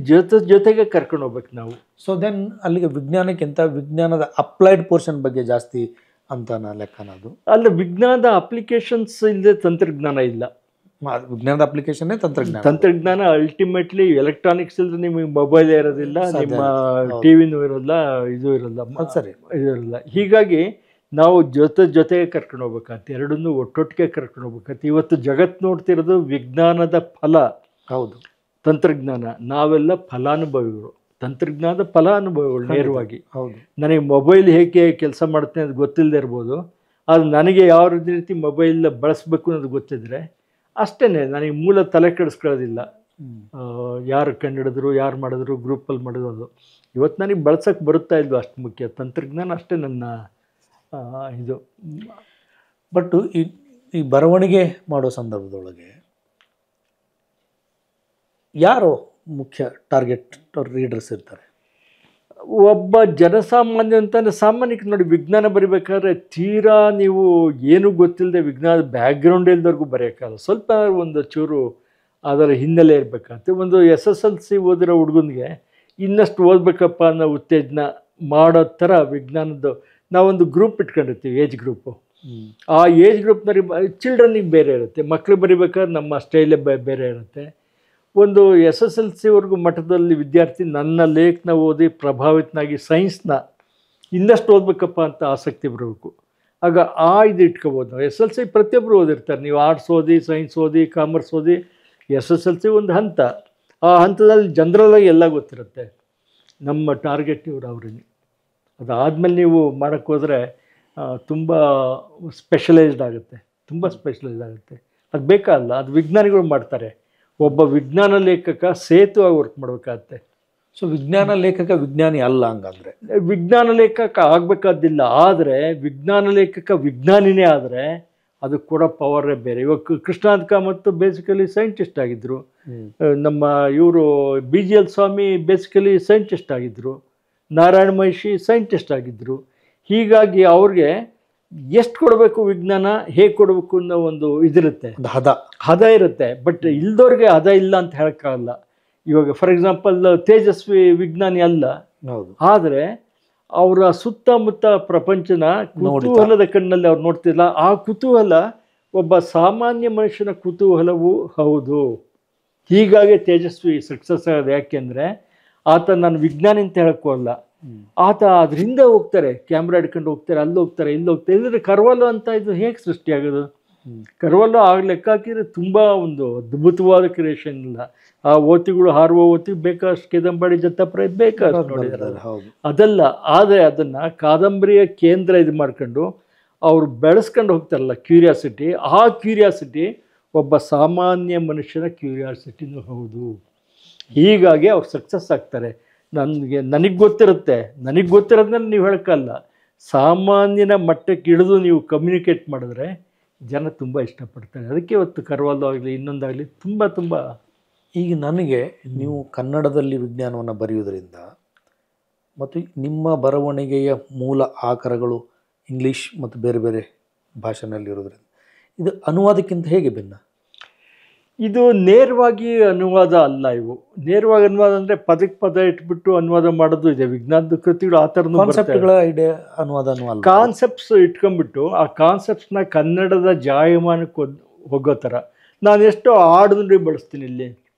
Speaker 1: ಜೊತೆಗೆ ಕರ್ಕೊಂಡು ಹೋಗ್ಬೇಕು ನಾವು.
Speaker 2: ಸೊ ದೆನ್ ಅಲ್ಲಿಗೆ ವಿಜ್ಞಾನಕ್ಕಿಂತ ವಿಜ್ಞಾನದ ಅಪ್ಲೈಡ್ ಪೋರ್ಷನ್ ಬಗ್ಗೆ ಜಾಸ್ತಿ ಅಂತ ಲೆಕ್ಕನ ಅದು.
Speaker 1: ಅಲ್ಲ, ವಿಜ್ಞಾನದ ಅಪ್ಲಿಕೇಶನ್ಸ್ ಇಲ್ಲದೆ ತಂತ್ರಜ್ಞಾನ ಇಲ್ಲ.
Speaker 2: ವಿಜ್ಞಾನದ ಅಪ್ಲಿಕೇಶನ್ನೇ ತಂತ್ರಜ್ಞಾನ.
Speaker 1: ತಂತ್ರಜ್ಞಾನ ಅಲ್ಟಿಮೇಟ್ಲಿ ಎಲೆಕ್ಟ್ರಾನಿಕ್ಸ್ ಇಲ್ಲದೆ ನಿಮಗೆ ಮೊಬೈಲ್ ಇರೋದಿಲ್ಲ, ನಿಮ್ಮ ಟಿವಿನೂ ಇರೋಲ್ಲ, ಇದು ಇರೋಲ್ಲ,
Speaker 2: ಸರಿ
Speaker 1: ಇದು ಇರೋಲ್ಲ. ಹೀಗಾಗಿ ನಾವು ಜೊತೆಗೆ ಕರ್ಕೊಂಡು ಹೋಗ್ಬೇಕಂತ, ಎರಡನ್ನೂ ಒಟ್ಟೊಟ್ಟಿಗೆ ಕರ್ಕೊಂಡು ಹೋಗ್ಬೇಕಂತ. ಇವತ್ತು ಜಗತ್ತು ನೋಡ್ತಿರೋದು ವಿಜ್ಞಾನದ ಫಲ.
Speaker 2: ಹೌದು,
Speaker 1: ತಂತ್ರಜ್ಞಾನ. ನಾವೆಲ್ಲ ಫಲಾನುಭವಿಗಳು, ತಂತ್ರಜ್ಞಾನದ ಫಲಾನುಭವಿಗಳು ನೇರವಾಗಿ.
Speaker 2: ಹೌದು.
Speaker 1: ನನಗೆ ಮೊಬೈಲ್ ಹೇಗೆ ಕೆಲಸ ಮಾಡುತ್ತೆ ಅದು ಗೊತ್ತಿಲ್ಲದೆ ಇರ್ಬೋದು, ಅದು ನನಗೆ ಯಾವ ರೀತಿ ಮೊಬೈಲ್ ಬಳಸಬೇಕು ಅನ್ನೋದು ಗೊತ್ತಿದ್ರೆ ಅಷ್ಟೇ. ನನಗೆ ಮೂಲ ತಲೆ ಕೆಡಿಸ್ಕೊಳ್ಳೋದಿಲ್ಲ, ಯಾರು ಕಂಡುಹಿಡಿದ್ರು, ಯಾರು ಮಾಡಿದ್ರು, ಗ್ರೂಪಲ್ಲಿ ಮಾಡೋದು. ಇವತ್ತು ನನಗೆ ಬಳಸೋಕ್ಕೆ ಬರುತ್ತಾ ಇಲ್ವೋ ಅಷ್ಟು ಮುಖ್ಯ. ತಂತ್ರಜ್ಞಾನ ಅಷ್ಟೇ ನನ್ನ ಇದು.
Speaker 2: ಬಟ್ ಈ ಬರವಣಿಗೆ ಮಾಡೋ ಸಂದರ್ಭದೊಳಗೆ ಯಾರು ಮುಖ್ಯ ಟಾರ್ಗೆಟ್ ರೀಡರ್ಸ್ ಇರ್ತಾರೆ?
Speaker 1: ಒಬ್ಬ ಜನಸಾಮಾನ್ಯ ಅಂತಂದರೆ ಸಾಮಾನ್ಯಕ್ಕೆ ನೋಡಿ, ವಿಜ್ಞಾನ ಬರಿಬೇಕಾದ್ರೆ ತೀರಾ ನೀವು ಏನೂ ಗೊತ್ತಿಲ್ಲದೆ ವಿಜ್ಞಾನದ ಬ್ಯಾಕ್ಗ್ರೌಂಡ್ ಇಲ್ದವ್ರಿಗೂ ಬರೆಯೋಕ್ಕಲ್ಲ. ಸ್ವಲ್ಪ ಒಂದು ಚೂರು ಅದರ ಹಿನ್ನೆಲೆ ಇರಬೇಕಂತೆ. ಒಂದು SSLC ಓದಿರೋ ಹುಡುಗನಿಗೆ ಇನ್ನಷ್ಟು ಓದಬೇಕಪ್ಪ ಅನ್ನೋ ಉತ್ತೇಜನ ಮಾಡೋ ಥರ ವಿಜ್ಞಾನದ್ದು ನಾವೊಂದು ಗ್ರೂಪ್ ಇಟ್ಕೊಂಡಿರ್ತೀವಿ, ಏಜ್ ಗ್ರೂಪು. ಆ ಏಜ್ ಗ್ರೂಪ್ನಲ್ಲಿ ಚಿಲ್ಡ್ರನ್ನಿಗೆ ಬೇರೆ ಇರುತ್ತೆ, ಮಕ್ಕಳು ಬರಿಬೇಕಾದ್ರೆ ನಮ್ಮ ಸ್ಟೈಲೇ ಬೇರೆ ಇರುತ್ತೆ. ಒಂದು SSLCವರೆಗೂ ಮಟ್ಟದಲ್ಲಿ ವಿದ್ಯಾರ್ಥಿ ನನ್ನ ಲೇಖನ ಓದಿ ಪ್ರಭಾವಿತನಾಗಿ ಸೈನ್ಸ್ನ ಇನ್ನಷ್ಟು ಓದಬೇಕಪ್ಪ ಅಂತ ಆಸಕ್ತಿ ಬರಬೇಕು. ಆಗ ಇದು ಇಟ್ಕೋಬೋದು ನಾವು. SSLC ಪ್ರತಿಯೊಬ್ಬರು ಓದಿರ್ತಾರೆ. ನೀವು ಆರ್ಟ್ಸ್ ಓದಿ, ಸೈನ್ಸ್ ಓದಿ, ಕಾಮರ್ಸ್ ಓದಿ, SSLC ಒಂದು ಹಂತ. ಆ ಹಂತದಲ್ಲಿ ಜನರಲ್ಲಾಗಿ ಎಲ್ಲ ಗೊತ್ತಿರುತ್ತೆ. ನಮ್ಮ ಟಾರ್ಗೆಟ್ ಇವರು ಅವ್ರಿಗೆ. ಅದಾದಮೇಲೆ ನೀವು ಮಾಡೋಕ್ಕೆ ಹೋದರೆ ತುಂಬ ಸ್ಪೆಷಲೈಸ್ಡ್ ಆಗುತ್ತೆ, ತುಂಬ ಸ್ಪೆಷಲೈಸ್ಡ್ ಆಗುತ್ತೆ. ಅದು ಬೇಕಾಗಲ್ಲ, ಅದು ವಿಜ್ಞಾನಿಗಳು ಮಾಡ್ತಾರೆ. ಒಬ್ಬ ವಿಜ್ಞಾನ ಲೇಖಕ ಸೇತುವಾಗಿ ವರ್ಕ್ ಮಾಡಬೇಕಾಗತ್ತೆ.
Speaker 2: ಸೊ ವಿಜ್ಞಾನ ಲೇಖಕ ವಿಜ್ಞಾನಿ ಅಲ್ಲ ಹಂಗಂದರೆ?
Speaker 1: ವಿಜ್ಞಾನ ಲೇಖಕ ಆಗಬೇಕಾದಿಲ್ಲ, ಆದರೆ ವಿಜ್ಞಾನ ಲೇಖಕ ವಿಜ್ಞಾನಿನೇ ಆದರೆ ಅದು ಕೂಡ ಪವರೇ ಬೇರೆ. ಇವಾಗ ಕೃಷ್ಣಾಂತ ಕಾಮತ್ ಬೇಸಿಕಲಿ ಸೈಂಟಿಸ್ಟ್ ಆಗಿದ್ದರು. ನಮ್ಮ ಇವರು BGL ಸ್ವಾಮಿ ಬೇಸಿಕಲಿ ಸೈಂಟಿಸ್ಟ್ ಆಗಿದ್ದರು. ನಾರಾಯಣ ಮಹಿಷಿ ಸೈಂಟಿಸ್ಟ್ ಆಗಿದ್ದರು. ಹೀಗಾಗಿ ಅವ್ರಿಗೆ ಎಷ್ಟು ಕೊಡಬೇಕು ವಿಜ್ಞಾನ, ಹೇಗೆ ಕೊಡಬೇಕು ಅನ್ನೋ ಒಂದು ಇದಿರುತ್ತೆ, ಹದ ಇರುತ್ತೆ. ಬಟ್ ಇಲ್ದವ್ರಿಗೆ ಹದ ಇಲ್ಲ ಅಂತ ಹೇಳೋಕ್ಕಾಗಲ್ಲ. ಇವಾಗ ಫಾರ್ ಎಕ್ಸಾಂಪಲ್ ತೇಜಸ್ವಿ ವಿಜ್ಞಾನಿ ಅಲ್ಲ, ಆದರೆ ಅವರ ಸುತ್ತಮುತ್ತ ಪ್ರಪಂಚನ ಕುತೂಹಲದ ಕಣ್ಣಲ್ಲಿ ಅವ್ರು ನೋಡ್ತಿಲ್ಲ. ಆ ಕುತೂಹಲ ಒಬ್ಬ ಸಾಮಾನ್ಯ ಮನುಷ್ಯನ ಕುತೂಹಲವೂ ಹೌದು. ಹೀಗಾಗಿ ತೇಜಸ್ವಿ ಸಕ್ಸಸ್ ಆಗೋದು. ಯಾಕೆಂದರೆ ಆತ ನಾನು ವಿಜ್ಞಾನಿ ಅಂತ ಹೇಳೋಕ್ಕಲ್ಲ, ಆತ ಅದರಿಂದ ಹೋಗ್ತಾರೆ, ಕ್ಯಾಮ್ರಾ ಹಿಡ್ಕೊಂಡು ಹೋಗ್ತಾರೆ, ಅಲ್ಲಿ ಹೋಗ್ತಾರೆ, ಇಲ್ಲಿ ಹೋಗ್ತಾರೆ. ಇಲ್ಲದ್ರೆ ಕರ್ವಾಲೋ ಅಂತ ಇದು ಹೇಗೆ ಸೃಷ್ಟಿಯಾಗೋದು? ಕರ್ವಾಲೋ ಆಗ ಲೆಕ್ಕ ಹಾಕಿದರೆ ತುಂಬ ಒಂದು ಅದ್ಭುತವಾದ ಕ್ರಿಯೇಷನ್ ಇಲ್ಲ. ಆ ಓತಿಗಳು ಹಾರುವ ಓತಿ ಬೇಕಾಷ್ಟು ಕೆದಂಬಾಡಿ ಜತ್ತಪ್ರಾಯ ಬೇಕಾಷ್ಟು ನೋಡಿದ್ದಾರೆ, ಅದಲ್ಲ. ಆದರೆ ಅದನ್ನು ಕಾದಂಬರಿಯ ಕೇಂದ್ರ ಇದು ಮಾಡ್ಕೊಂಡು ಅವರು ಬೆಳೆಸ್ಕೊಂಡು ಹೋಗ್ತಾರಲ್ಲ ಕ್ಯೂರಿಯಾಸಿಟಿ, ಆ ಕ್ಯೂರಿಯಾಸಿಟಿ ಒಬ್ಬ ಸಾಮಾನ್ಯ ಮನುಷ್ಯನ ಕ್ಯೂರಿಯಾಸಿಟಿನೂ ಹೌದು. ಹೀಗಾಗಿ ಅವ್ರು ಸಕ್ಸಸ್ ಆಗ್ತಾರೆ. ನನಗೆ ಗೊತ್ತಿರೋದನ್ನ ನೀವು ಹೇಳೋಕ್ಕಲ್ಲ, ಸಾಮಾನ್ಯನ ಮಟ್ಟಕ್ಕೆ ಇಳಿದು ನೀವು ಕಮ್ಯುನಿಕೇಟ್ ಮಾಡಿದ್ರೆ ಜನ ತುಂಬ ಇಷ್ಟಪಡ್ತಾರೆ. ಅದಕ್ಕೆ ಇವತ್ತು ಕರ್ವಾಲೋ ಆಗಲಿ ಇನ್ನೊಂದಾಗಲಿ ತುಂಬ
Speaker 2: ಈಗ ನನಗೆ ನೀವು ಕನ್ನಡದಲ್ಲಿ ವಿಜ್ಞಾನವನ್ನು ಬರೆಯುವುದರಿಂದ ಮತ್ತು ನಿಮ್ಮ ಬರವಣಿಗೆಯ ಮೂಲ ಆಕರಗಳು ಇಂಗ್ಲೀಷ್ ಮತ್ತು ಬೇರೆ ಬೇರೆ ಭಾಷೆನಲ್ಲಿರೋದ್ರಿಂದ ಇದು ಅನುವಾದಕ್ಕಿಂತ ಹೇಗೆ ಭಿನ್ನ?
Speaker 1: ಇದು ನೇರವಾಗಿ ಅನುವಾದ ಅಲ್ಲ. ಇವು ನೇರವಾಗಿ ಅನುವಾದ ಅಂದರೆ ಪದಕ್ಕೆ ಪದ ಇಟ್ಬಿಟ್ಟು ಅನುವಾದ ಮಾಡೋದು ಇದೆ. ವಿಜ್ಞಾನದ ಕೃತಿಗಳು ಆ ಥರನೂ
Speaker 2: ಕಾನ್ಸೆಪ್ಟ್ಗಳ ಐಡಿಯಾ ಅನುವಾದನೂ ಅಲ್ಲ.
Speaker 1: ಕಾನ್ಸೆಪ್ಟ್ಸ್ ಇಟ್ಕೊಂಡ್ಬಿಟ್ಟು ಆ ಕಾನ್ಸೆಪ್ಟ್ಸ್ನ ಕನ್ನಡದ ಜಾಯಮಾನಕ್ಕೆ ಹೋಗೋ ಥರ. ನಾನು ಎಷ್ಟೋ ಆಡುನುಡಿ ಬಳಸ್ತೀನಿ ಇಲ್ಲಿ,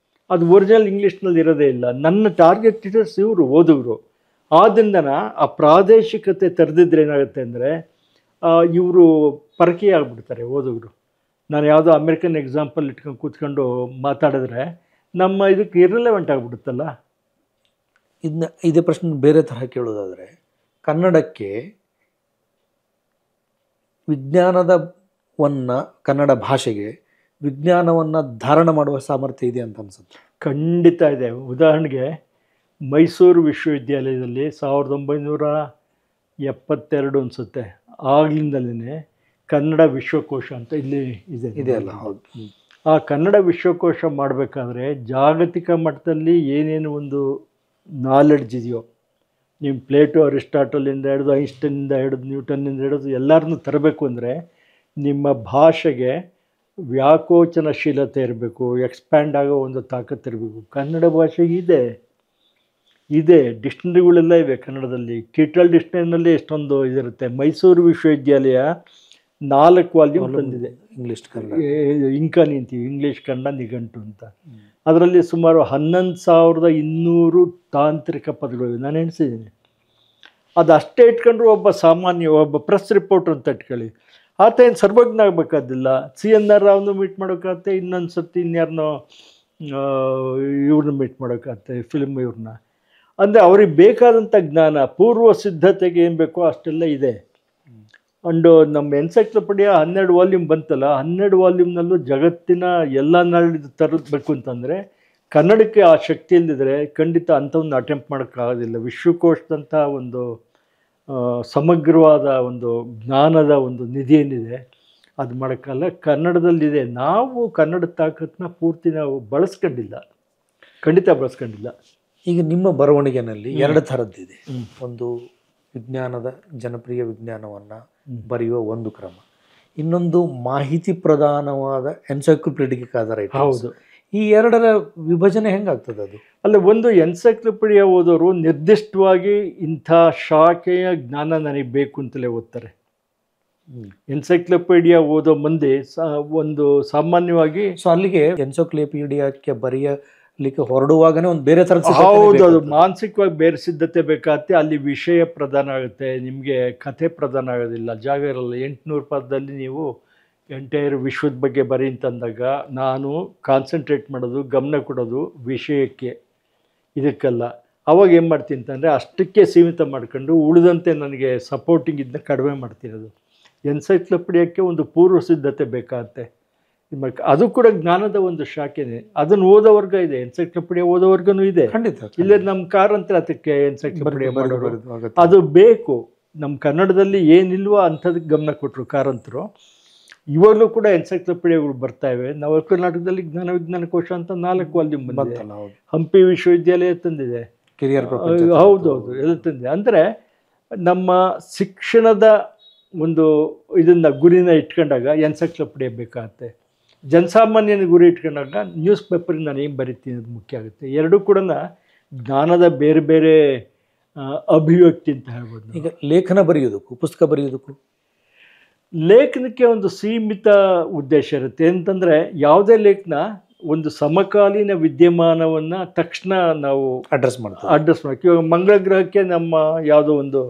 Speaker 1: ಅದು ಒರಿಜಿನಲ್ ಇಂಗ್ಲೀಷ್ನಲ್ಲಿ ಇರೋದೇ ಇಲ್ಲ. ನನ್ನ ಟಾರ್ಗೆಟ್ ರೀಡರ್ಸ್ ಇವರು ಓದುಗರು. ಆದ್ದರಿಂದ ಆ ಪ್ರಾದೇಶಿಕತೆ ತರದಿದ್ರೆ ಏನಾಗುತ್ತೆ ಅಂದರೆ ಇವರು ಪರಕೀಯ ಆಗಿಬಿಡ್ತಾರೆ ಓದುಗರು. ನಾನು ಯಾವುದೋ ಅಮೆರಿಕನ್ ಎಕ್ಸಾಂಪಲ್ ಇಟ್ಕೊಂಡು ಕೂತ್ಕೊಂಡು ಮಾತಾಡಿದ್ರೆ ನಮ್ಮ ಇದಕ್ಕೆ ಇರ್ರಿಲೆವೆಂಟ್ ಆಗಿಬಿಡುತ್ತಲ್ಲ.
Speaker 2: ಇದೇ ಪ್ರಶ್ನೆ ಬೇರೆ ತರಹ ಕೇಳೋದಾದರೆ, ಕನ್ನಡಕ್ಕೆ ಕನ್ನಡ ಭಾಷೆಗೆ ವಿಜ್ಞಾನವನ್ನು ಧಾರಣ ಮಾಡುವ ಸಾಮರ್ಥ್ಯ ಇದೆ ಅಂತ ಅನ್ಸುತ್ತೆ.
Speaker 1: ಖಂಡಿತ ಇದೆ. ಉದಾಹರಣೆಗೆ ಮೈಸೂರು ವಿಶ್ವವಿದ್ಯಾಲಯದಲ್ಲಿ 1972 ಅನಿಸುತ್ತೆ, ಆಗ್ಲಿಂದಲೇ ಕನ್ನಡ ವಿಶ್ವಕೋಶ ಅಂತ ಇಲ್ಲಿ
Speaker 2: ಇದೆಯಲ್ಲ. ಹೌದು.
Speaker 1: ಆ ಕನ್ನಡ ವಿಶ್ವಕೋಶ ಮಾಡಬೇಕಾದ್ರೆ ಜಾಗತಿಕ ಮಟ್ಟದಲ್ಲಿ ಏನೇನು ಒಂದು ನಾಲೆಡ್ಜ್ ಇದೆಯೋ, ನೀವು ಪ್ಲೇಟೋ, ಅರಿಸ್ಟಾಟಲಿಂದ ಹಿಡಿದು ಐನ್ಸ್ಟೈನಿಂದ ಹಿಡಿದು ನ್ಯೂಟನ್ನಿಂದ ಹಿಡಿದು ಎಲ್ಲರನ್ನೂ ತರಬೇಕು ಅಂದರೆ ನಿಮ್ಮ ಭಾಷೆಗೆ ವ್ಯಾಕೋಚನಶೀಲತೆ ಇರಬೇಕು, ಎಕ್ಸ್ಪ್ಯಾಂಡ್ ಆಗೋ ಒಂದು ತಾಕತ್ತು ಇರಬೇಕು. ಕನ್ನಡ ಭಾಷೆಗೆ ಇದೆ ಡಿಕ್ಷನರಿಗಳೆಲ್ಲ ಇವೆ ಕನ್ನಡದಲ್ಲಿ. ಕಿಟಲ್ ಡಿಕ್ಷನರಿನಲ್ಲಿ ಎಷ್ಟೊಂದು ಇದಿರುತ್ತೆ. ಮೈಸೂರು ವಿಶ್ವವಿದ್ಯಾಲಯ 4 ವಾಲ್ಯೂಮ್ ತಂದಿದೆ.
Speaker 2: ಇಂಗ್ಲೀಷ್ ಕನ್ನಡ
Speaker 1: ಇಂಕಾನಿ ಅಂತೀವಿ, ಇಂಗ್ಲೀಷ್ ಕನ್ನಡ ನಿಘಂಟು ಅಂತ. ಅದರಲ್ಲಿ ಸುಮಾರು 11,200 ತಾಂತ್ರಿಕ ಪದಗಳಿವೆ. ನಾನು ಎಣಿಸಿದ್ದೀನಿ. ಅದು ಅಷ್ಟೇ ಇಟ್ಕೊಂಡ್ರು ಒಬ್ಬ ಪ್ರೆಸ್ ರಿಪೋರ್ಟರ್ ಅಂತ ಇಟ್ಕೊಳ್ಳಿ, ಆತ ಏನು ಸರ್ವಜ್ಞ ಆಗಬೇಕಾದಿಲ್ಲ. CNR ರಾವ್ನು ಮೀಟ್ ಮಾಡೋಕ್ಕಾಗತ್ತೆ, ಇನ್ನೊಂದು ಸರ್ತಿ ಇನ್ಯಾರನ್ನೋ ಇವ್ರನ್ನ ಮೀಟ್ ಮಾಡೋಕ್ಕಾಗತ್ತೆ, ಫಿಲ್ಮ್ ಇವ್ರನ್ನ. ಅಂದರೆ ಅವ್ರಿಗೆ ಬೇಕಾದಂಥ ಜ್ಞಾನ, ಪೂರ್ವ ಸಿದ್ಧತೆಗೆ ಏನು ಬೇಕೋ ಅಷ್ಟೆಲ್ಲ ಇದೆ. ಅಂಡು ನಮ್ಮ ಎನ್ಸೈಕ್ಲೋಪೀಡಿಯಾ 12 ವಾಲ್ಯೂಮ್ ಬಂತಲ್ಲ, 12 ವಾಲ್ಯೂಮ್ನಲ್ಲೂ ಜಗತ್ತಿನ ಎಲ್ಲ ನಾಳಿದ್ದು ತರಬೇಕು ಅಂತಂದರೆ ಕನ್ನಡಕ್ಕೆ ಆ ಶಕ್ತಿ ಇಲ್ಲದಿದ್ದರೆ ಖಂಡಿತ ಅಂಥವನ್ನು ಅಟೆಂಪ್ಟ್ ಮಾಡೋಕ್ಕಾಗೋದಿಲ್ಲ. ವಿಶ್ವಕೋಶದಂಥ ಒಂದು ಸಮಗ್ರವಾದ ಒಂದು ಜ್ಞಾನದ ಒಂದು ನಿಧಿ ಏನಿದೆ ಅದು ಮಾಡೋಕ್ಕಲ್ಲ. ಕನ್ನಡದಲ್ಲಿದೆ. ನಾವು ಕನ್ನಡ ತಾಕತ್ತನ್ನ ಪೂರ್ತಿ ನಾವು ಬಳಸ್ಕೊಂಡಿಲ್ಲ, ಖಂಡಿತ ಬಳಸ್ಕೊಂಡಿಲ್ಲ.
Speaker 2: ಈಗ ನಿಮ್ಮ ಬರವಣಿಗೆನಲ್ಲಿ 2 ಥರದ್ದಿದೆ. ಒಂದು ಜನಪ್ರಿಯ ವಿಜ್ಞಾನವನ್ನು ಬರೆಯುವ ಒಂದು ಕ್ರಮ, ಇನ್ನೊಂದು ಮಾಹಿತಿ ಪ್ರಧಾನವಾದ ಎನ್ಸೈಕ್ಲೋಪೀಡಿಕ್ ಆಧಾರ.
Speaker 1: ಹೌದು.
Speaker 2: ಈ 2ರ ವಿಭಜನೆ ಹೆಂಗಾಗ್ತದೆ? ಅದು
Speaker 1: ಅಲ್ಲ, ಒಂದು ಎನ್ಸೈಕ್ಲೋಪೀಡಿಯಾ ಓದೋರು ನಿರ್ದಿಷ್ಟವಾಗಿ ಇಂಥ ಶಾಖೆಯ ಜ್ಞಾನ ನನಗೆ ಬೇಕು ಅಂತಲೇ ಓದ್ತಾರೆ. ಎನ್ಸೈಕ್ಲೋಪೀಡಿಯಾ ಓದೋ ಮಂದಿ ಒಂದು ಸಾಮಾನ್ಯವಾಗಿ
Speaker 2: ಅಲ್ಲಿಗೆ ಎನ್ಸೈಕ್ಲೋಪೀಡಿಯಾಕ್ಕೆ ಬರೆಯಲಿಕ್ಕೆ ಹೊರಡುವಾಗನೇ ಒಂದು ಬೇರೆ ಥರದ.
Speaker 1: ಹೌದು, ಅದು ಮಾನಸಿಕವಾಗಿ ಬೇರೆ ಸಿದ್ಧತೆ ಬೇಕಾಗುತ್ತೆ. ಅಲ್ಲಿ ವಿಷಯ ಪ್ರಧಾನ ಆಗುತ್ತೆ, ನಿಮಗೆ ಕಥೆ ಪ್ರಧಾನ ಆಗೋದಿಲ್ಲ, ಜಾಗ ಇರಲ್ಲ. 800 ಪದದಲ್ಲಿ ನೀವು ಎಂಟೈರ್ ವಿಶ್ವದ ಬಗ್ಗೆ ಬರೀ ಅಂತಂದಾಗ ನಾನು ಕಾನ್ಸಂಟ್ರೇಟ್ ಮಾಡೋದು, ಗಮನ ಕೊಡೋದು ವಿಷಯಕ್ಕೆ, ಇದಕ್ಕೆಲ್ಲ. ಅವಾಗ ಏನು ಮಾಡ್ತೀನಿ ಅಂತಂದರೆ ಅಷ್ಟಕ್ಕೆ ಸೀಮಿತ ಮಾಡ್ಕೊಂಡು ಉಳಿದಂತೆ ನನಗೆ ಸಪೋರ್ಟಿಂಗ್ ಇದನ್ನ ಕಡಿಮೆ ಮಾಡ್ತಿರೋದು. ಎನ್ಸೈಕ್ಲೋಪೀಡಿಯಾಕ್ಕೆ ಒಂದು ಪೂರ್ವ ಸಿದ್ಧತೆ ಬೇಕಾಗುತ್ತೆ. ಅದು ಕೂಡ ಜ್ಞಾನದ ಒಂದು ಶಾಖೆನೇ. ಅದನ್ನು ಓದೋ ವರ್ಗ ಇದೆ, ಎನ್ಸೈಕ್ಲೋಪೀಡಿಯಾ ಓದೋ ವರ್ಗನೂ ಇದೆ.
Speaker 2: ಖಂಡಿತ.
Speaker 1: ಇಲ್ಲೇ ನಮ್ಮ ಕಾರಂತರ ಅದಕ್ಕೆ ಎನ್ಸೈಕ್ಲೋಪೀಡಿಯಾ ಮಾಡೋರು ಅದು ಬೇಕು. ನಮ್ಮ ಕನ್ನಡದಲ್ಲಿ ಏನಿಲ್ವೋ ಅಂಥದಕ್ಕೆ ಗಮನ ಕೊಟ್ಟರು ಕಾರಂತರು. ಇವಾಗಲೂ ಕೂಡ ಎನ್ಸೈಕ್ಲೋಪೀಡಿಯಾಗಳು ಬರ್ತಾ ಇವೆ. ನವ ಕರ್ನಾಟಕದಲ್ಲಿ ಜ್ಞಾನ ವಿಜ್ಞಾನ ಕೋಶ ಅಂತ 4 ವಾಲ್ಯೂಮ್ ಬಂದಿದೆ. ಹಂಪಿ ವಿಶ್ವವಿದ್ಯಾಲಯ ತಂದಿದೆ. ಹೌದೌದು, ಎಲ್ಲ ತಂದಿದೆ. ಅಂದರೆ ನಮ್ಮ ಶಿಕ್ಷಣದ ಒಂದು ಇದನ್ನು ಗುರಿನ ಇಟ್ಕೊಂಡಾಗ ಎನ್ಸೈಕ್ಲೋಪೀಡಿಯಾ ಬೇಕಾಗುತ್ತೆ. ಜನಸಾಮಾನ್ಯನ ಗುರಿ ಇಟ್ಕೊಂಡಾಗ ನ್ಯೂಸ್ ಪೇಪರಿಗೆ ನಾನು ಏನು ಬರಿತೀನಿ ಅದು ಮುಖ್ಯ ಆಗುತ್ತೆ. ಎರಡೂ ಕೂಡ ಜ್ಞಾನದ ಬೇರೆ ಬೇರೆ ಅಭಿವ್ಯಕ್ತಿ ಅಂತ ಹೇಳ್ಬೋದು.
Speaker 2: ಈಗ ಲೇಖನ ಬರೆಯೋದಕ್ಕೂ ಪುಸ್ತಕ ಬರೆಯೋದಕ್ಕೂ
Speaker 1: ಲೇಖನಕ್ಕೆ ಒಂದು ಸೀಮಿತ ಉದ್ದೇಶ ಇರುತ್ತೆ. ಅಂತಂದರೆ ಯಾವುದೇ ಲೇಖನ ಒಂದು ಸಮಕಾಲೀನ ವಿದ್ಯಮಾನವನ್ನು ತಕ್ಷಣ ನಾವು ಅಡ್ರೆಸ್ ಮಾಡ್ತೀವಿ. ಇವಾಗ ಮಂಗಳ ಗ್ರಹಕ್ಕೆ ನಮ್ಮ ಯಾವುದೋ ಒಂದು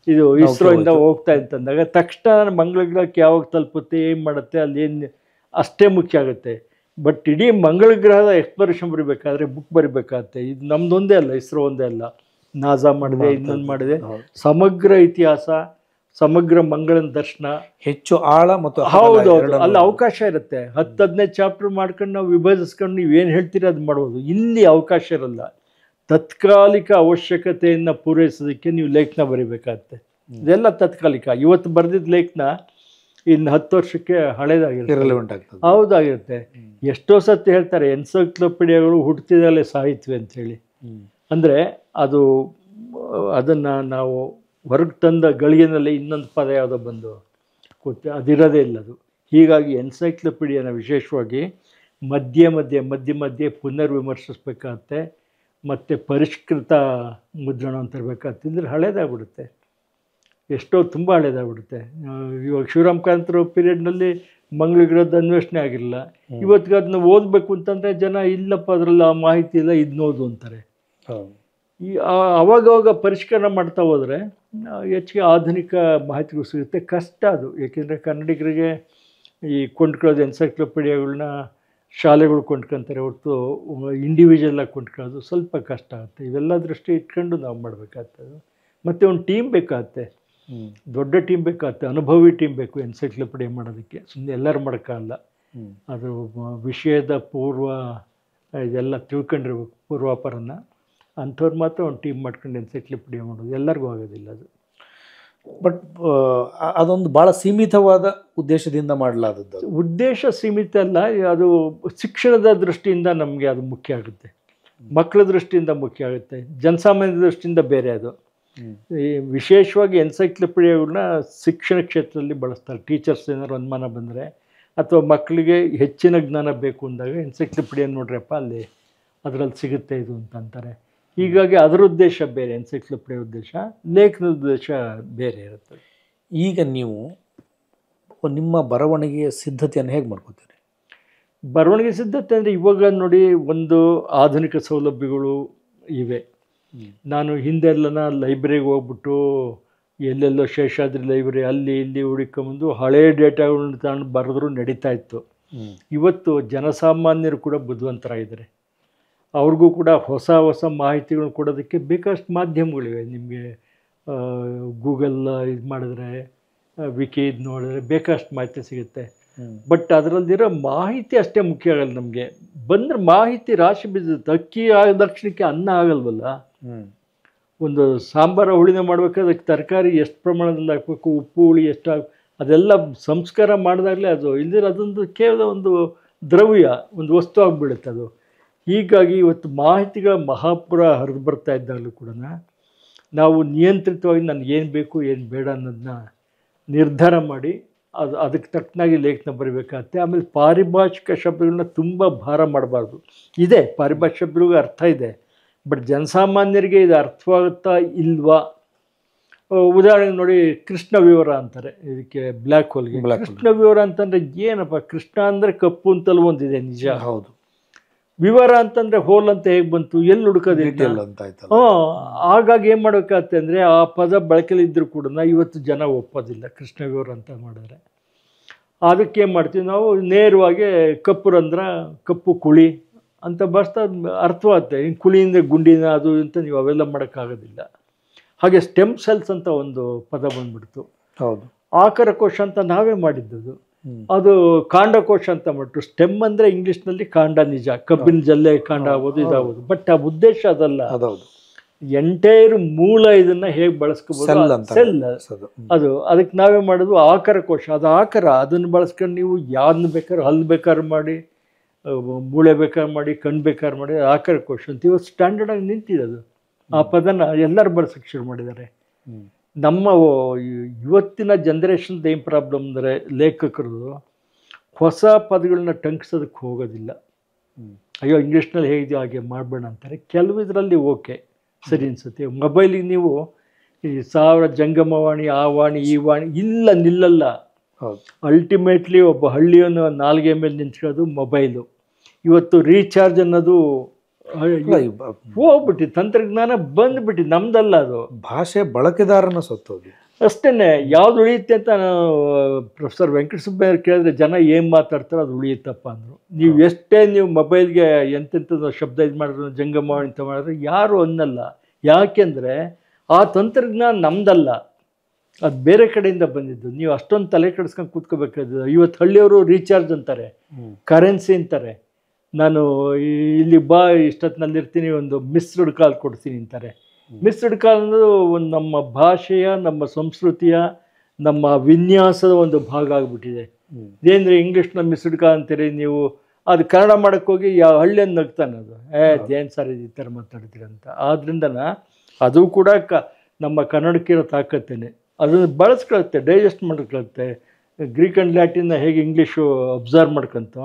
Speaker 1: ಇದು ಇಸ್ರೋಯಿಂದ ಹೋಗ್ತಾ ಅಂತಂದಾಗ ತಕ್ಷಣ ಮಂಗಳ ಗ್ರಹಕ್ಕೆ ಯಾವಾಗ ತಲುಪುತ್ತೆ, ಏನು ಮಾಡುತ್ತೆ, ಅಲ್ಲಿ ಏನು ಅಷ್ಟೇ ಮುಖ್ಯ ಆಗುತ್ತೆ. ಬಟ್ ಇಡೀ ಮಂಗಳ ಗ್ರಹದ ಎಕ್ಸ್ಪ್ಲೋರೇಷನ್ ಬರಿಬೇಕಾದ್ರೆ ಬುಕ್ ಬರಿಬೇಕಾಗತ್ತೆ. ಇದು ನಮ್ಮದೊಂದೇ ಅಲ್ಲ, ಇಸ್ರೋ ಒಂದೇ ಅಲ್ಲ, ನಾಸಾ ಮಾಡಿದೆ, ಇನ್ನೊಂದು ಮಾಡಿದೆ. ಸಮಗ್ರ ಇತಿಹಾಸ, ಸಮಗ್ರ ಮಂಗಳನ ದರ್ಶನ,
Speaker 2: ಹೆಚ್ಚು ಆಳ ಮತ್ತು
Speaker 1: ಹೌದೌದು, ಅಲ್ಲಿ ಅವಕಾಶ ಇರುತ್ತೆ. 10-15 ಚಾಪ್ಟರ್ ಮಾಡ್ಕೊಂಡು ನಾವು ವಿಭಜಿಸ್ಕೊಂಡು ನೀವೇನು ಹೇಳ್ತೀರಿ ಅದು ಮಾಡ್ಬೋದು. ಇಲ್ಲಿ ಅವಕಾಶ ಇರಲ್ಲ. ತತ್ಕಾಲಿಕ ಅವಶ್ಯಕತೆಯನ್ನು ಪೂರೈಸೋದಕ್ಕೆ ನೀವು ಲೇಖನ ಬರಿಬೇಕಾಗತ್ತೆ. ಇದೆಲ್ಲ ತತ್ಕಾಲಿಕ. ಇವತ್ತು ಬರೆದಿದ್ದ ಲೇಖನ ಇನ್ನು 10 ವರ್ಷಕ್ಕೆ ಹಳೇದಾಗಿರುತ್ತೆ,
Speaker 2: ಇರ್ರೆಲೆವೆಂಟ್ ಆಗ್ತದೆ.
Speaker 1: ಹೌದಾಗಿರುತ್ತೆ. ಎಷ್ಟೋ ಸತಿ ಹೇಳ್ತಾರೆ ಎನ್ಸೈಕ್ಲೋಪೀಡಿಯಾಗಳು ಹುಟ್ಟಿದಾಗಲೇ ಸಾಹಿತ್ಯ ಅಂತೇಳಿ. ಅಂದರೆ ಅದನ್ನು ನಾವು ಹೊರಗೆ ತಂದ ಗಳಿಗೆನಲ್ಲಿ ಇನ್ನೊಂದು ಪದ ಯಾವುದೋ ಬಂದು ಕೂತೆ, ಅದಿರೋದೇ ಇಲ್ಲ ಅದು. ಹೀಗಾಗಿ ಎನ್ಸೈಕ್ಲೋಪೀಡಿಯಾನ ವಿಶೇಷವಾಗಿ ಮಧ್ಯೆ ಪುನರ್ವಿಮರ್ಶಿಸ್ಬೇಕಾಗತ್ತೆ, ಮತ್ತು ಪರಿಷ್ಕೃತ ಮುದ್ರಣ ತರಬೇಕಾಗ್ತಿದ್ರೆ ಹಳೇದಾಗ್ಬಿಡುತ್ತೆ, ಎಷ್ಟೋ ತುಂಬ ಹಳೇದಾಗ್ಬಿಡುತ್ತೆ. ಇವಾಗ ಶಿವರಾಮ್ ಕಾರಂತರ ಪೀರಿಯಡ್ನಲ್ಲಿ ಮಂಗಳಗ್ರಹದ ಅನ್ವೇಷಣೆ ಆಗಿರಲಿಲ್ಲ. ಇವತ್ತಿಗೆ ಅದನ್ನ ಓದಬೇಕು ಅಂತಂದರೆ ಜನ ಇಲ್ಲಪ್ಪ ಅದರಲ್ಲಿ ಆ ಮಾಹಿತಿ ಇಲ್ಲ, ಇದನ್ನ ಓದು ಅಂತಾರೆ. ಅವಾಗವಾಗ ಪರಿಷ್ಕರಣೆ ಮಾಡ್ತಾ ಹೋದರೆ ಹೆಚ್ಚಿಗೆ ಆಧುನಿಕ ಮಾಹಿತಿಗಳು ಸಿಗುತ್ತೆ. ಕಷ್ಟ ಅದು, ಏಕೆಂದರೆ ಕನ್ನಡಿಗರಿಗೆ ಈ ಕೊಂಡ್ಕೊಳ್ಳೋದು ಎನ್ಸೈಕ್ಲೋಪೀಡಿಯಾಗಳನ್ನ ಶಾಲೆಗಳು ಕೊಂಡ್ಕೊತಾರೆ ಹೊರತು ಇಂಡಿವಿಜುವಲಾಗಿ ಕೊಂಡ್ಕೊಳ್ಳೋದು ಸ್ವಲ್ಪ ಕಷ್ಟ ಆಗುತ್ತೆ. ಇವೆಲ್ಲ ದೃಷ್ಟಿ ಇಟ್ಕೊಂಡು ನಾವು ಮಾಡಬೇಕಾಗ್ತದೆ. ಮತ್ತು ಒಂದು ಟೀಮ್ ಬೇಕಾಗತ್ತೆ, ದೊಡ್ಡ ಟೀಮ್ ಬೇಕಾಗತ್ತೆ, ಅನುಭವಿ ಟೀಮ್ ಬೇಕು ಎನ್ಸೈಕ್ಲೋಪೀಡಿಯಾ ಮಾಡೋದಕ್ಕೆ. ಸುಮ್ಮನೆ ಎಲ್ಲರೂ ಮಾಡೋಕ್ಕಾಗಲ್ಲ. ಅದು ವಿಷಯದ ಇದೆಲ್ಲ ತಿಳ್ಕೊಂಡಿರ್ಬೇಕು, ಪೂರ್ವಾಪರನ. ಅಂಥವ್ರು ಮಾತ್ರ ಒಂದು ಟೀಮ್ ಮಾಡ್ಕೊಂಡು ಎನ್ಸೈಕ್ಲೋಪೀಡಿಯಾ ಮಾಡೋದು, ಎಲ್ಲರಿಗೂ ಆಗೋದಿಲ್ಲ ಅದು.
Speaker 2: ಬಟ್ ಅದೊಂದು ಭಾಳ ಸೀಮಿತವಾದ ಉದ್ದೇಶದಿಂದ ಮಾಡಲಾದದ್ದು.
Speaker 1: ಉದ್ದೇಶ ಸೀಮಿತ ಅಲ್ಲ, ಅದು ಶಿಕ್ಷಣದ ದೃಷ್ಟಿಯಿಂದ ನಮಗೆ ಅದು ಮುಖ್ಯ ಆಗುತ್ತೆ, ಮಕ್ಕಳ ದೃಷ್ಟಿಯಿಂದ ಮುಖ್ಯ ಆಗುತ್ತೆ, ಜನಸಾಮಾನ್ಯರ ದೃಷ್ಟಿಯಿಂದ ಬೇರೆ. ಅದು ಈ ವಿಶೇಷವಾಗಿ ಎನ್ಸೈಕ್ಲೋಪೀಡಿಯಾಗಳನ್ನ ಶಿಕ್ಷಣ ಕ್ಷೇತ್ರದಲ್ಲಿ ಬಳಸ್ತಾರೆ. ಟೀಚರ್ಸ್ ಏನಾದ್ರು ಅನುಮಾನ ಬಂದರೆ ಅಥವಾ ಮಕ್ಕಳಿಗೆ ಹೆಚ್ಚಿನ ಜ್ಞಾನ ಬೇಕು ಅಂದಾಗ ಎನ್ಸೈಕ್ಲೋಪೀಡಿಯಾ ನೋಡ್ರಪ್ಪ ಅಲ್ಲಿ ಅದರಲ್ಲಿ ಸಿಗುತ್ತೆ ಇದು ಅಂತಾರೆ. ಹೀಗಾಗಿ ಅದರ ಉದ್ದೇಶ ಬೇರೆ, ಎನ್ಸೈಕ್ಲೋಪೀಡಿಯಾ ಉದ್ದೇಶ, ಲೇಖನದ ಉದ್ದೇಶ ಬೇರೆ ಇರುತ್ತೆ.
Speaker 2: ಈಗ ನೀವು ನಿಮ್ಮ ಬರವಣಿಗೆಯ ಸಿದ್ಧತೆಯನ್ನು ಹೇಗೆ ಮಾಡ್ಕೋತೀರಿ?
Speaker 1: ಬರವಣಿಗೆ ಸಿದ್ಧತೆ ಅಂದರೆ ಇವಾಗ ನೋಡಿ, ಒಂದು ಆಧುನಿಕ ಸೌಲಭ್ಯಗಳು ಇವೆ. ನಾನು ಹಿಂದೆಲ್ಲನ ಲೈಬ್ರರಿಗೆ ಹೋಗ್ಬಿಟ್ಟು ಎಲ್ಲೆಲ್ಲೋ ಶೇಷಾದ್ರಿ ಲೈಬ್ರರಿ ಅಲ್ಲಿ ಇಲ್ಲಿ ಹುಡುಕೊಂಬಂದು ಹಳೇ ಡೇಟಾಗಳನ್ನ ತಗೊಂಡು ಬರೆದ್ರೂ ನಡೀತಾ ಇತ್ತು. ಇವತ್ತು ಜನಸಾಮಾನ್ಯರು ಕೂಡ ಬುದ್ಧಿವಂತರಾಗಿದ್ದಾರೆ. ಅವ್ರಿಗೂ ಕೂಡ ಹೊಸ ಹೊಸ ಮಾಹಿತಿಗಳನ್ನ ಕೊಡೋದಕ್ಕೆ ಬೇಕಷ್ಟು ಮಾಧ್ಯಮಗಳಿವೆ. ನಿಮಗೆ ಗೂಗಲ್ ಇದು ಮಾಡಿದ್ರೆ, ವಿಕಿ ಇದು ನೋಡಿದ್ರೆ ಬೇಕಷ್ಟು ಮಾಹಿತಿ ಸಿಗುತ್ತೆ. ಬಟ್ ಅದರಲ್ಲಿರೋ ಮಾಹಿತಿ ಅಷ್ಟೇ ಮುಖ್ಯ ಆಗಲ್ಲ ನಮಗೆ. ಬಂದರೆ ಮಾಹಿತಿ ರಾಶಿ ಬಿದ್ದುತ್ತೆ. ಅಕ್ಕಿ ದಕ್ಷಿಣಕ್ಕೆ ಅನ್ನ ಆಗಲ್ವಲ್ಲ. ಒಂದು ಸಾಂಬಾರ ಹುಳಿನ ಮಾಡಬೇಕಾದ್ರೆ ಅದಕ್ಕೆ ತರಕಾರಿ ಎಷ್ಟು ಪ್ರಮಾಣದಲ್ಲಿ ಹಾಕಬೇಕು, ಉಪ್ಪು ಹುಳಿ ಎಷ್ಟು ಅದೆಲ್ಲ ಸಂಸ್ಕಾರ ಮಾಡಿದಾಗಲೇ ಅದು. ಇಲ್ಲದಿರೋ ಅದೊಂದು ಕೇವಲ ಒಂದು ದ್ರವ್ಯ, ಒಂದು ವಸ್ತು ಆಗಿಬಿಡುತ್ತೆ ಅದು. ಹೀಗಾಗಿ ಇವತ್ತು ಮಾಹಿತಿಗಳ ಮಹಾಪುರ ಹರಿದು ಬರ್ತಾ ಇದ್ದಾಗಲೂ ಕೂಡ ನಾವು ನಿಯಂತ್ರಿತವಾಗಿ ನನಗೇನು ಬೇಕು ಏನು ಬೇಡ ಅನ್ನೋದನ್ನ ನಿರ್ಧಾರ ಮಾಡಿ ಅದಕ್ಕೆ ತಕ್ಕನಾಗಿ ಲೇಖನ ಬರೀಬೇಕಾಗತ್ತೆ. ಆಮೇಲೆ ಪಾರಿಭಾಷಿಕ ಶಬ್ದಗಳನ್ನ ತುಂಬ ಭಾರ ಮಾಡಬಾರ್ದು. ಇದೆ ಪಾರಿಭಾಷಿಕ ಶಬ್ದಗಳಿಗೆ ಅರ್ಥ ಇದೆ, ಬಟ್ ಜನಸಾಮಾನ್ಯರಿಗೆ ಇದು ಅರ್ಥವಾಗುತ್ತಾ ಇಲ್ವಾ? ಉದಾಹರಣೆಗೆ ನೋಡಿ, ಕೃಷ್ಣ ವಿವರ ಅಂತಾರೆ ಇದಕ್ಕೆ, ಬ್ಲ್ಯಾಕ್ ಹೋಲ್ಗೆ. ಕೃಷ್ಣ ವಿವರ ಅಂತಂದರೆ ಏನಪ್ಪ? ಕೃಷ್ಣ ಅಂದರೆ ಕಪ್ಪು ಅಂತಲೂ ಒಂದಿದೆ, ನಿಜ ಹೌದು. ವಿವರ ಅಂತಂದರೆ ಹೋಲ್ ಅಂತ ಹೇಗೆ ಬಂತು, ಎಲ್ಲಿ ಹುಡುಕೋದಿಲ್ಲ ಅಂತ ಆಯ್ತು. ಹಾಗಾಗಿ ಏನು ಮಾಡಬೇಕಾಗತ್ತೆ ಅಂದರೆ ಆ ಪದ ಬಳಕೆಲಿದ್ದರೂ ಕೂಡ ಇವತ್ತು ಜನ ಒಪ್ಪೋದಿಲ್ಲ ಕೃಷ್ಣ ವಿವರ ಅಂತ ಮಾಡಿದ್ರೆ. ಅದಕ್ಕೆ ಏನು ಮಾಡ್ತೀವಿ ನಾವು, ನೇರವಾಗಿ ಕಪ್ಪು ರಂಧ್ರ, ಕಪ್ಪು ಕುಳಿ ಅಂತ ಬರ್ಸ್ತಾ ಅರ್ಥವಾಗುತ್ತೆ. ಇನ್ನು ಕುಳಿಯಿಂದ ಗುಂಡಿನ ಅದು ಅಂತ ನೀವು ಅವೆಲ್ಲ ಮಾಡೋಕ್ಕಾಗೋದಿಲ್ಲ. ಹಾಗೆ ಸ್ಟೆಮ್ ಸೆಲ್ಸ್ ಅಂತ ಒಂದು ಪದ ಬಂದ್ಬಿಡ್ತು. ಹೌದು, ಆಕರಕೋಶ ಅಂತ ನಾವೇ ಮಾಡಿದ್ದದು. ಅದು ಕಾಂಡಕೋಶ ಅಂತ ಮಾಡ್ತು. ಸ್ಟೆಮ್ ಅಂದರೆ ಇಂಗ್ಲೀಷ್ನಲ್ಲಿ ಕಾಂಡ, ನಿಜ, ಕಬ್ಬಿನ ಜಲ್ಲೆ ಕಾಂಡ ಆಗೋದು ಇದಾಗೋದು. ಬಟ್ ಆ ಉದ್ದೇಶ ಅದಲ್ಲ. ಎಂಟೈರ್ ಮೂಲ ಇದನ್ನು ಹೇಗೆ ಬಳಸ್ಕೋಬೋದು, ಸೆಲ್ ಅದು. ಅದಕ್ಕೆ ನಾವೇ ಮಾಡೋದು ಆಕರಕೋಶ. ಅದು ಆಕರ, ಅದನ್ನು ಬಳಸ್ಕೊಂಡು ನೀವು ಯಾವ್ದನ್ನ ಬೇಕಾದ್ರೆ, ಹಲ್ಲು ಬೇಕಾದ್ರೆ ಮಾಡಿ, ಮೂಳೆ ಬೇಕಾದ್ರೆ ಮಾಡಿ, ಕಣ್ಣು ಬೇಕಾದ್ರೆ ಮಾಡಿ, ಆಕರಕೋಶ ಅಂತ ಇವತ್ತು ಸ್ಟ್ಯಾಂಡರ್ಡ್ ಆಗಿ ನಿಂತಿರೋದು. ಆ ಪದನ ಎಲ್ಲರೂ ಬಳಸೋಕ್ಕೆ ಶುರು ಮಾಡಿದ್ದಾರೆ. ನಮ್ಮ ಇವತ್ತಿನ ಜನ್ರೇಷನ್ದು ಏನು ಪ್ರಾಬ್ಲಮ್ ಅಂದರೆ, ಲೇಖಕರು ಹೊಸ ಪದಗಳನ್ನ ಟಂಕಿಸೋದಕ್ಕೆ ಹೋಗೋದಿಲ್ಲ. ಅಯ್ಯೋ ಇಂಗ್ಲೀಷ್ನಲ್ಲಿ ಹೇಗಿದೆಯೋ ಹಾಗೆ ಮಾಡಬೇಡ ಅಂತಾರೆ. ಕೆಲವು ಇದರಲ್ಲಿ ಓಕೆ, ಸರಿ ಅನಿಸುತ್ತೆ. ಮೊಬೈಲಿಗೆ ನೀವು ಈ 1000 ಜಂಗಮವಾಣಿ, ಆ ವಾಣಿ ಈ ವಾಣಿ ಇಲ್ಲ, ನಿಲ್ಲಲ್ಲ. ಅಲ್ಟಿಮೇಟ್ಲಿ ಒಬ್ಬ ಹಳ್ಳಿಯನ್ನು ನಾಲ್ಗೆ ಮೇಲೆ ನಿಂತ್ಕೊಳ್ಳೋದು ಮೊಬೈಲು. ಇವತ್ತು ರೀಚಾರ್ಜ್ ಅನ್ನೋದು ಹೋಗ್ಬಿಟ್ಟು ತಂತ್ರಜ್ಞಾನ ಬಂದ್ಬಿಟ್ಟು ನಮ್ದಲ್ಲ, ಅದು
Speaker 2: ಭಾಷೆ ಬಳಕೆದಾರನ ಸೊತ್ತೋದು
Speaker 1: ಅಷ್ಟೇ. ಯಾವ್ದು ಉಳಿಯುತ್ತೆ ಅಂತ ಪ್ರೊಫೆಸರ್ ವೆಂಕಟಸುಬ್ಬಯ್ಯರು ಕೇಳಿದ್ರೆ ಜನ ಏನು ಮಾತಾಡ್ತಾರೋ ಅದು ಉಳಿಯುತ್ತಪ್ಪ ಅಂದರು. ನೀವು ಎಷ್ಟೇ ನೀವು ಮೊಬೈಲ್ಗೆ ಎಂತೆಂಥದ್ದು ಶಬ್ದ ಇದು ಮಾಡಿದ್ರು, ಜಂಗಮವಾಣಿ ಅಂತ ಮಾಡಿದ್ರೆ ಯಾರು ಅನ್ನಲ್ಲ. ಯಾಕೆಂದರೆ ಆ ತಂತ್ರಜ್ಞಾನ ನಮ್ದಲ್ಲ, ಅದು ಬೇರೆ ಕಡೆಯಿಂದ ಬಂದಿದ್ದು. ನೀವು ಅಷ್ಟೊಂದು ತಲೆ ಕೆಡಿಸ್ಕೊಂಡು ಕೂತ್ಕೋಬೇಕಾದ್ದು. ಇವತ್ತು ಹಳ್ಳಿಯವರು ರೀಚಾರ್ಜ್ ಅಂತಾರೆ, ಕರೆನ್ಸಿ ಅಂತಾರೆ. ನಾನು ಇಲ್ಲಿ ಇಷ್ಟೊತ್ತಿನಲ್ಲಿರ್ತೀನಿ, ಒಂದು ಮಿಸ್ಡ್ ಕಾಲ್ ಕೊಡ್ತೀನಿ ಅಂತಾರೆ. ಮಿಸ್ಡ್ ಕಾಲ್ ಅನ್ನೋದು ಒಂದು ನಮ್ಮ ಭಾಷೆಯ, ನಮ್ಮ ಸಂಸ್ಕೃತಿಯ, ನಮ್ಮ ವಿನ್ಯಾಸದ ಒಂದು ಭಾಗ ಆಗಿಬಿಟ್ಟಿದೆ. ಇದೇಂದರೆ ಇಂಗ್ಲೀಷ್ನ ಮಿಸ್ಡ್ ಕಾಲ್ ಅಂತೀರಿ ನೀವು, ಅದು ಕನ್ನಡ ಮಾಡೋಕ್ಕೆ ಹೋಗಿ ಯಾವ ಹಳ್ಳಿಯನ್ನು ನಗ್ತಾನೆ ಅದು, ಏನು ಸರ್ ಈ ಥರ ಮಾತಾಡ್ತೀರಂತ. ಆದ್ರಿಂದನ ಅದು ಕೂಡ ನಮ್ಮ ಕನ್ನಡಕ್ಕಿರೋ ತಾಕತ್ತೇನೆ. ಅದನ್ನು ಬಳಸ್ಕೊಳುತ್ತೆ, ಡೈಜೆಸ್ಟ್ ಮಾಡ್ಕೊಳುತ್ತೆ. ಗ್ರೀಕ್ ಆ್ಯಂಡ್ ಲ್ಯಾಟಿನ್ನ ಹೇಗೆ ಇಂಗ್ಲೀಷು ಅಬ್ಸರ್ವ್ ಮಾಡ್ಕೊಂತ,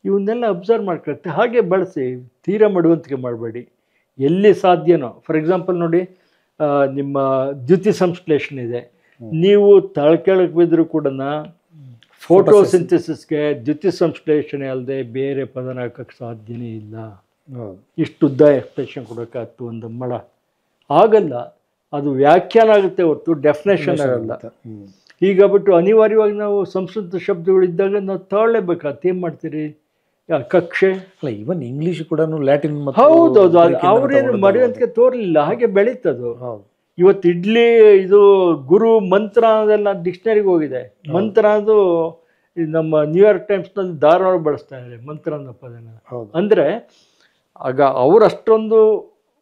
Speaker 1: ಇವನ್ನೆಲ್ಲ ಅಬ್ಸರ್ವ್ ಮಾಡ್ಕೊಳುತ್ತೆ. ಹಾಗೆ ಬಳಸಿ, ತೀರಾ ಮಡುವಂತಿಕೆ ಮಾಡಬೇಡಿ. ಎಲ್ಲಿ ಸಾಧ್ಯನೋ, ಫಾರ್ ಎಕ್ಸಾಂಪಲ್ ನೋಡಿ, ನಿಮ್ಮ ದ್ಯುತಿ ಸಂಶ್ಲೇಷಣೆ ಇದೆ, ನೀವು ತಳ್ಕೆಳಕ್ಕೆ ಬಿದ್ದರೂ ಕೂಡ ಫೋಟೋಸಿಂಥಸಿಸ್ಗೆ ದ್ಯುತಿ ಸಂಶ್ಲೇಷಣೆ ಅಲ್ಲದೆ ಬೇರೆ ಪದನ ಹಾಕಕ್ಕೆ ಸಾಧ್ಯನೇ ಇಲ್ಲ. ಇಷ್ಟುದ್ದ ಎಕ್ಸ್ಪ್ರೆಷನ್ ಕೊಡೋಕ್ಕಾಗ್ತು ಒಂದು ಮಳ ಆಗಲ್ಲ. ಅದು ವ್ಯಾಖ್ಯಾನ ಆಗುತ್ತೆ ಹೊರತು ಡೆಫಿನೇಷನ್ ಆಗಲ್ಲ. ಹೀಗಾಗ್ಬಿಟ್ಟು ಅನಿವಾರ್ಯವಾಗಿ ನಾವು ಸಂಸ್ಕೃತ ಶಬ್ದಗಳಿದ್ದಾಗ ನಾವು ತಾಳಲೇಬೇಕಾಗ್ತು. ಏನು ಮಾಡ್ತೀರಿ? ಕಕ್ಷೆ
Speaker 2: ಅಲ್ಲ, ಇವನ್ ಇಂಗ್ಲಿಷ್ ಕೂಡ ಲ್ಯಾಟಿನ್.
Speaker 1: ಹೌದೌದು, ಅವ್ರೇನು ಮರೆಯುವಂತಿಕೆ ತೋರಲಿಲ್ಲ, ಹಾಗೆ ಬೆಳೀತದು. ಇವತ್ತು ಇಡ್ಲಿ ಇದು ಗುರು ಮಂತ್ರ ಅದೆಲ್ಲ ಡಿಕ್ಷನರಿಗೆ ಹೋಗಿದೆ. ಮಂತ್ರ ಅದು ನಮ್ಮ ನ್ಯೂಯಾರ್ಕ್ ಟೈಮ್ಸ್ನಲ್ಲಿ ಧಾರವಾಡ ಬಳಸ್ತಾ ಇದ್ದಾರೆ ಮಂತ್ರ ಅನ್ನೋ ಪದನ. ಅಂದರೆ ಆಗ ಅವರು ಅಷ್ಟೊಂದು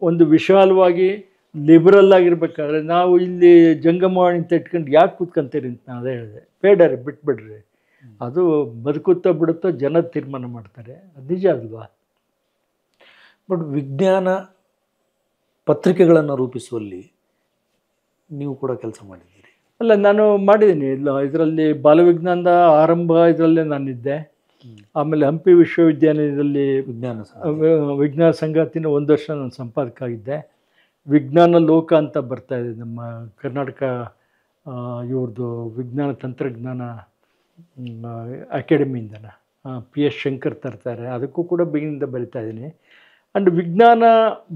Speaker 1: ಒಂದು ವಿಶಾಲವಾಗಿ ಲಿಬರಲ್ ಆಗಿರ್ಬೇಕಾದ್ರೆ ನಾವು ಇಲ್ಲಿ ಜಂಗಮವಾಣಿ ಅಂತ ಇಟ್ಕೊಂಡು ಯಾಕೆ ಕೂತ್ಕೊಂತೀರಿ ಅಂತ ನಾನು ಅದೇ ಹೇಳಿದೆ. ಬೇಡರಿ, ಬಿಟ್ಬಿಡ್ರಿ, ಅದು ಬದುಕುತ್ತಾ ಬಿಡುತ್ತೋ ಜನ ತೀರ್ಮಾನ ಮಾಡ್ತಾರೆ. ಅದು ನಿಜ ಅಲ್ವಾ?
Speaker 2: ಬಟ್ ವಿಜ್ಞಾನ ಪತ್ರಿಕೆಗಳನ್ನು ರೂಪಿಸುವಲ್ಲಿ ನೀವು ಕೂಡ ಕೆಲಸ ಮಾಡಿದ್ದೀರಿ.
Speaker 1: ಅಲ್ಲ, ನಾನು ಮಾಡಿದ್ದೀನಿ. ಇಲ್ಲ, ಇದರಲ್ಲಿ ಬಾಲವಿಜ್ಞಾನದ ಆರಂಭ ಇದರಲ್ಲೇ ನಾನಿದ್ದೆ. ಆಮೇಲೆ ಹಂಪಿ ವಿಶ್ವವಿದ್ಯಾನಿಲಯದಲ್ಲಿ ವಿಜ್ಞಾನ ಸಂಗಾತಿನ 1 ವರ್ಷ ನಾನು ಸಂಪಾದಕ ಆಗಿದ್ದೆ. ವಿಜ್ಞಾನ ಲೋಕ ಅಂತ ಬರ್ತಾ ಇದೆ ನಮ್ಮ ಕರ್ನಾಟಕ ಇವ್ರದ್ದು ವಿಜ್ಞಾನ ತಂತ್ರಜ್ಞಾನ ಅಕಾಡೆಮಿಯಿಂದನ PS ಶಂಕರ್ ತರ್ತಾರೆ. ಅದಕ್ಕೂ ಕೂಡ ಬಿಗಿನಿಂದ ಬರಿತಾ ಇದ್ದೀನಿ. ಆ್ಯಂಡ್ ವಿಜ್ಞಾನ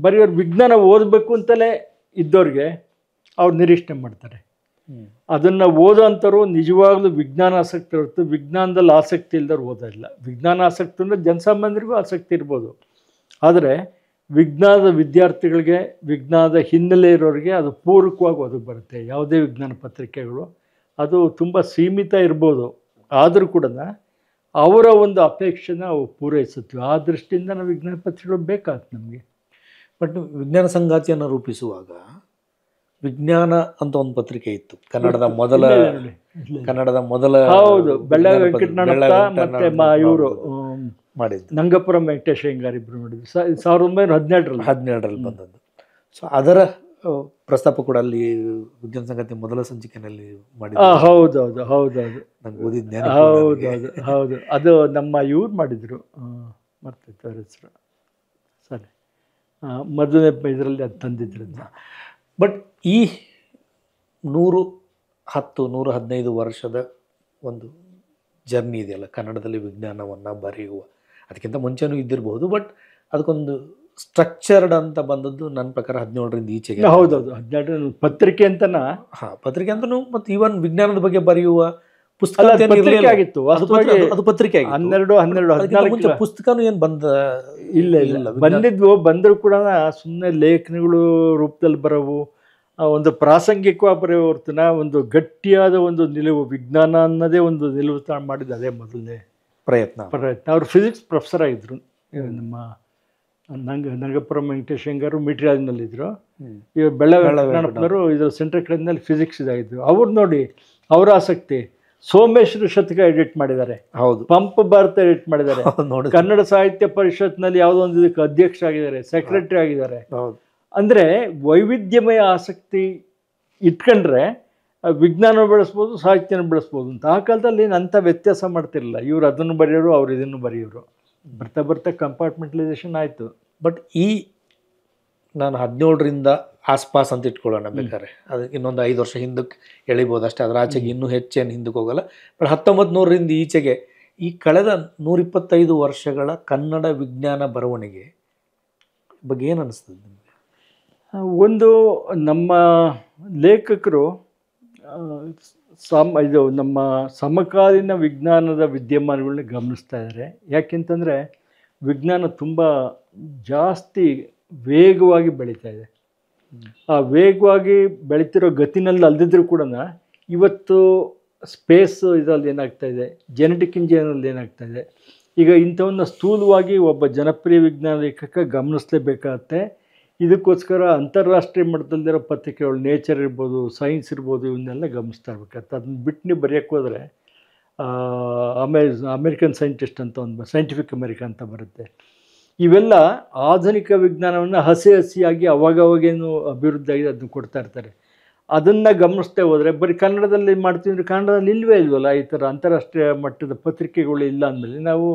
Speaker 1: ಬರೆಯೋರು ವಿಜ್ಞಾನ ಓದಬೇಕು ಅಂತಲೇ ಇದ್ದವ್ರಿಗೆ ಅವ್ರು ನಿರೀಕ್ಷಣೆ ಮಾಡ್ತಾರೆ. ಅದನ್ನು ಓದೋ ಅಂಥವ್ರು ನಿಜವಾಗ್ಲೂ ವಿಜ್ಞಾನ ಆಸಕ್ತಿ ಹೊರತು ವಿಜ್ಞಾನದಲ್ಲಿ ಆಸಕ್ತಿ ಇಲ್ದವ್ರು ಓದೋದಿಲ್ಲ. ವಿಜ್ಞಾನ ಆಸಕ್ತಿ ಅಂದರೆ ಜನಸಾಮಾನ್ಯರಿಗೂ ಆಸಕ್ತಿ ಇರ್ಬೋದು, ಆದರೆ ವಿಜ್ಞಾನದ ವಿದ್ಯಾರ್ಥಿಗಳಿಗೆ, ವಿಜ್ಞಾನದ ಹಿನ್ನೆಲೆ ಇರೋರಿಗೆ ಅದು ಪೂರಕವಾಗಿ ಓದಕ್ಕೆ ಬರುತ್ತೆ. ಯಾವುದೇ ವಿಜ್ಞಾನ ಪತ್ರಿಕೆಗಳು ಅದು ತುಂಬ ಸೀಮಿತ ಇರ್ಬೋದು, ಆದರೂ ಕೂಡ ಅವರ ಒಂದು ಅಪೇಕ್ಷೆನ ಅವು ಪೂರೈಸುತ್ತವೆ. ಆ ದೃಷ್ಟಿಯಿಂದ ನಾವು ವಿಜ್ಞಾನ ಪತ್ರಿಕೆಗಳು ಬೇಕಾಗ್ತದೆ ನಮಗೆ.
Speaker 2: ಬಟ್ ವಿಜ್ಞಾನ ಸಂಗಾತಿಯನ್ನು ರೂಪಿಸುವಾಗ ವಿಜ್ಞಾನ ಅಂತ ಒಂದು ಪತ್ರಿಕೆ ಇತ್ತು, ಕನ್ನಡದ ಮೊದಲ
Speaker 1: ಹೌದು, ಬೆಳ್ಳಾವಿ ವೆಂಕಟನಾಥ ಮತ್ತೆ ಇವರು
Speaker 2: ಮಾಡಿದ್ದು,
Speaker 1: ನಂಗಪುರಂ ವೆಂಕಟೇಶ್ ಅಯ್ಯಂಗಾರ್ ಇಬ್ಬರು ಮಾಡಿದ್ದು 1917ರಲ್ಲಿ
Speaker 2: ಬಂದದ್ದು. ಸೊ ಅದರ ಪ್ರಸ್ತಾಪ ಕೂಡ ಅಲ್ಲಿ ವಿಜ್ಞಾನ ಸಂಗಾತಿ ಮೊದಲ ಸಂಚಿಕೆಯಲ್ಲಿ ಮಾಡಿದ್ದು.
Speaker 1: ಹೌದೌದು ಹೌದೌದು,
Speaker 2: ನಂಗೆ ಓದಿದ್ದೆ.
Speaker 1: ಹೌದೌದು ಹೌದು, ಅದು ನಮ್ಮ ಇವ್ರು ಮಾಡಿದರು, ಮರ್ತಿತ್ತು ಅವ್ರ ಹೆಸರು, ಸರಿ, ಮೊದಲನೇ ಇದರಲ್ಲಿ ಅದು ತಂದಿದ್ರು.
Speaker 2: ಬಟ್ ಈ 115 ವರ್ಷದ ಒಂದು ಜರ್ನಿ ಇದೆಯಲ್ಲ ಕನ್ನಡದಲ್ಲಿ ವಿಜ್ಞಾನವನ್ನು ಬರೆಯುವ, ಅದಕ್ಕಿಂತ ಮುಂಚೆನೂ ಇದ್ದಿರಬಹುದು, ಬಟ್ ಅದಕ್ಕೊಂದು ಸ್ಟ್ರಕ್ಚರ್ಡ್ ಅಂತ ಬಂದದ್ದು ನನ್ನ ಪ್ರಕಾರ 17ರಿಂದ ಈಚೆಗೆ.
Speaker 1: ಹೌದೌದು, 17 ಪತ್ರಿಕೆ ಅಂತನಾ?
Speaker 2: ಪತ್ರಿಕೆ ಅಂತನೂ, ಮತ್ತು ಈವನ್ ವಿಜ್ಞಾನದ ಬಗ್ಗೆ ಬರೆಯುವ ಪುಸ್ತಕ
Speaker 1: ಆಗಿತ್ತು.
Speaker 2: ಅದು ಪತ್ರಿಕೆ
Speaker 1: 12
Speaker 2: ಪುಸ್ತಕನೂ ಏನು
Speaker 1: ಇಲ್ಲ ಬಂದಿದ್ವು. ಬಂದರೂ ಕೂಡ ಸುಮ್ಮನೆ ಲೇಖನಗಳು ರೂಪದಲ್ಲಿ ಬರೋವು, ಒಂದು ಪ್ರಾಸಂಗಿಕವಾಗಿ ಬರೆಯೋ ಹೊರ್ತನ ಒಂದು ಗಟ್ಟಿಯಾದ ಒಂದು ನಿಲುವು, ವಿಜ್ಞಾನ ಅನ್ನೋದೇ ಒಂದು ನಿಲುವು ಮಾಡಿದ್ದು ಅದೇ ಮೊದಲನೇ
Speaker 2: ಪ್ರಯತ್ನ.
Speaker 1: ಅವರು ಫಿಸಿಕ್ಸ್ ಪ್ರೊಫೆಸರ್ ಆಗಿದ್ರು. ನಮ್ಮ ನಂಗಪುರಂ ವೆಂಕಟೇಶ್ ಅಯ್ಯಂಗಾರು ಮಿಟ್ರಿಯಾಲ್ನಲ್ಲಿದ್ದರು. ಇವಾಗ ಬೆಳ್ಳವರು ಇದ್ರ ಸೆಂಟ್ರಲ್ ಕಾಲೇಜ್ನಲ್ಲಿ ಫಿಸಿಕ್ಸ್ ಇದಾಗಿದ್ರು. ಅವ್ರು ನೋಡಿ ಅವರ ಆಸಕ್ತಿ, ಸೋಮೇಶ್ವರ ಶತಕ ಎಡಿಟ್ ಮಾಡಿದ್ದಾರೆ,
Speaker 2: ಹೌದು,
Speaker 1: ಪಂಪ ಭಾರತ ಎಡಿಟ್ ಮಾಡಿದ್ದಾರೆ, ಕನ್ನಡ ಸಾಹಿತ್ಯ ಪರಿಷತ್ನಲ್ಲಿ ಯಾವುದೋ ಒಂದು ಇದಕ್ಕೆ ಅಧ್ಯಕ್ಷ ಆಗಿದ್ದಾರೆ, ಸೆಕ್ರೆಟರಿ ಆಗಿದ್ದಾರೆ. ಅಂದರೆ ವೈವಿಧ್ಯಮಯ ಆಸಕ್ತಿ ಇಟ್ಕೊಂಡ್ರೆ ವಿಜ್ಞಾನ ಬೆಳೆಸ್ಬೋದು, ಸಾಹಿತ್ಯನ ಬೆಳೆಸ್ಬೋದು ಅಂತ. ಆ ಕಾಲದಲ್ಲಿ ಅಂಥ ವ್ಯತ್ಯಾಸ ಮಾಡ್ತಿರಲಿಲ್ಲ. ಇವರು ಅದನ್ನು ಬರೆಯೋರು, ಅವ್ರು ಇದನ್ನು ಬರೆಯೋರು. ಬರ್ತಾ ಬರ್ತಾ ಕಂಪಾರ್ಟ್ಮೆಂಟಲೈಸೇಷನ್ ಆಯಿತು.
Speaker 2: ಬಟ್ ನಾನು 17ರಿಂದ ಆಸ್ಪಾಸ್ ಅಂತ ಇಟ್ಕೊಳ್ಳೋಣ ಬೇಕಾದ್ರೆ, ಅದಕ್ಕೆ ಇನ್ನೊಂದು 5 ವರ್ಷ ಹಿಂದಕ್ಕೆ ಎಳಿಬೋದು ಅಷ್ಟೇ, ಅದರ ಆಚೆಗೆ ಇನ್ನೂ ಹೆಚ್ಚೇನು ಹಿಂದಕ್ಕೆ ಹೋಗಲ್ಲ. ಬಟ್ 1900ರಿಂದ ಈಚೆಗೆ ಈ ಕಳೆದ 125 ವರ್ಷಗಳ ಕನ್ನಡ ವಿಜ್ಞಾನ ಬರವಣಿಗೆ ಬಗ್ಗೆ ಏನು ಅನಿಸ್ತದೆ ನಿಮಗೆ?
Speaker 1: ಒಂದು ನಮ್ಮ ಲೇಖಕರು ಇದು ನಮ್ಮ ಸಮಕಾಲೀನ ವಿಜ್ಞಾನದ ವಿದ್ಯಮಾನಗಳನ್ನ ಗಮನಿಸ್ತಾ ಇದ್ದಾರೆ. ಯಾಕೆಂತಂದರೆ ವಿಜ್ಞಾನ ತುಂಬ ಜಾಸ್ತಿ ವೇಗವಾಗಿ ಬೆಳೀತಾ ಇದೆ. ಆ ವೇಗವಾಗಿ ಬೆಳೀತಿರೋ ಗತಿನಲ್ಲಿ ಅಲ್ದಿದ್ರೂ ಕೂಡ ಇವತ್ತು ಸ್ಪೇಸ್ ಇದರಲ್ಲಿ ಏನಾಗ್ತಾ ಇದೆ, ಜೆನೆಟಿಕ್ ಇಂಜಿನಿಯರಲ್ಲಿ ಏನಾಗ್ತಾ ಇದೆ, ಈಗ ಇಂಥವನ್ನ ಸ್ಥೂಲವಾಗಿ ಒಬ್ಬ ಜನಪ್ರಿಯ ವಿಜ್ಞಾನ ಲೇಖಕ ಗಮನಿಸಲೇಬೇಕಾಗತ್ತೆ. ಇದಕ್ಕೋಸ್ಕರ ಅಂತಾರಾಷ್ಟ್ರೀಯ ಮಟ್ಟದಲ್ಲಿರೋ ಪತ್ರಿಕೆಗಳು, ನೇಚರ್ ಇರ್ಬೋದು, ಸೈನ್ಸ್ ಇರ್ಬೋದು, ಇವನ್ನೆಲ್ಲ ಗಮನಿಸ್ತಾ ಇರ್ಬೇಕಾಗತ್ತೆ. ಅದನ್ನ ಬಿಟ್ಟು ನೀವು ಬರೆಯೋಕ್ಕೆ ಹೋದರೆ ಅಮೇರಿಕನ್ ಸೈಂಟಿಸ್ಟ್ ಅಂತ ಒಂದು ಸೈಂಟಿಫಿಕ್ ಅಮೇರಿಕ ಅಂತ ಬರುತ್ತೆ. ಇವೆಲ್ಲ ಆಧುನಿಕ ವಿಜ್ಞಾನವನ್ನು ಹಸಿಯಾಗಿ ಅವಾಗವಾಗೇನು ಅಭಿವೃದ್ಧಿ ಆಗಿದೆ ಅದನ್ನು ಕೊಡ್ತಾ ಇರ್ತಾರೆ. ಅದನ್ನು ಗಮನಿಸ್ತಾ ಹೋದರೆ ಬರೀ ಕನ್ನಡದಲ್ಲಿ ಮಾಡ್ತೀವಿ ಅಂದರೆ ಕನ್ನಡದಲ್ಲಿ ಇಲ್ವೇ ಇಲ್ವಲ್ಲ ಈ ಥರ ಅಂತಾರಾಷ್ಟ್ರೀಯ ಮಟ್ಟದ ಪತ್ರಿಕೆಗಳು ಇಲ್ಲ ಅಂದಮೇಲೆ ನಾವು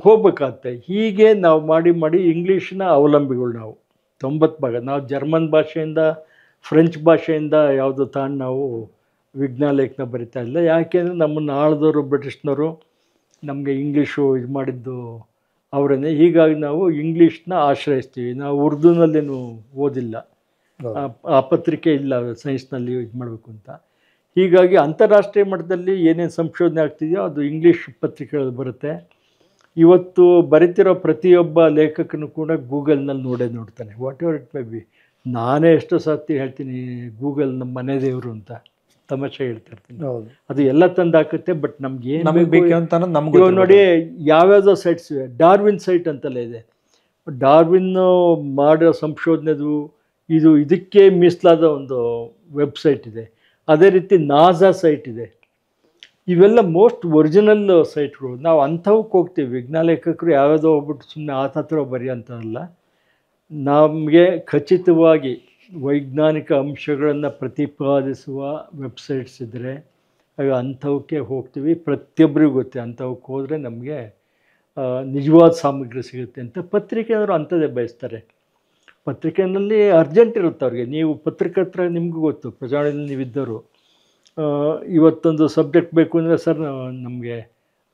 Speaker 1: ಹೋಗ್ಬೇಕಾಗತ್ತೆ. ಹೀಗೆ ನಾವು ಮಾಡಿ ಮಾಡಿ ಇಂಗ್ಲೀಷ್ನ ಅವಲಂಬಿಗಳು ನಾವು 90% ನಾವು ಜರ್ಮನ್ ಭಾಷೆಯಿಂದ ಫ್ರೆಂಚ್ ಭಾಷೆಯಿಂದ ಯಾವುದು ತಗೊಂಡು ನಾವು ವಿಜ್ಞಾನ ಲೇಖನ ಬರಿತಾ ಇಲ್ಲ. ಯಾಕೆಂದರೆ ನಮ್ಮನ್ನು ಆಳಿದವರು ಬ್ರಿಟಿಷ್ನವರು ನಮಗೆ ಇಂಗ್ಲೀಷು ಇದು ಮಾಡಿದ್ದು ಅವರನ್ನೇ. ಹೀಗಾಗಿ ನಾವು ಇಂಗ್ಲೀಷ್ನ ಆಶ್ರಯಿಸ್ತೀವಿ. ನಾವು ಉರ್ದುನಲ್ಲೇನು ಓದಿಲ್ಲ, ಆ ಪತ್ರಿಕೆ ಇಲ್ಲ ಸೈನ್ಸ್ನಲ್ಲಿ ಇದು ಮಾಡಬೇಕು ಅಂತ. ಹೀಗಾಗಿ ಅಂತಾರಾಷ್ಟ್ರೀಯ ಮಟ್ಟದಲ್ಲಿ ಏನೇನು ಸಂಶೋಧನೆ ಆಗ್ತಿದೆಯೋ ಅದು ಇಂಗ್ಲೀಷ್ ಪತ್ರಿಕೆಗಳಲ್ಲಿ ಬರುತ್ತೆ. ಇವತ್ತು ಬರಿತಿರೋ ಪ್ರತಿಯೊಬ್ಬ ಲೇಖಕನು ಕೂಡ ಗೂಗಲ್ನಲ್ಲಿ ನೋಡ್ತಾನೆ, what ever it may be. ನಾನೇ ಎಷ್ಟೋ ಸರ್ತಿ ಹೇಳ್ತೀನಿ ಗೂಗಲ್ ನಮ್ಮ ಮನೆ ದೇವರು ಅಂತ, ತಮಾಷೆ ಹೇಳ್ತಾ ಇರ್ತೀನಿ. ಅದು ಎಲ್ಲ ತಂದು ಹಾಕುತ್ತೆ, ಬಟ್ ನಮ್ಗೆ ಏನು ಬೇಕು ಅಂತ ನಮ್ಗೆ ನೋಡಿ. ಯಾವ್ಯಾವುದೋ ಸೈಟ್ಸ್ ಇವೆ, ಡಾರ್ವಿನ್ ಸೈಟ್ ಅಂತೆಲ್ಲ ಇದೆ. ಡಾರ್ವಿನ್ ಮಾಡೋ ಸಂಶೋಧನೆದು ಇದಕ್ಕೆ ಮೀಸಲಾದ ಒಂದು ವೆಬ್ಸೈಟ್ ಇದೆ. ಅದೇ ರೀತಿ ನಾಸಾ ಸೈಟ್ ಇದೆ. ಇವೆಲ್ಲ ಮೋಸ್ಟ್ ಒರಿಜಿನಲ್ ಸೈಟ್ಗಳು. ನಾವು ಅಂಥವಕ್ಕೆ ಹೋಗ್ತೀವಿ. ವಿಜ್ಞಾನ ಲೇಖಕರು ಯಾವ್ಯಾವುದೋ ಹೋಗ್ಬಿಟ್ಟು ಸುಮ್ಮನೆ ಆತತ್ರ ಬರೆಯೋಂಥದ್ದಲ್ಲ. ನಮಗೆ ಖಚಿತವಾಗಿ ವೈಜ್ಞಾನಿಕ ಅಂಶಗಳನ್ನು ಪ್ರತಿಪಾದಿಸುವ ವೆಬ್ಸೈಟ್ಸ್ ಇದ್ದರೆ ಅಂಥವಕ್ಕೆ ಹೋಗ್ತೀವಿ. ಪ್ರತಿಯೊಬ್ಬರಿಗೂ ಗೊತ್ತೆ ಅಂಥವಕ್ಕೆ ಹೋದರೆ ನಮಗೆ ನಿಜವಾದ ಸಾಮಗ್ರಿ ಸಿಗುತ್ತೆ ಅಂತ. ಪತ್ರಿಕೆಯವರು ಅಂಥದ್ದೇ ಬಯಸ್ತಾರೆ. ಪತ್ರಿಕೆಯಲ್ಲಿ ಅರ್ಜೆಂಟ್ ಇರುತ್ತೆ ಅವ್ರಿಗೆ. ನೀವು ಪತ್ರಕರ್ತರ ನಿಮಗೂ ಗೊತ್ತು, ಪ್ರಜಾವಾಣಿಯಲ್ಲಿ ನೀವಿದ್ದರು. ಇವತ್ತೊಂದು ಸಬ್ಜೆಕ್ಟ್ ಬೇಕು ಅಂದರೆ ಸರ್ ನಮಗೆ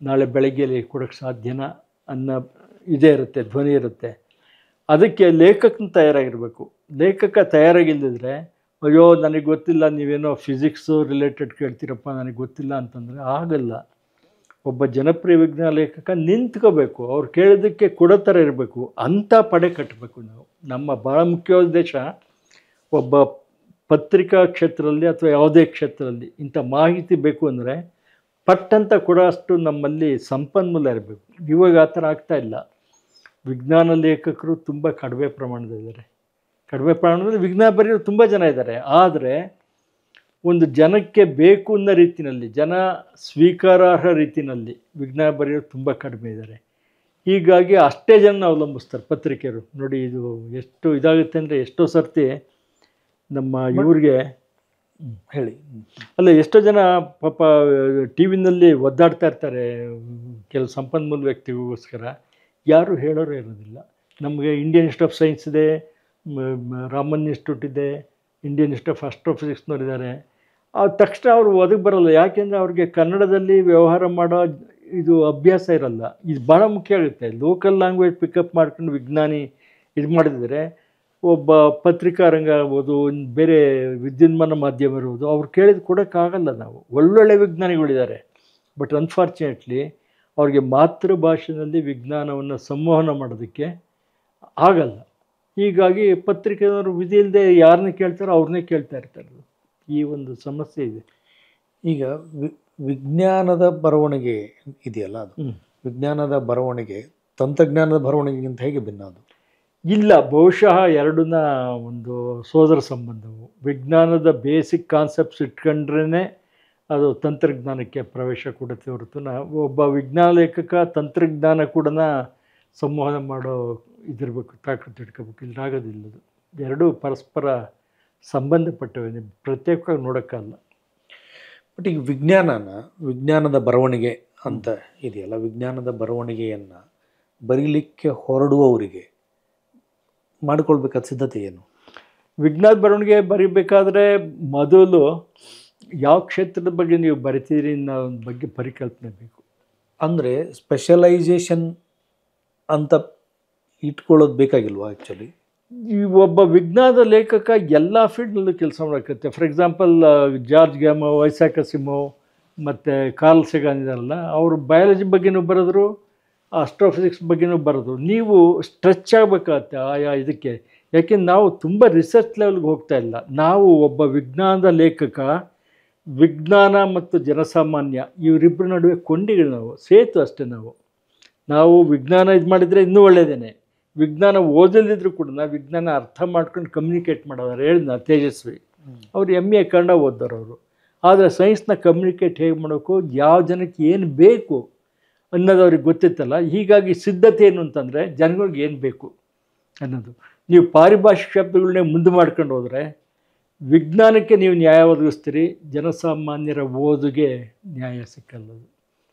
Speaker 1: ನಾಳೆ ಬೆಳಗ್ಗೆಯಲ್ಲಿ ಕೊಡೋಕ್ಕೆ ಸಾಧ್ಯನಾ ಅನ್ನೋ ಇದೇ ಇರುತ್ತೆ, ಧ್ವನಿ ಇರುತ್ತೆ. ಅದಕ್ಕೆ ಲೇಖಕನ ತಯಾರಾಗಿರಬೇಕು. ಲೇಖಕ ತಯಾರಾಗಿಲ್ಲದಿದ್ದರೆ ಅಯ್ಯೋ ನನಗೆ ಗೊತ್ತಿಲ್ಲ, ನೀವೇನೋ ಫಿಸಿಕ್ಸು ರಿಲೇಟೆಡ್ ಕೇಳ್ತೀರಪ್ಪ ನನಗೆ ಗೊತ್ತಿಲ್ಲ ಅಂತಂದರೆ ಆಗಲ್ಲ. ಒಬ್ಬ ಜನಪ್ರಿಯ ವಿಜ್ಞಾನ ಲೇಖಕ ನಿಂತ್ಕೋಬೇಕು, ಅವ್ರು ಕೇಳೋದಕ್ಕೆ ಕೊಡೋ ಥರ ಇರಬೇಕು. ಅಂಥ ಪಡೆ ಕಟ್ಟಬೇಕು ನಾವು. ನಮ್ಮ ಭಾಳ ಮುಖ್ಯವಾದ ಉದ್ದೇಶ ಒಬ್ಬ ಪತ್ರಿಕಾ ಕ್ಷೇತ್ರದಲ್ಲಿ ಅಥವಾ ಯಾವುದೇ ಕ್ಷೇತ್ರದಲ್ಲಿ ಇಂಥ ಮಾಹಿತಿ ಬೇಕು ಅಂದರೆ ಪಟ್ಟಂತ ಕೊಡೋಷ್ಟು ನಮ್ಮಲ್ಲಿ ಸಂಪನ್ಮೂಲ ಇರಬೇಕು. ಇವಾಗ ಆ ಥರ ಆಗ್ತಾಯಿಲ್ಲ. ವಿಜ್ಞಾನ ಲೇಖಕರು ತುಂಬ ಕಡಿಮೆ ಪ್ರಮಾಣದಲ್ಲಿದ್ದಾರೆ. ಕಡಿಮೆ ಪ್ರಮಾಣದಲ್ಲಿ ವಿಜ್ಞಾನ ಬರೆಯೋರು ತುಂಬ ಜನ ಇದ್ದಾರೆ. ಆದರೆ ಒಂದು ಜನಕ್ಕೆ ಬೇಕು ಅನ್ನೋ ರೀತಿಯಲ್ಲಿ, ಜನ ಸ್ವೀಕಾರಾರ್ಹ ರೀತಿಯಲ್ಲಿ ವಿಜ್ಞಾನ ಬರೆಯೋರು ತುಂಬ ಕಡಿಮೆ ಇದ್ದಾರೆ. ಹೀಗಾಗಿ ಅಷ್ಟೇ ಜನ ಅವಲಂಬಿಸ್ತಾರೆ ಪತ್ರಿಕೆಯರು. ನೋಡಿ ಇದು ಎಷ್ಟು ಇದಾಗುತ್ತೆ ಅಂದರೆ, ಎಷ್ಟೋ ಸರ್ತಿ ನಮ್ಮ ಇವ್ರಿಗೆ ಹೇಳಿ ಅಲ್ಲ, ಎಷ್ಟೋ ಜನ ಪಾಪ ಟಿ ವಿನಲ್ಲಿ ಒದ್ದಾಡ್ತಾ ಇರ್ತಾರೆ ಕೆಲವು ಸಂಪನ್ಮೂಲ ವ್ಯಕ್ತಿಗೋಸ್ಕರ. ಯಾರು ಹೇಳೋರು ಇರೋದಿಲ್ಲ. ನಮಗೆ ಇಂಡಿಯನ್ ಇನ್ಸ್ಟಿಟ್ಯೂಟ್ ಆಫ್ ಸೈನ್ಸ್ ಇದೆ, ರಾಮನ್ ಇನ್ಸ್ಟಿಟ್ಯೂಟ್ ಇದೆ, ಇಂಡಿಯನ್ ಇನ್ಸ್ಟಿಟ್ಯೂಟ್ ಆಫ್ ಆಸ್ಟ್ರೋಫಿಸಿಕ್ಸ್ನವ್ರು ಇದ್ದಾರೆ. ತಕ್ಷಣ ಅವರು ಒದಗಿ ಬರೋಲ್ಲ. ಯಾಕೆಂದರೆ ಅವ್ರಿಗೆ ಕನ್ನಡದಲ್ಲಿ ವ್ಯವಹಾರ ಮಾಡೋ ಇದು ಅಭ್ಯಾಸ ಇರಲ್ಲ. ಇದು ಭಾಳ ಮುಖ್ಯ ಆಗುತ್ತೆ. ಲೋಕಲ್ ಲ್ಯಾಂಗ್ವೇಜ್ ಪಿಕಪ್ ಮಾಡ್ಕೊಂಡು ವಿಜ್ಞಾನಿ ಇದು ಮಾಡಿದರೆ ಒಬ್ಬ ಪತ್ರಿಕಾ ರಂಗ ಇರ್ಬೋದು, ಬೇರೆ ವಿದ್ಯುನ್ಮಾನ ಮಾಧ್ಯಮ ಇರ್ಬೋದು, ಅವ್ರು ಕೇಳಿದ ಕೊಡೋಕ್ಕಾಗಲ್ಲ. ನಾವು ಒಳ್ಳೊಳ್ಳೆ ವಿಜ್ಞಾನಿಗಳಿದ್ದಾರೆ, ಬಟ್ ಅನ್ಫಾರ್ಚುನೇಟ್ಲಿ ಅವ್ರಿಗೆ ಮಾತೃಭಾಷೆಯಲ್ಲಿ ವಿಜ್ಞಾನವನ್ನು ಸಂವಹನ ಮಾಡೋದಕ್ಕೆ ಆಗಲ್ಲ. ಹೀಗಾಗಿ ಪತ್ರಿಕೆಯವರು ವಿಧಿ ಇಲ್ಲದೆ ಯಾರನ್ನ ಕೇಳ್ತಾರೋ ಅವ್ರನ್ನೇ ಕೇಳ್ತಾ ಇರ್ತಾರೆ. ಈ ಒಂದು ಸಮಸ್ಯೆ ಇದೆ.
Speaker 2: ಈಗ ವಿಜ್ಞಾನದ ಬರವಣಿಗೆ ಇದೆಯಲ್ಲ, ಅದು ವಿಜ್ಞಾನದ ಬರವಣಿಗೆ ತಂತ್ರಜ್ಞಾನದ ಬರವಣಿಗೆಗಿಂತ ಹೇಗೆ ಭಿನ್ನ? ಅದು
Speaker 1: ಇಲ್ಲ, ಬಹುಶಃ ಎರಡನ್ನ ಒಂದು ಸೋದರ ಸಂಬಂಧವು. ವಿಜ್ಞಾನದ ಬೇಸಿಕ್ ಕಾನ್ಸೆಪ್ಟ್ಸ್ ಇಟ್ಕೊಂಡ್ರೇ ಅದು ತಂತ್ರಜ್ಞಾನಕ್ಕೆ ಪ್ರವೇಶ ಕೊಡುತ್ತೆ ಹೊರತು ಒಬ್ಬ ವಿಜ್ಞಾನ ಲೇಖಕ ತಂತ್ರಜ್ಞಾನ ಕೂಡ ಸಂವಹನ ಮಾಡೋ ಇದಿರಬೇಕು, ತಾಕತ್ತು ಇಟ್ಕೋಬೇಕು. ಇಲ್ಲಾಗೋದಿಲ್ಲದು. ಎರಡೂ ಪರಸ್ಪರ ಸಂಬಂಧಪಟ್ಟವೆ, ಪ್ರತ್ಯೇಕವಾಗಿ ನೋಡೋಕ್ಕಲ್ಲ.
Speaker 2: ಬಟ್ ಈಗ ವಿಜ್ಞಾನದ ಬರವಣಿಗೆ ಅಂತ ಇದೆಯಲ್ಲ, ವಿಜ್ಞಾನದ ಬರವಣಿಗೆಯನ್ನು ಬರೀಲಿಕ್ಕೆ ಹೊರಡುವವರಿಗೆ ಮಾಡಿಕೊಳ್ಬೇಕಾದ ಸಿದ್ಧತೆ ಏನು?
Speaker 1: ವಿಜ್ಞಾನ ಬರವಣಿಗೆ ಬರೀಬೇಕಾದ್ರೆ ಮೊದಲು ಯಾವ ಕ್ಷೇತ್ರದ ಬಗ್ಗೆ ನೀವು ಬರಿತೀರಿ ಅನ್ನೋ ಬಗ್ಗೆ ಪರಿಕಲ್ಪನೆ ಬೇಕು.
Speaker 2: ಅಂದರೆ ಸ್ಪೆಷಲೈಸೇಷನ್ ಅಂತ ಇಟ್ಕೊಳ್ಳೋದು ಬೇಕಾಗಿಲ್ವಾ ಆ್ಯಕ್ಚುಲಿ?
Speaker 1: ಈ ಒಬ್ಬ ವಿಜ್ಞಾನದ ಲೇಖಕ ಎಲ್ಲ ಫೀಲ್ಡ್ನಲ್ಲೂ ಕೆಲಸ ಮಾಡೋಕ್ಕತ್ತೆ. For example George Gamow, Isaac Asimov ಮತ್ತು ಕಾರ್ಲ್ ಸೆಗಾನ್ ಇದಾರಲ್ಲ, ಅವರು ಬಯಾಲಜಿ ಬಗ್ಗೆನೂ ಬರೆದ್ರು, ಆಸ್ಟ್ರೋಫಿಸಿಕ್ಸ್ ಬಗ್ಗೆನೂ ಬರೆದ್ರು. ನೀವು ಸ್ಟ್ರೆಚ್ ಆಗಬೇಕಾಗತ್ತೆ ಆಯಾ ಇದಕ್ಕೆ. ಯಾಕೆಂದ್ರೆ ನಾವು ತುಂಬ ರಿಸರ್ಚ್ ಲೆವೆಲ್ಗೆ ಹೋಗ್ತಾ ಇಲ್ಲ. ನಾವು ಒಬ್ಬ ವಿಜ್ಞಾನದ ಲೇಖಕ, ವಿಜ್ಞಾನ ಮತ್ತು ಜನಸಾಮಾನ್ಯ ಇವರಿಬ್ಬರ ನಡುವೆ ಕೊಂಡಿಗಳು, ನಾವು ಸೇತು ಅಷ್ಟೇ. ನಾವು ವಿಜ್ಞಾನ ಇದು ಮಾಡಿದರೆ ಇನ್ನೂ ಒಳ್ಳೆಯದೇನೆ. ವಿಜ್ಞಾನ ಓದಲಿದ್ರು ಕೂಡ ನಾವು ವಿಜ್ಞಾನ ಅರ್ಥ ಮಾಡ್ಕೊಂಡು ಕಮ್ಯುನಿಕೇಟ್ ಮಾಡೋರು. ಹೇಳಿದ್ನ ತೇಜಸ್ವಿ ಅವರು MA ಕನ್ನಡ ಓದೋರವರು. ಆದರೆ ಸೈನ್ಸ್ನ ಕಮ್ಯುನಿಕೇಟ್ ಹೇಗೆ ಮಾಡೋಕ್ಕೋ, ಯಾವ ಜನಕ್ಕೆ ಏನು ಬೇಕು ಅನ್ನೋದು ಅವ್ರಿಗೆ ಗೊತ್ತಿತ್ತಲ್ಲ. ಹೀಗಾಗಿ ಸಿದ್ಧತೆ ಏನು ಅಂತಂದರೆ ಜನಗಳಿಗೆ ಏನು ಬೇಕು ಅನ್ನೋದು. ನೀವು ಪಾರಿಭಾಷಿಕ ಶಬ್ದಗಳನ್ನೇ ಮುಂದೆ ಮಾಡ್ಕೊಂಡು ಹೋದರೆ ವಿಜ್ಞಾನಕ್ಕೆ ನೀವು ನ್ಯಾಯ ಒದಗಿಸ್ತೀರಿ, ಜನಸಾಮಾನ್ಯರ ಓದಿಗೆ ನ್ಯಾಯ ಸಿಕ್ಕಲ್ಲದು.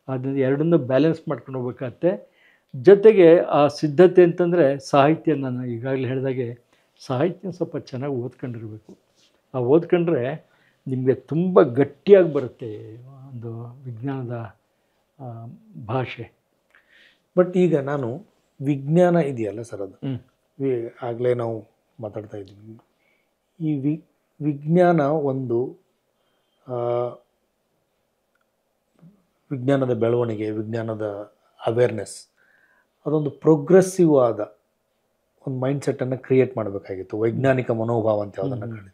Speaker 1: ಅದನ್ನು ಎರಡನ್ನೂ ಬ್ಯಾಲೆನ್ಸ್ ಮಾಡ್ಕೊಂಡು ಹೋಗ್ಬೇಕಾಗತ್ತೆ. ಜೊತೆಗೆ ಆ ಸಿದ್ಧತೆ ಅಂತಂದರೆ ಸಾಹಿತ್ಯ, ನಾನು ಈಗಾಗಲೇ ಹೇಳಿದಾಗೆ ಸಾಹಿತ್ಯ ಸ್ವಲ್ಪ ಚೆನ್ನಾಗಿ ಓದ್ಕೊಂಡಿರ್ಬೇಕು. ಆ ಓದ್ಕೊಂಡ್ರೆ ನಿಮಗೆ ತುಂಬ ಗಟ್ಟಿಯಾಗಿ ಬರುತ್ತೆ ಒಂದು ವಿಜ್ಞಾನದ ಭಾಷೆ.
Speaker 2: ಬಟ್ ಈಗ ನಾನು ವಿಜ್ಞಾನ ಇದೆಯಲ್ಲ ಸರ್, ಅದು ಆಗಲೇ ನಾವು ಮಾತಾಡ್ತಾ ಇದ್ದೀವಿ, ಈ ವಿಜ್ಞಾನ ಒಂದು ವಿಜ್ಞಾನದ ಬೆಳವಣಿಗೆ, ವಿಜ್ಞಾನದ ಅವೇರ್ನೆಸ್, ಅದೊಂದು ಪ್ರೋಗ್ರೆಸಿವ್ ಆದ ಒಂದು ಮೈಂಡ್ಸೆಟ್ಟನ್ನು ಕ್ರಿಯೇಟ್ ಮಾಡಬೇಕಾಗಿತ್ತು, ವೈಜ್ಞಾನಿಕ ಮನೋಭಾವ ಅಂತ ಯಾವುದನ್ನು ಹೇಳಿದೆ.